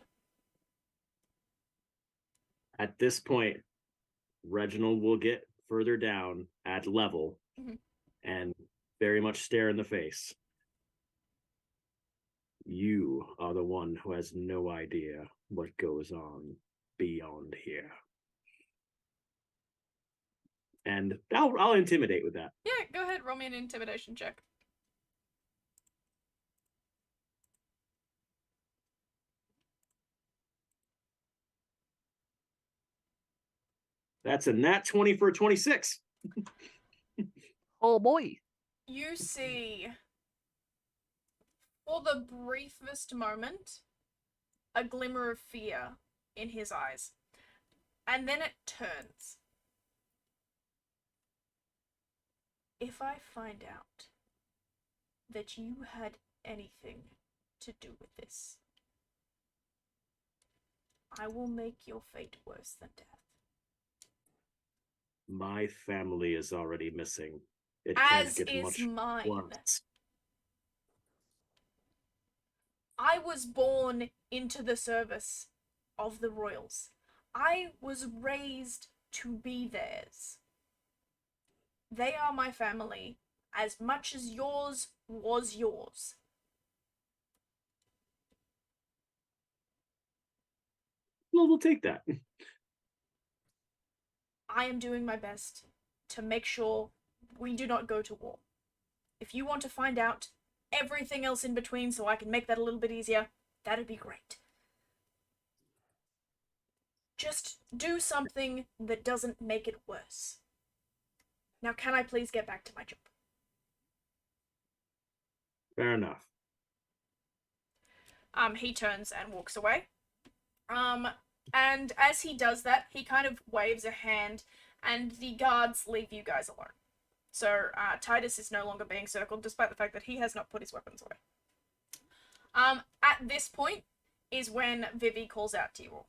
At this point, Reginald will get further down at level Mhm. and very much stare in the face. You are the one who has no idea what goes on beyond here. And I'll intimidate with that. Yeah, go ahead, roll me an intimidation check. That's a nat 20 for a 26. Oh boy. You see, for the briefest moment, a glimmer of fear in his eyes. And then it turns. If I find out that you had anything to do with this, I will make your fate worse than death. My family is already missing. It As can't get is much mine. worse. I was born into the service of the royals. I was raised to be theirs. They are my family. as much as yours was yours. Well, we'll take that. I am doing my best to make sure we do not go to war. If you want to find out everything else in between so I can make that a little bit easier, that'd be great. Just do something that doesn't make it worse. Now, can I please get back to my job? Fair enough. He turns and walks away. And as he does that, he kind of waves a hand, and the guards leave you guys alone. So Titus is no longer being circled, despite the fact that he has not put his weapons away. At this point is when Vivi calls out to you all.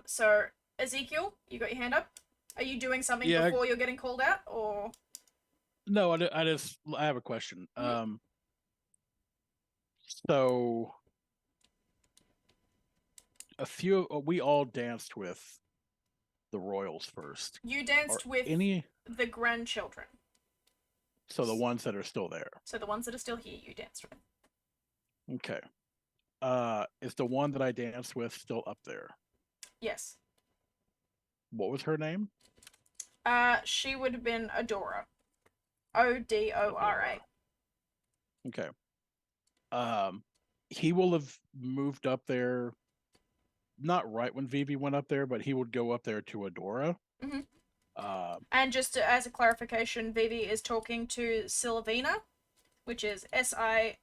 So Ezekiel, you got your hand up. Are you doing something Yeah. before you're getting called out, or? No, I have a question. So we all danced with the royals first. You Are danced with any the grandchildren. so the ones that are still there? So the ones that are still here, you danced with. Okay. Is the one that I danced with still up there? Yes. What was her name? She would have been Adora. Odora. Okay. He will have moved up there, not right when Vivi went up there, but he would go up there to Adora. Mhm. Um, And just as a clarification, Vivi is talking to Sylvina, which is Silivina.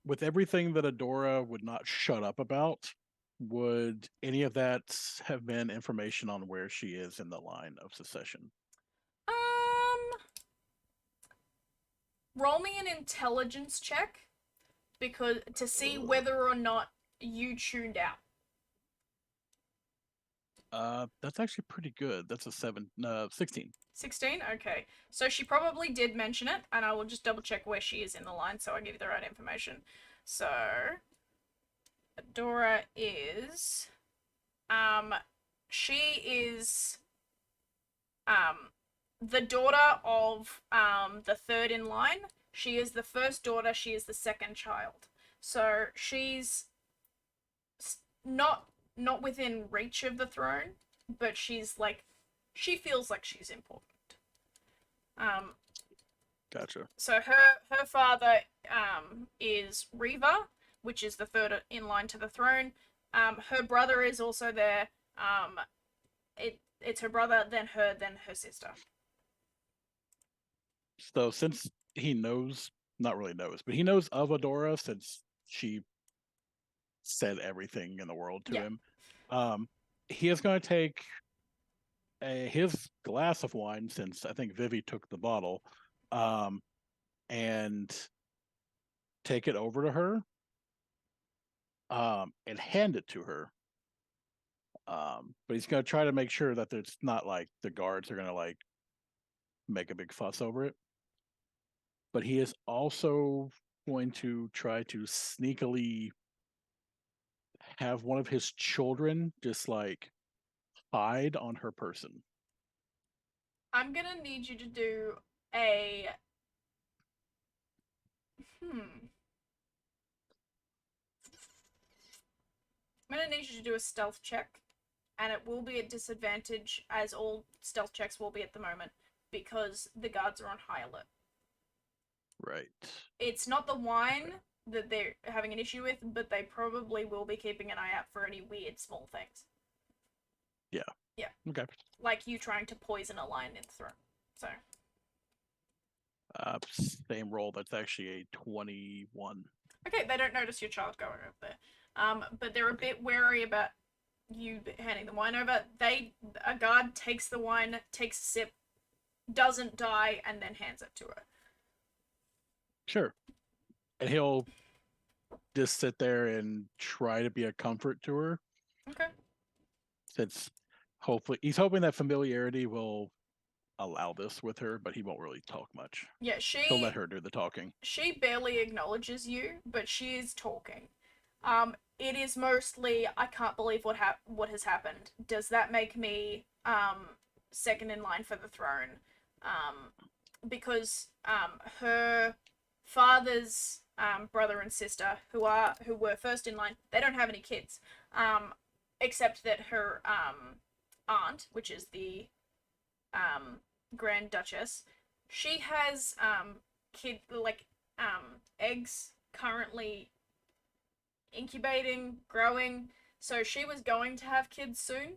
with everything that Adora would not shut up about, would any of that have been information on where she is in the line of succession? Roll me an intelligence check because to see whether or not you tuned out. That's actually pretty good. That's a 16. 16? Okay. So she probably did mention it, and I will just double check where she is in the line so I give you the right information. So, Adora is, she is, the daughter of, the third in line. She is the first daughter, she is the second child. So she's not within reach of the throne, but she's like, she feels like she's important. Gotcha. So her father is Reva, which is the third in line to the throne. Her brother is also there. It's her brother, then her sister. So since he knows, not really knows, but he knows of Adora since she said everything in the world to Yeah. him, he is going to take his glass of wine, since I think Vivi took the bottle, and take it over to her, and hand it to her. But he's going to try to make sure that it's not like the guards are going to like make a big fuss over it. But he is also going to try to sneakily have one of his children just like hide on her person. I'm gonna need you to do a I'm gonna need you to do a stealth check, and it will be at disadvantage, as all stealth checks will be at the moment, because the guards are on high alert. Right. It's not the wine that they're having an issue with, but they probably will be keeping an eye out for any weird small things. Yeah. Yeah. Okay. Like you trying to poison a lion in the throat. So. Same roll. That's actually a 21. Okay, they don't notice your child going over there. But they're a bit wary about you handing the wine over. A guard takes the wine, takes a sip, doesn't die, and then hands it to her. Sure. And he'll just sit there and try to be a comfort to her. Okay. Since hopefully he's hoping that familiarity will allow this with her, but he won't really talk much. Yeah, He'll let her do the talking. She barely acknowledges you, but she is talking. it is mostly I can't believe what has happened. Does that make me second in line for the throne? Because her father's brother and sister who were first in line, they don't have any kids, except that her aunt, which is the Grand Duchess, she has eggs currently incubating, growing. So she was going to have kids soon,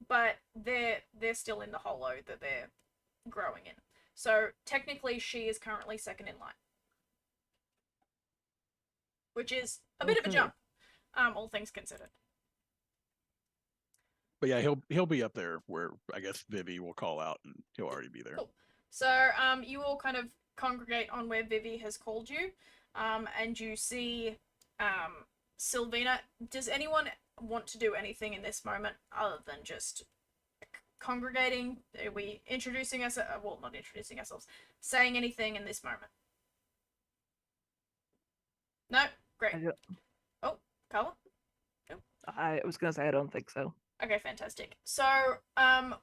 but they're still in the hollow that they're growing in. So technically she is currently second in line. Which is a bit of a Okay. jump, all things considered. But yeah, he'll be up there where I guess Vivi will call out and he'll already be there. Cool. So you all kind of congregate on where Vivi has called you, and you see Sylvina. Does anyone want to do anything in this moment other than just congregating? Are we introducing us? Well, not introducing ourselves. Saying anything in this moment? No. Great. Oh, Carla? I was gonna say I don't think so. Okay, fantastic. So,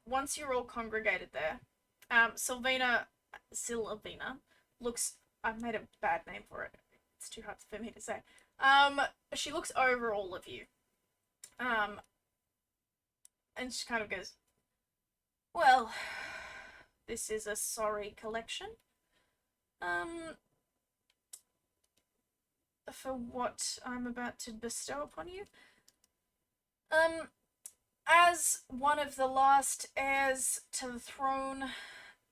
once you're all congregated there, Sylvina looks. I've made a bad name for it. It's too hard for me to say. She looks over all of you. And she kind of goes, "Well, this is a sorry collection. For what I'm about to bestow upon you. As one of the last heirs to the throne,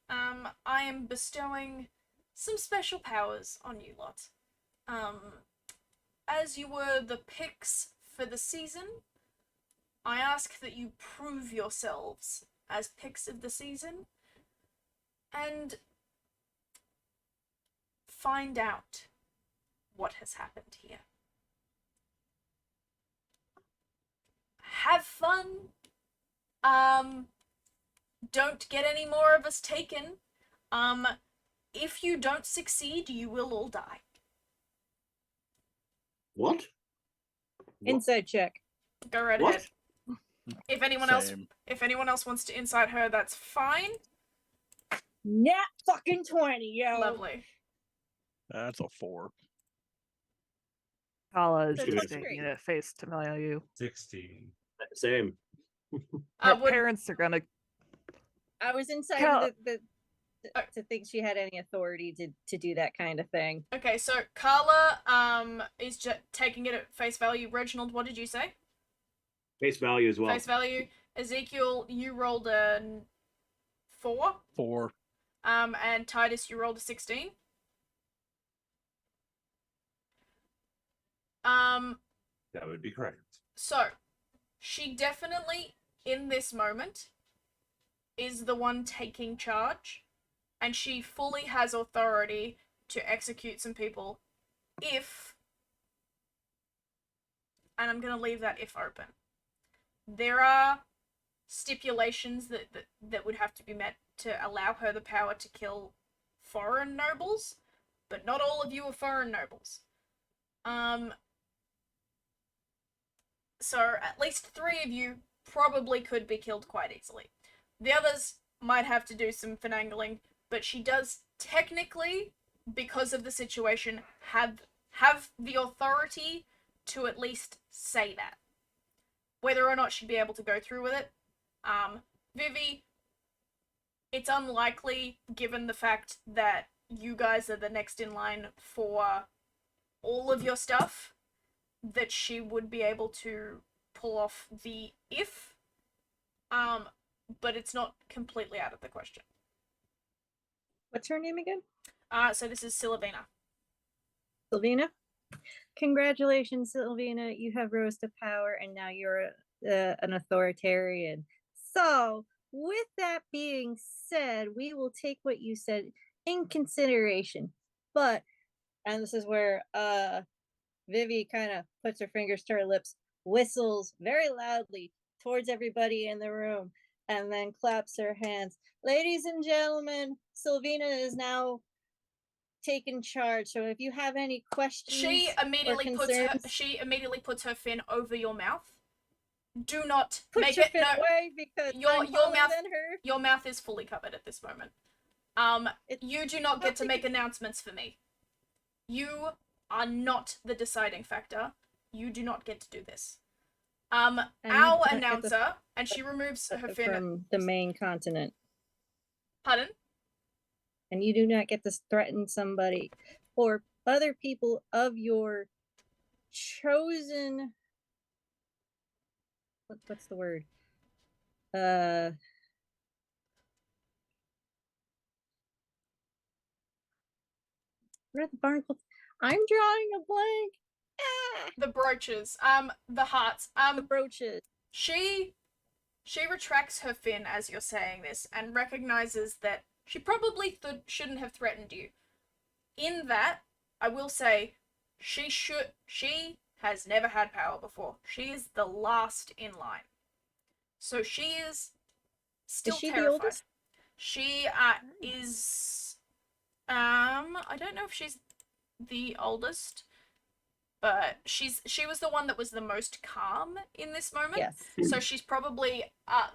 I am bestowing some special powers on you lot. As you were the picks for the season, I ask that you prove yourselves as picks of the season and find out what has happened here. Have fun. Don't get any more of us taken. If you don't succeed, you will all die." What? Inside check. Go right What? ahead. If anyone else wants to incite her, that's fine. Nat fucking 20, yo. Lovely. That's a 4. Kala is So it's just great. taking it face to value. 16. Same. Her Would parents are gonna. I was inside Cal- to think she had any authority to do that kind of thing. okay, so Carla is just taking it at face value. Reginald, what did you say? Face value as well. Face value. Ezekiel, you rolled a 4. 4. And Titus, you rolled a 16. That would be correct. So, she definitely, in this moment, is the one taking charge, and she fully has authority to execute some people if, and I'm going to leave that if open. There are stipulations that would have to be met to allow her the power to kill foreign nobles, but not all of you are foreign nobles. So at least 3 of you probably could be killed quite easily. The others might have to do some finagling, but she does technically, because of the situation, have the authority to at least say that. Whether or not she'd be able to go through with it, Vivi, it's unlikely, given the fact that you guys are the next in line for all of your stuff, that she would be able to pull off the if, but it's not completely out of the question. What's her name again? So this is Sylvina. Sylvina? Congratulations, Sylvina. You have rose to power and now you're an authoritarian. So, with that being said, we will take what you said in consideration. But, and this is where Vivi kind of puts her fingers to her lips, whistles very loudly towards everybody in the room, and then claps her hands. Ladies and gentlemen, Sylvina is now taken charge. So if you have any questions, She immediately puts her concerns- fin over your mouth. Do not put make your it fin no. away because Your I'm taller mouth than her. Your mouth is fully covered at this moment. You do not get to make announcements for me. You are not the deciding factor. You do not get to do this. And you Our don't get announcer, and she removes her fin. from the main continent, Pardon? and you do not get to threaten somebody or other people of your chosen. What's the word? What are the barnacles? I'm drawing a blank. Ah, The brooches. The hearts. the brooches. She retracts her fin as you're saying this and recognizes that she probably shouldn't have threatened you. In that, I will say, she has never had power before. She is the last in line. So she is still she the terrified. oldest? She is I don't know if she's the oldest, but she was the one that was the most calm in this moment. Yes. So she's probably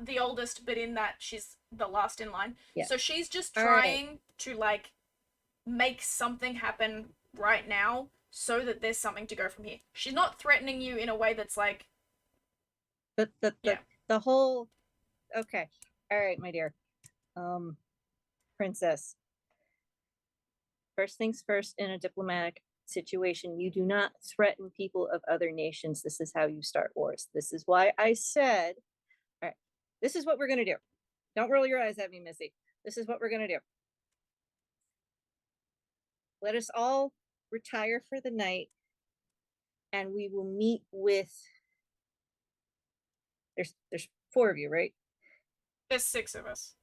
the oldest, but in that she's the last in line. Yeah. So she's just All right. trying to like make something happen right now so that there's something to go from here. She's not threatening you in a way that's like Yeah. The whole. Okay. All right, my dear. Princess. First things first, in a diplomatic situation, you do not threaten people of other nations. This is how you start wars. This is why I said, all right, this is what we're gonna do. Don't roll your eyes at me, Missy. This is what we're gonna do. Let us all retire for the night, and we will meet with. There's 4 of you, right? there's 6 of us.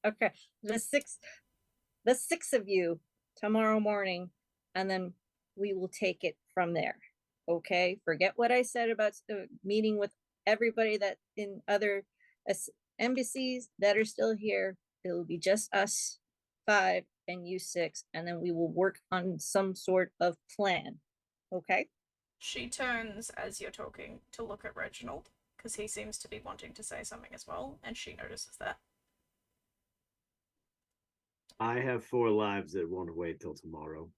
Okay, the six of you tomorrow morning, and then we will take it from there. Okay, forget what I said about meeting with everybody that in other embassies that are still here. It will be just us 5 and you 6, and then we will work on some sort of plan. Okay. She turns as you're talking to look at Reginald, because he seems to be wanting to say something as well, and she notices that. I have 4 lives that won't wait till tomorrow.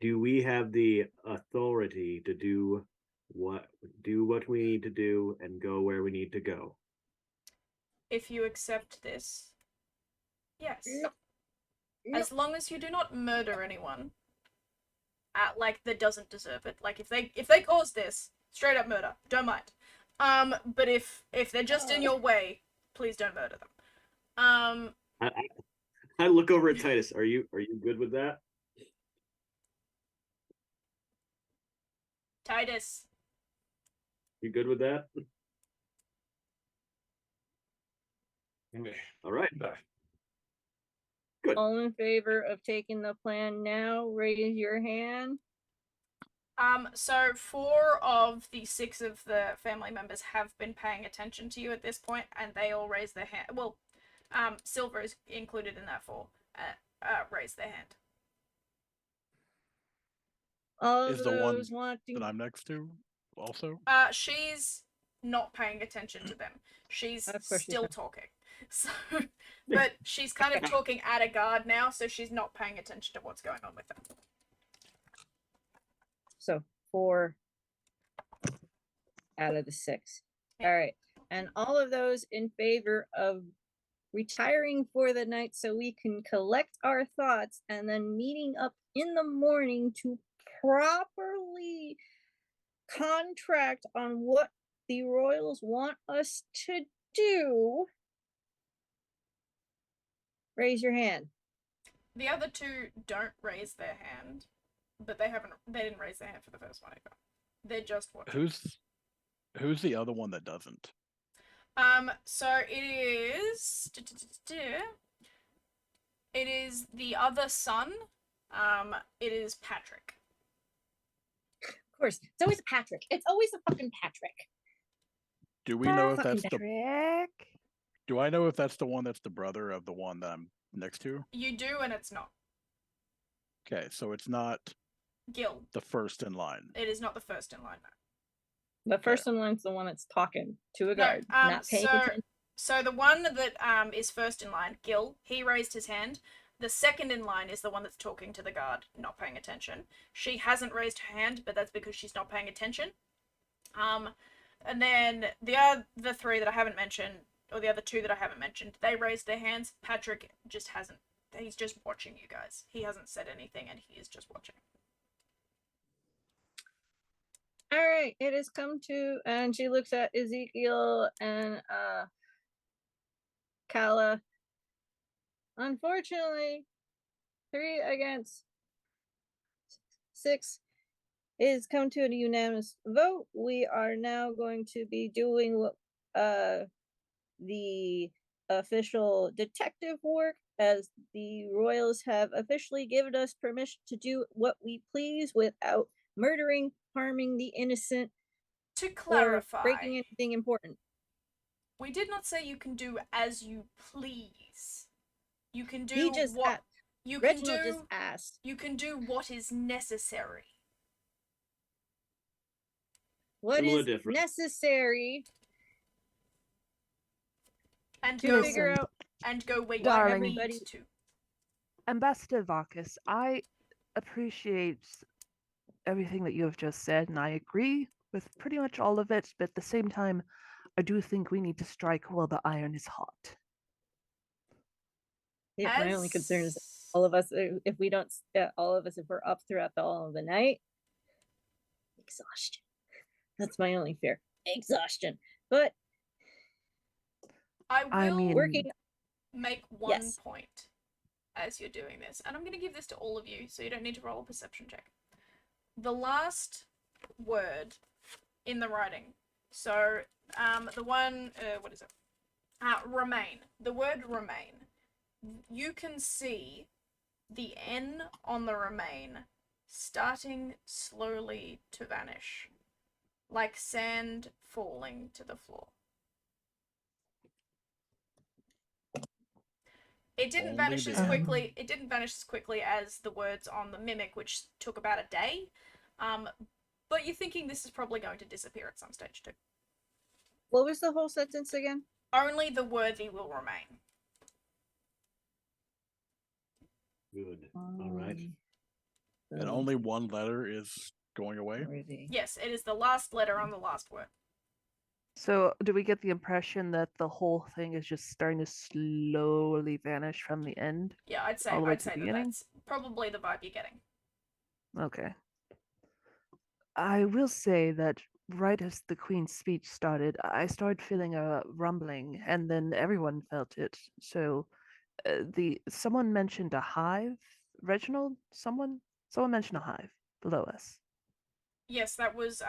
Do we have the authority to do what we need to do and go where we need to go? If you accept this, yes. No. As long as you do not murder anyone, like that doesn't deserve it. Like if they cause this, straight up murder. Don't mind. But if they're just in your way, please don't murder them. I look over at Titus. Are you good with that? Titus. You good with that? All right. Good. All in favor of taking the plan now, raise your hand. So 4 of the 6 of the family members have been paying attention to you at this point, and they all raise their hand. Well, Silver is included in that 4. Raise their hand. All Is of the one those wanting. that I'm next to also? She's not paying attention to them. She's Of course she's still not. talking. So, but she's kind of talking at a guard now, so she's not paying attention to what's going on with them. So 4 out of the 6. Yeah. All right. And all of those in favor of retiring for the night so we can collect our thoughts and then meeting up in the morning to properly contract on what the royals want us to do. Raise your hand. The other 2 don't raise their hand, but they didn't raise their hand for the first one either. They're just watching. Who's the other one that doesn't? So it is the other son. It is Patrick. Of course, it's always Patrick. It's always a fucking Patrick. Do we know if Fucking that's the? Trick. Do I know if that's the one that's the brother of the one that I'm next to? You do, and it's not. Okay, so it's not Gil. the first in line. It is not the first in line, no. The first one's the one that's talking to a No, guard, not paying attention. So the one that is first in line, Gil, he raised his hand. The second in line is the one that's talking to the guard, not paying attention. She hasn't raised her hand, but that's because she's not paying attention. And then the other three that I haven't mentioned, or the other two that I haven't mentioned, they raised their hands. Patrick just hasn't. He's just watching you guys. He hasn't said anything, and he is just watching. All right, it has come to, and she looks at Ezekiel and Kala. Unfortunately, 3 against 6 is come to a unanimous vote. We are now going to be doing what the official detective work, as the Royals have officially given us permission to do what we please without murdering, harming the innocent, To or clarify, breaking anything important. we did not say you can do as you please. You can do He just what asked. you can Reginald do. just asked. You can do what is necessary. What Similar is difference. necessary And to go figure out and go where Darling. you need Everybody- to. Ambassador Varkas, I appreciate everything that you have just said, and I agree with pretty much all of it, but at the same time, I do think we need to strike while the iron is hot. Yeah, my only concern is all of us, if we don't, all of us, if we're up throughout all of the night, exhaustion. That's my only fear. Exhaustion. But I will I mean- working, make one Yes. point as you're doing this, and I'm going to give this to all of you, so you don't need to roll a perception check. The last word in the writing. So, the one, what is it? Remain. The word remain. You can see the N on the remain starting slowly to vanish, like sand falling to the floor. It didn't Only vanish the as N. quickly. It didn't vanish as quickly as the words on the mimic, which took about a day. But you're thinking this is probably going to disappear at some stage too. what was the whole sentence again? Only the worthy will remain. Good. All right. And only one letter is going away. Worthy. Yes, it is the last letter on the last word. So, do we get the impression that the whole thing is just starting to slowly vanish from the end? Yeah, I'd say All the way I'd to say the that beginning? that's probably the vibe you're getting. Okay. I will say that right as the Queen's speech started, I started feeling a rumbling, and then everyone felt it. So, someone mentioned a hive. Reginald, someone mentioned a hive below us. Yes, that was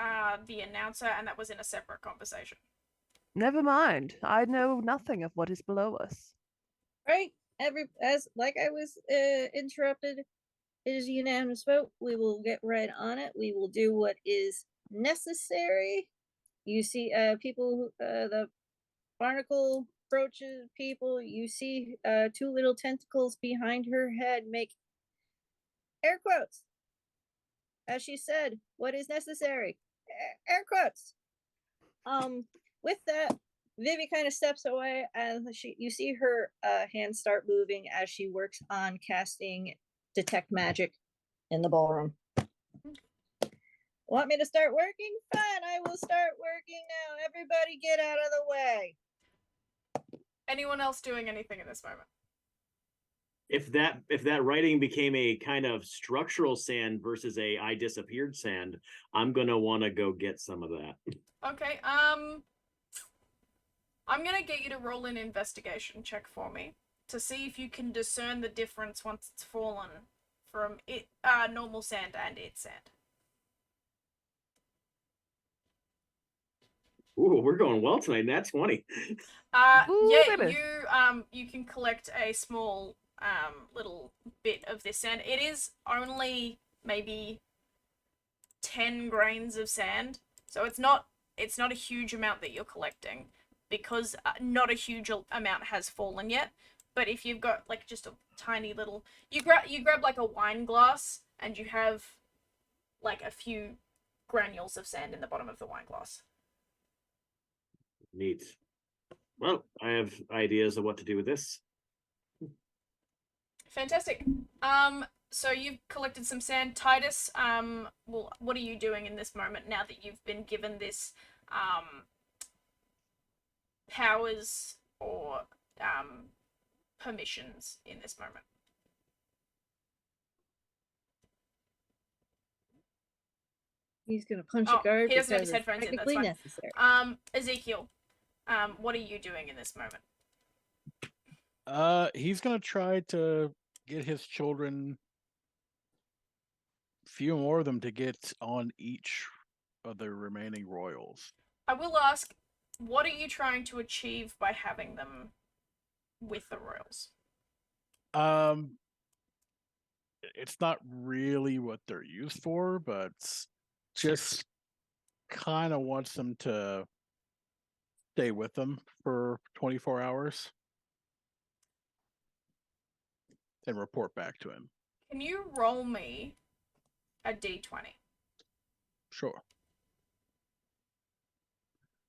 the announcer, and that was in a separate conversation. Never mind. I know nothing of what is below us. Right. Like I was interrupted, it is a unanimous vote. We will get right on it. We will do what is necessary. You see, people, the barnacle approaches people. You see, 2 little tentacles behind her head make air quotes. As she said, what is necessary? Air quotes. With that, Vivi kind of steps away as you see her hands start moving as she works on casting detect magic in the ballroom. Want me to start working? Fine, I will start working now. Everybody get out of the way. Anyone else doing anything in this moment? If that writing became a kind of structural sand versus a I disappeared sand, I'm gonna want to go get some of that. Okay, I'm gonna get you to roll an investigation check for me to see if you can discern the difference once it's fallen from it normal sand and its sand. Ooh, we're going well tonight. That's 20. Ooh, Yeah, baby. you can collect a small little bit of this sand. It is only maybe 10 grains of sand, so it's not a huge amount that you're collecting, because not a huge amount has fallen yet. but if you've got like just a tiny little, you grab like a wine glass and you have like a few granules of sand in the bottom of the wine glass. Neat. Well, I have ideas of what to do with this. Fantastic. So you've collected some sand, Titus. Well, what are you doing in this moment now that you've been given this powers or permissions in this moment? He's gonna punch Oh, a guard he doesn't have his because it's headphones in, that's technically fine. necessary. Ezekiel, what are you doing in this moment? He's gonna try to get his children, few more of them, to get on each of the remaining royals. I will ask, what are you trying to achieve by having them with the royals? It's not really what they're used for, but just kind of wants them to stay with them for 24 hours and report back to him. Can you roll me a d20? Sure.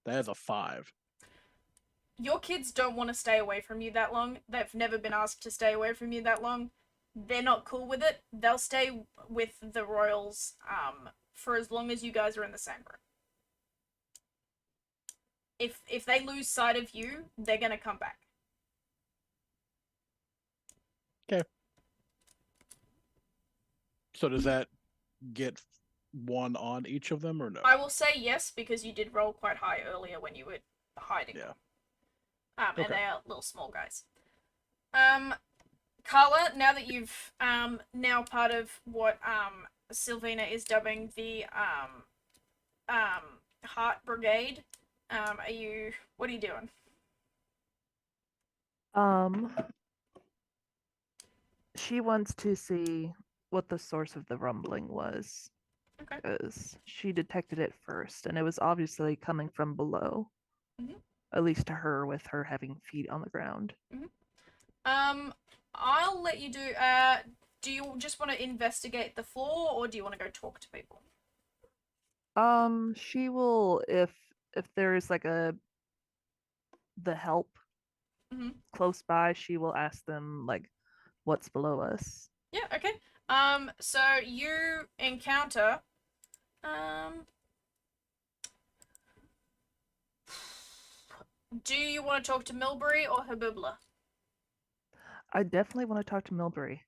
That is a 5. Your kids don't want to stay away from you that long. They've never been asked to stay away from you that long. They're not cool with it. They'll stay with the royals for as long as you guys are in the same room. If they lose sight of you, they're gonna come back. So does that get one on each of them or no? I will say yes because you did roll quite high earlier when you were hiding. Yeah. And Okay. they are little small guys. Carla, now that you've now part of what Sylvina is dubbing the Heart Brigade, what are you doing? She wants to see what the source of the rumbling was. Okay. Because she detected it first, and it was obviously coming from below. Mhm. At least to her, with her having feet on the ground. I'll let you do. Do you just want to investigate the floor, or do you want to go talk to people? She will, if there is like the help Mhm. close by, she will ask them like what's below us. Yeah. Okay. So you encounter. Do you want to talk to Milbury or Habubla? I definitely want to talk to Milbury.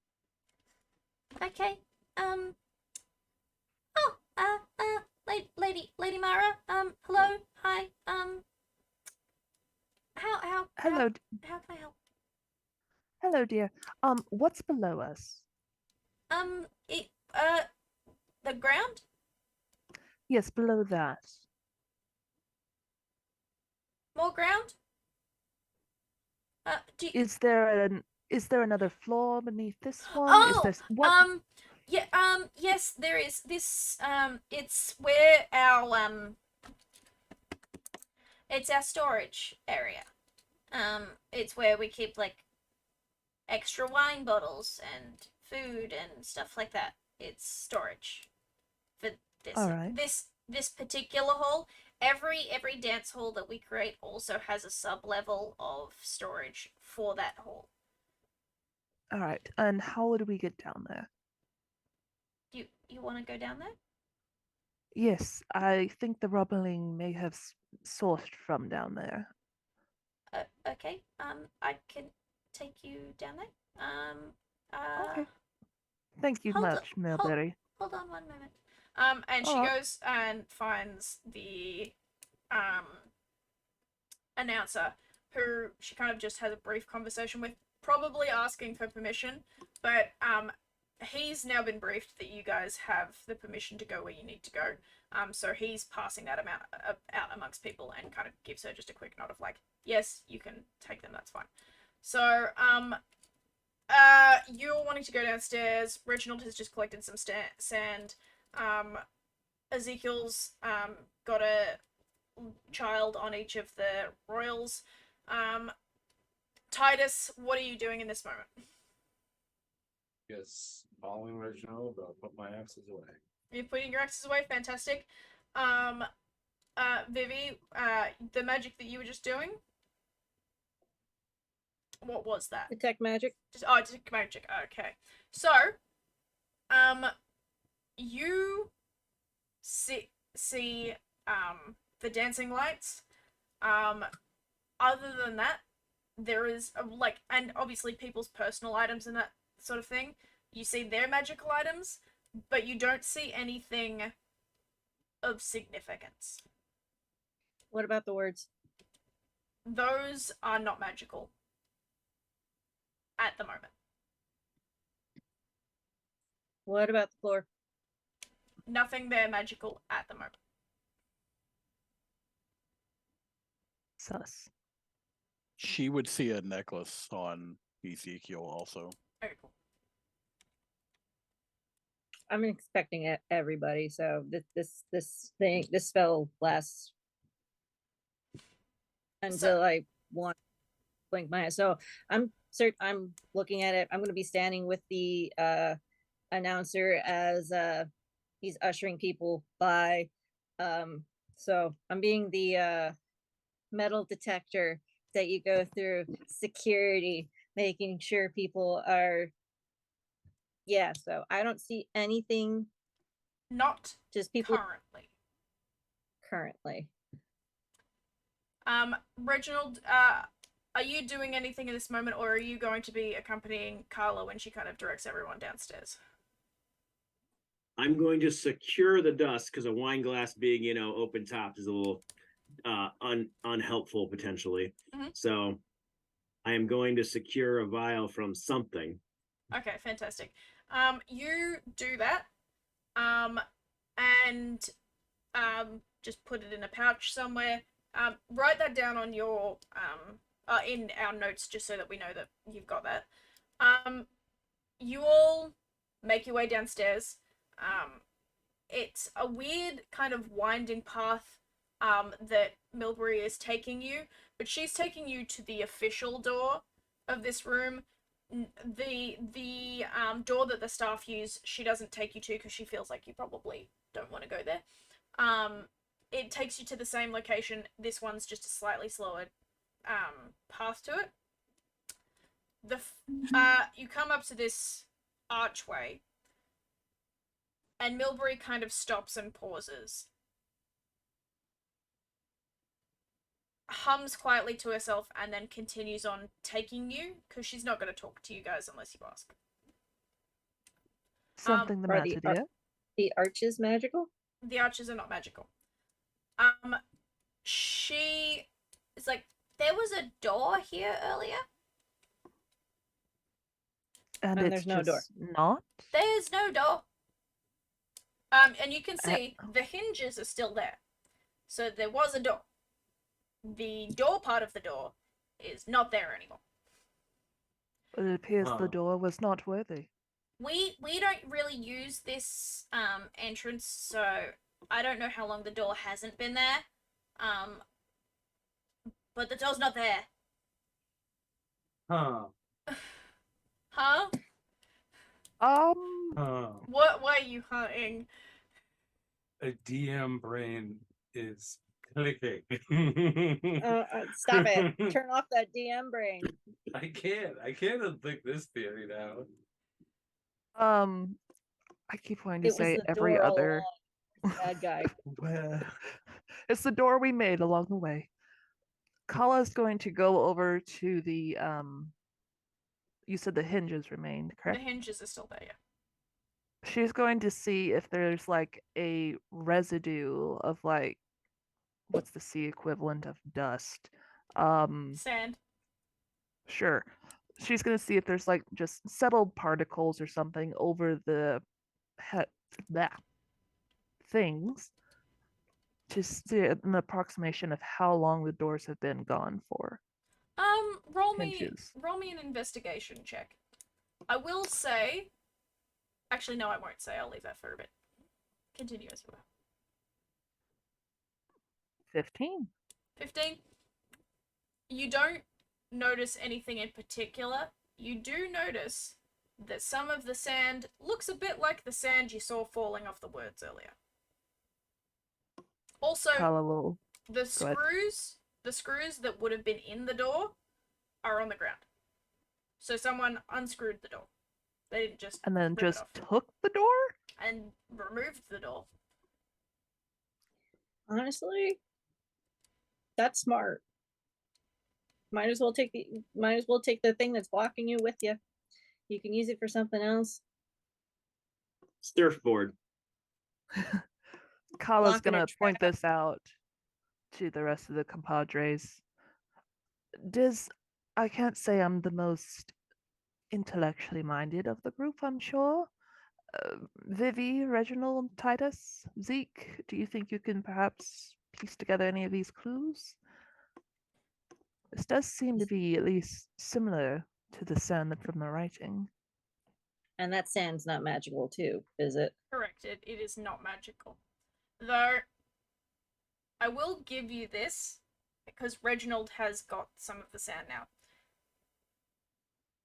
Okay. Oh, Lady Mara. Hello. Hi. Hello, How can I help? hello, dear. What's below us? The ground? Yes, below that. More ground? Is there another floor beneath this one? Oh, Is there what? Yeah, yes, there is. This, it's where it's our storage area. It's where we keep, like, extra wine bottles and food and stuff like that. It's storage for this. All right. This particular hall. Every dance hall that we create also has a sub-level of storage for that hall. All right. And how would we get down there? You want to go down there? Yes, I think the rumbling may have sourced from down there. Okay. I can take you down there. Okay. Thank you hold on- much, Milbury. Hold on one moment. And she Alright. goes and finds the announcer, who she kind of just has a brief conversation with, probably asking for permission, but he's now been briefed that you guys have the permission to go where you need to go. So he's passing that amount out amongst people and kind of gives her just a quick nod of like, yes, you can take them, that's fine. So you're wanting to go downstairs. Reginald has just collected some sand. Ezekiel's got a child on each of the royals. Titus, what are you doing in this moment? Yes, following Reginald, I'll put my axes away. You're putting your axes away. Fantastic. Vivi, the magic that you were just doing. What was that? Detect magic. Detect magic. Okay. So, you see the dancing lights. Other than that, there is and obviously people's personal items and that sort of thing. You see their magical items, but you don't see anything of significance. What about the words? Those are not magical at the moment. What about the floor? Nothing there magical at the moment. Sus. She would see a necklace on Ezekiel also. Okay, cool. I'm expecting everybody. So this spell lasts until I want blink my eyes. So I'm looking at it. I'm going to be standing with the announcer as he's ushering people by. So I'm being the metal detector that you go through security, making sure people are. Yeah, so I don't see anything. Not Just people currently. Currently. Reginald, are you doing anything in this moment, or are you going to be accompanying Carla when she kind of directs everyone downstairs? I'm going to secure the dust because a wine glass being, open topped is a little unhelpful potentially. Mm-hmm. So I am going to secure a vial from something. Okay, fantastic. You do that, and just put it in a pouch somewhere. Write that down on your in our notes just so that we know that you've got that. You all make your way downstairs. It's a weird kind of winding path that Milbury is taking you, but she's taking you to the official door of this room. The door that the staff use, she doesn't take you to because she feels like you probably don't want to go there. It takes you to the same location. This one's just a slightly slower path to it. You come up to this archway, and Milbury kind of stops and pauses. Hums quietly to herself and then continues on taking you, because she's not going to talk to you guys unless you ask. Something the Are matter, the dear. The arches magical? The arches are not magical. She is like, there was a door here earlier. And And it's there's no door. just not? There's no door. And you can see the hinges are still there. So there was a door. The door part of the door is not there anymore. It appears Huh. the door was not worthy. We don't really use this entrance, so I don't know how long the door hasn't been there. But the door's not there. Huh. Huh? Huh. What are you hunting? A DM brain is clicking. Stop it. Turn off that DM brain. I can't unthink this theory now. I keep wanting to It was say the every door all other. along, bad guy. Well, It's the door we made along the way. Kala's going to go over to the you said the hinges remained, The correct? hinges are still there, yeah. She's going to see if there's like a residue of like what's the sea equivalent of dust. Sand. Sure. She's going to see if there's like just settled particles or something over the things to see an approximation of how long the doors have been gone for. Roll me Hinges. an investigation check. I will say, actually no, I won't say. I'll leave that for a bit. Continue as you were. 15. 15. You don't notice anything in particular, you do notice that some of the sand looks a bit like the sand you saw falling off the words earlier. Also, Kala will. the Go ahead. screws that would have been in the door are on the ground. So someone unscrewed the door. They didn't just And then rip it just off took the door? and removed the door. Honestly, that's smart. Might as well take the thing that's blocking you with you. You can use it for something else. Surfboard. Kala's Blocking a gonna point this out to the rest of the compadres. I can't say I'm the most intellectually minded of the group, I'm sure. Vivi, Reginald, Titus, Zeke, do you think you can perhaps piece together any of these clues? This does seem to be at least similar to the sand from the writing. And that sand's not magical too, is it? Correct, it is not magical. Though, I will give you this, because Reginald has got some of the sand now.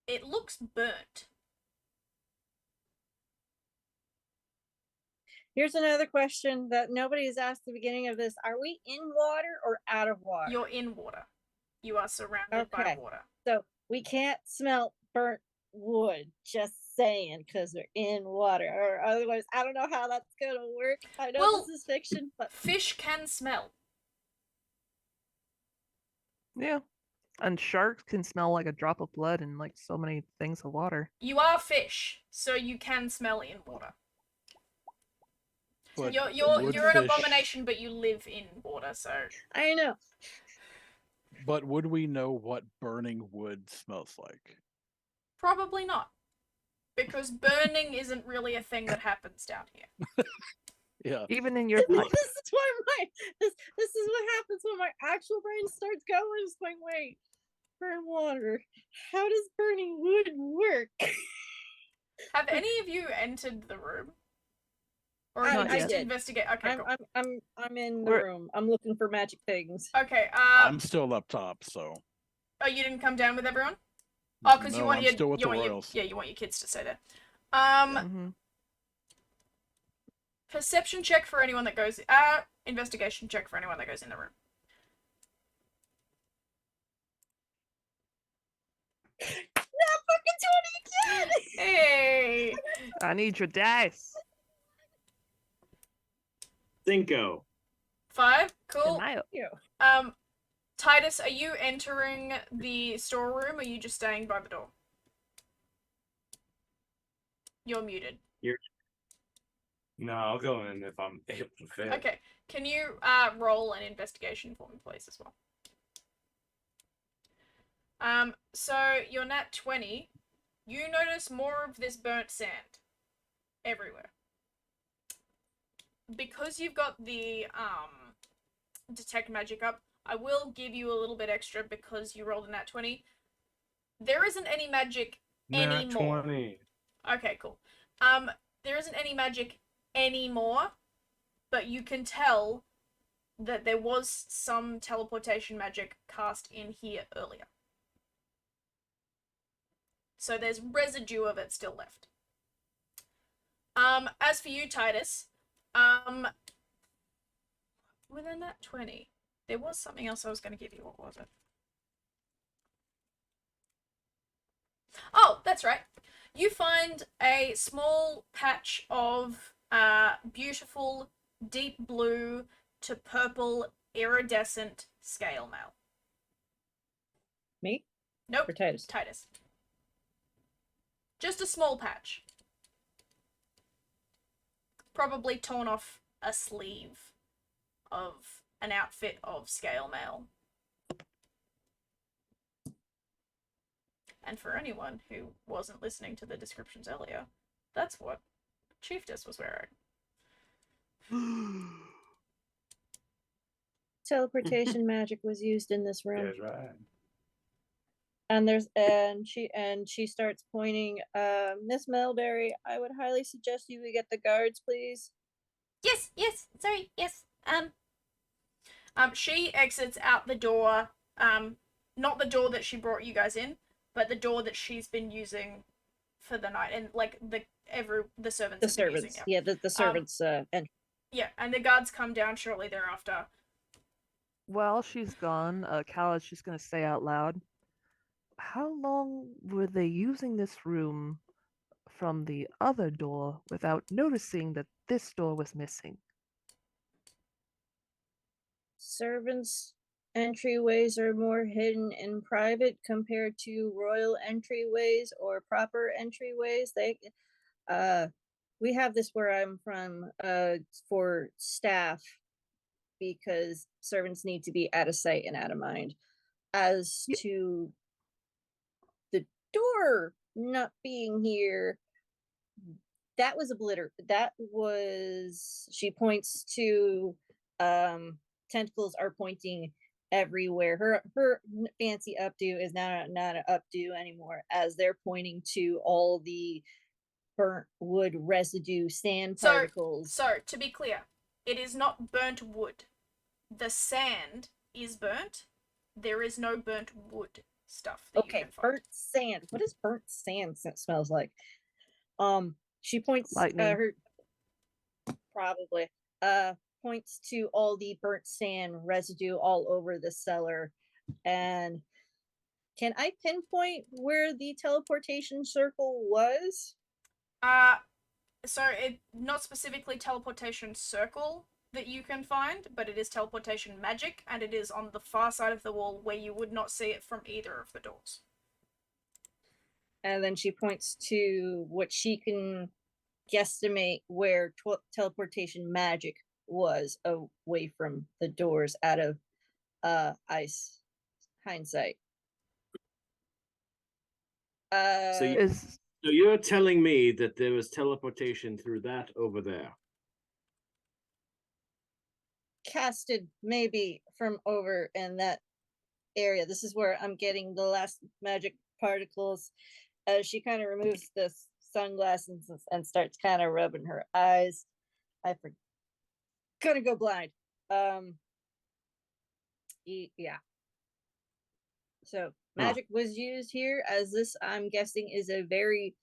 It looks burnt. Here's another question that nobody has asked at the beginning of this. Are we in water or out of water? You're in water. You are surrounded by Okay. water. So we can't smell burnt wood, just saying, because we're in water. Or otherwise, I don't know how that's going to work. I know Well, this is fiction, but Fish can smell. Yeah. And sharks can smell like a drop of blood in like so many things of water. You are fish, so you can smell in water. But You're would an fish- abomination, but you live in water, so I know. But would we know what burning wood smells like? probably not. Because burning isn't really a thing that happens down here. Yeah. Even in your This is why this is what happens when my actual brain starts going. It's like, wait, burn water. How does burning wood work? Have any of you entered the room? Or I- are Not you yet. just investigate? Okay, I'm cool. I'm in the We're- room. I'm looking for magic things. Okay, I'm still up top, so oh, you didn't come down with everyone? Oh, because you no, want I'm your still with you the want your, royals. yeah, you want your kids to stay there. Mhm. Perception check for anyone that goes investigation check for anyone that goes in the room. Not fucking 20 again! Hey! I need your dice. Cinco. 5? Cool. Am I- Titus, are you entering the storeroom or are you just staying by the door? You're muted. No, I'll go in if I'm able to fit. Okay. Can you roll an investigation for me, please, as well? So you're nat 20. You notice more of this burnt sand everywhere. Because you've got the detect magic up, I will give you a little bit extra because you rolled a nat 20. There isn't any magic Nat anymore. 20. Okay, cool. There isn't any magic anymore, but you can tell that there was some teleportation magic cast in here earlier. So there's residue of it still left. As for you, Titus, within that 20, there was something else I was going to give you. What was it? Oh, that's right. You find a small patch of beautiful deep blue to purple iridescent scale mail. Me? Nope, Or Titus? Titus. Just a small patch. Probably torn off a sleeve of an outfit of scale mail. And for anyone who wasn't listening to the descriptions earlier, that's what Chiefess was wearing. Teleportation magic was used in this room. That's right. And she starts pointing, Miss Melberry, I would highly suggest you get the guards, please. Yes, sorry, yes. She exits out the door, not the door that she brought you guys in, but the door that she's been using for the night, and like the servants. The have been using, servants. Yeah, the servants. And yeah, and the guards come down shortly thereafter. While she's gone, Kala's just gonna say out loud, how long were they using this room from the other door without noticing that this door was missing? servants' entryways are more hidden and private compared to royal entryways or proper entryways. We have this where I'm from, for staff, because servants need to be out of sight and out of mind. As to the door not being here, that was she points to tentacles are pointing everywhere. Her fancy updo is not an updo anymore, as they're pointing to all the burnt wood residue, sand particles. So to be clear, it is not burnt wood. The sand is burnt. There is no burnt wood stuff. Okay, burnt sand. What does burnt sand smells like? She points Lightning. points to all the burnt sand residue all over the cellar. And can I pinpoint where the teleportation circle was? So it not specifically teleportation circle that you can find, but it is teleportation magic, and it is on the far side of the wall where you would not see it from either of the doors. And then she points to what she can guesstimate where teleportation magic was away from the doors out of ice hindsight. So you're telling me that there was teleportation through that over there? Casted maybe from over in that area. This is where I'm getting the last magic particles. As she kind of removes the sunglasses and starts kind of rubbing her eyes. Gonna go blind. Yeah. So magic was used here, as this, I'm guessing, is a very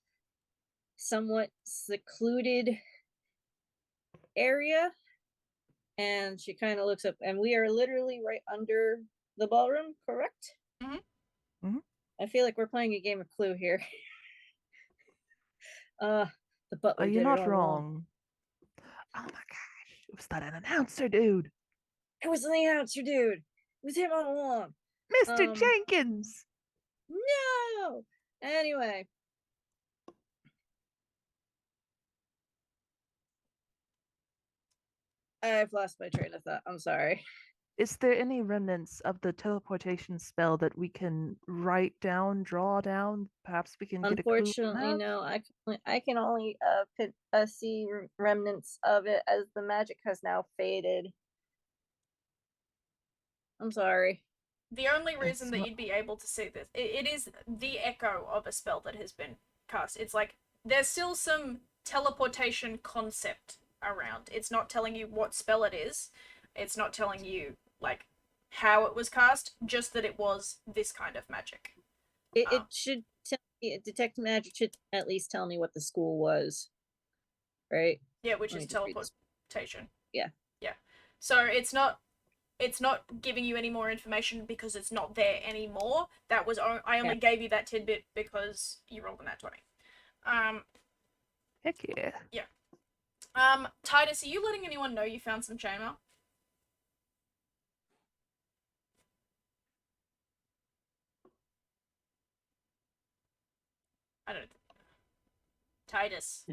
somewhat secluded area. And she kind of looks up, and we are literally right under the ballroom, correct? Mm-hmm. Mm-hmm. I feel like we're playing a game of Clue here. The butler. You're not wrong. Oh my gosh, was that an announcer dude? It was the announcer dude. It was him all along. Mr. Jenkins! No! Anyway. I've lost my train of thought. I'm sorry. Is there any remnants of the teleportation spell that we can write down, draw down? Perhaps we can get a clue. Unfortunately, no. I can only see remnants of it, as the magic has now faded. I'm sorry. The only reason that you'd be able to see this, it is the echo of a spell that has been cast. It's like, there's still some teleportation concept around. It's not telling you what spell it is. It's not telling you, like, how it was cast, just that it was this kind of magic. It should tell me, detect magic should at least tell me what the school was. Right? Yeah, which is teleportation. Yeah. Yeah. So it's not giving you any more information because it's not there anymore. That was I only gave you that tidbit because you rolled a nat 20. Heck yeah. Yeah. Titus, are you letting anyone know you found some chainmail? I don't. Titus.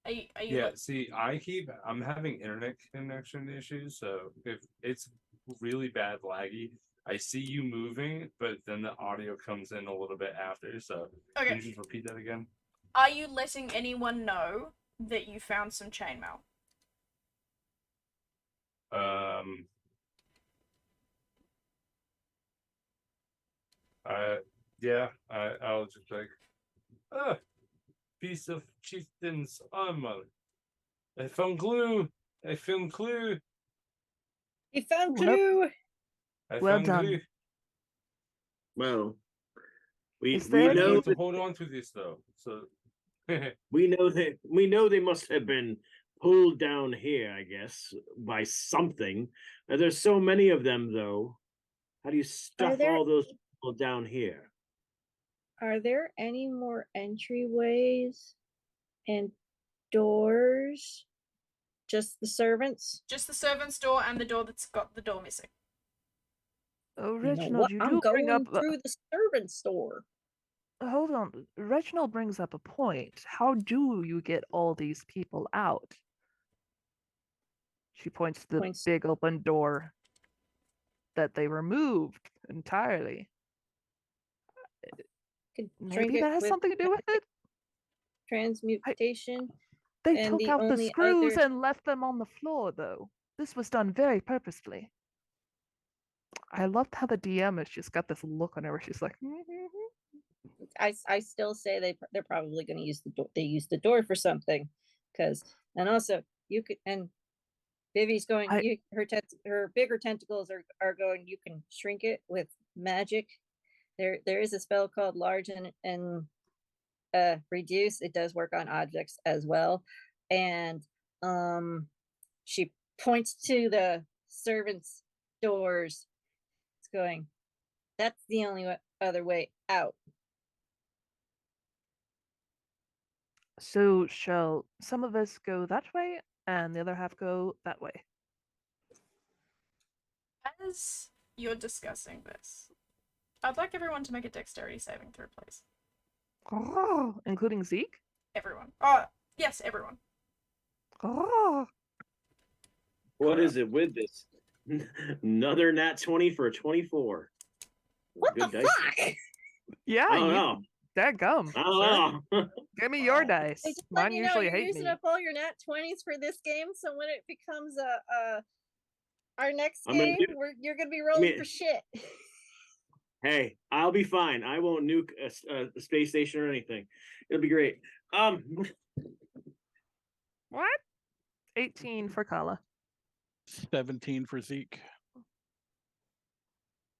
Are you Yeah, see, I'm having internet connection issues, so if it's really bad laggy, I see you moving, but then the audio comes in a little bit after, so okay. Can you just repeat that again? Are you letting anyone know that you found some chainmail? Yeah, I'll just like, piece of chieftain's armor. I found clue. He found clue. I Well found done. you. Well, we Is we there I'm know going to that hold on to this though. So we know they must have been pulled down here, I guess, by something. There's so many of them, though. How do you stuff there- all those people down here? Are there any more entryways and doors? Just the servants? Just the servant's door and the door that's got the door missing. Oh, You know Reginald, what? you I'm do bring going up. through the servants' door. Hold on. Reginald brings up a point. How do you get all these people out? She points to the Points- big open door that they removed entirely. Could Maybe drink it that has with something to do with it. transmutation. They and took the out the only screws other- and left them on the floor, though. This was done very purposefully. I loved how the DM has just got this look on her where she's like, I still say they're probably going to use the door. They use the door for something, because and also you could and Vivi's going. Her bigger tentacles are going. You can shrink it with magic. There is a spell called large and reduce. It does work on objects as well, and she points to the servants' doors. It's going. That's the only other way out. so shall some of us go that way and the other half go that way? As you're discussing this, I'd like everyone to make a dexterity saving throw, please. Oh, including Zeke? Everyone. Oh, yes, everyone. Oh, What is it with this? Another nat 20 for a 24. What Good the dice. fuck? yeah, I don't you know. dadgum. I sir. don't know. Give me your dice. Hey, just Mine let me know usually you're hate using me. up all your nat 20s for this game, so when it becomes our next I mean, game, you- you're gonna be rolling mean- for shit. Hey, I'll be fine. I won't nuke a space station or anything. It'll be great. What? 18 for Kala. 17 for Zeke.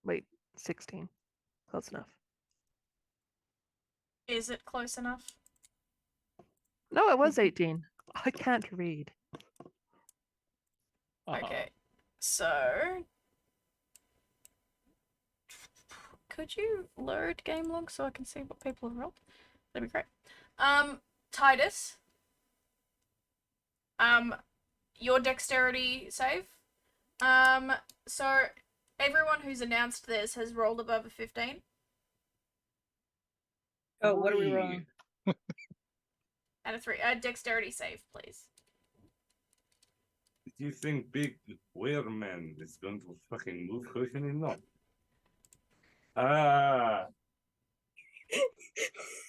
Wait, 16. Close enough. Is it close enough? No, it was 18. I can't read. Okay. So could you load game log so I can see what people have rolled? That'd be great. Titus. Your dexterity save. So everyone who's announced this has rolled above a 15. Oh, what are we rolling? And a 3. Dexterity save, please. do you think Big Weirman is going to fucking move quickly? No. Ah.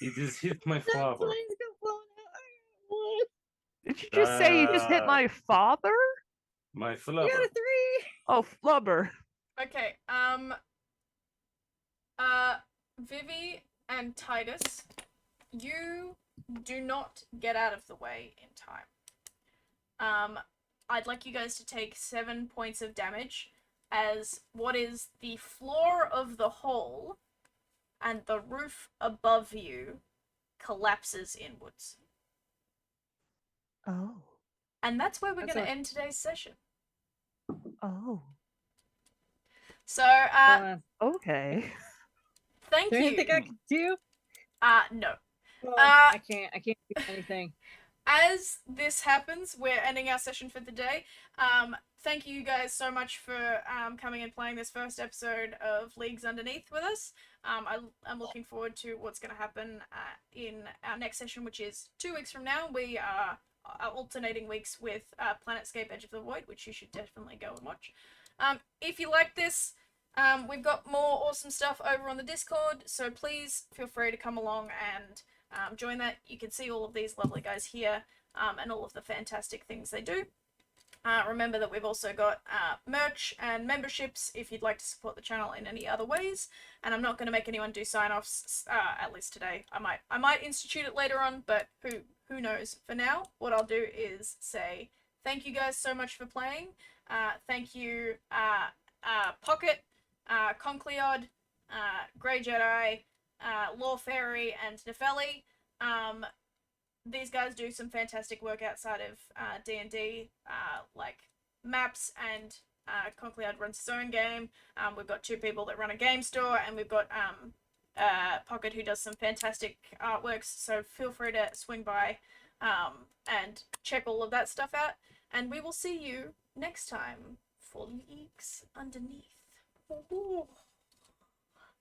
It just hit my Nat father. 20s got blown out. I got one. Did you just say you just hit Ah. my father? My You got flubber. a 3. Oh, flubber. Okay, Vivi and Titus, you do not get out of the way in time. I'd like you guys to take 7 points of damage as what is the floor of the hole and the roof above you collapses inwards. Oh. And that's where we're That's going to a- end today's session. Oh. So, Okay. thank Do you you. think I can do? No. Oh, I can't do anything. As this happens, we're ending our session for the day. Thank you guys so much for coming and playing this first episode of Leagues Underneath with us. I'm looking forward to what's going to happen in our next session, which is 2 weeks from now. We are alternating weeks with Planetscape Edge of the Void, which you should definitely go and watch. If you like this, we've got more awesome stuff over on the Discord, so please feel free to come along and join that. You can see all of these lovely guys here and all of the fantastic things they do. Remember that we've also got merch and memberships if you'd like to support the channel in any other ways. And I'm not going to make anyone do sign-offs, at least today. I might institute it later on, but who knows. For now, what I'll do is say thank you guys so much for playing. Thank you, Pocket, Concleod, Grey Jedi, Law Fairy, and Nepheli. These guys do some fantastic work outside of D&D, like maps, and Concleod runs his own game. We've got 2 people that run a game store, and we've got Pocket, who does some fantastic artworks, so feel free to swing by and check all of that stuff out. And we will see you next time for Leagues Underneath.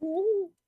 Ooh.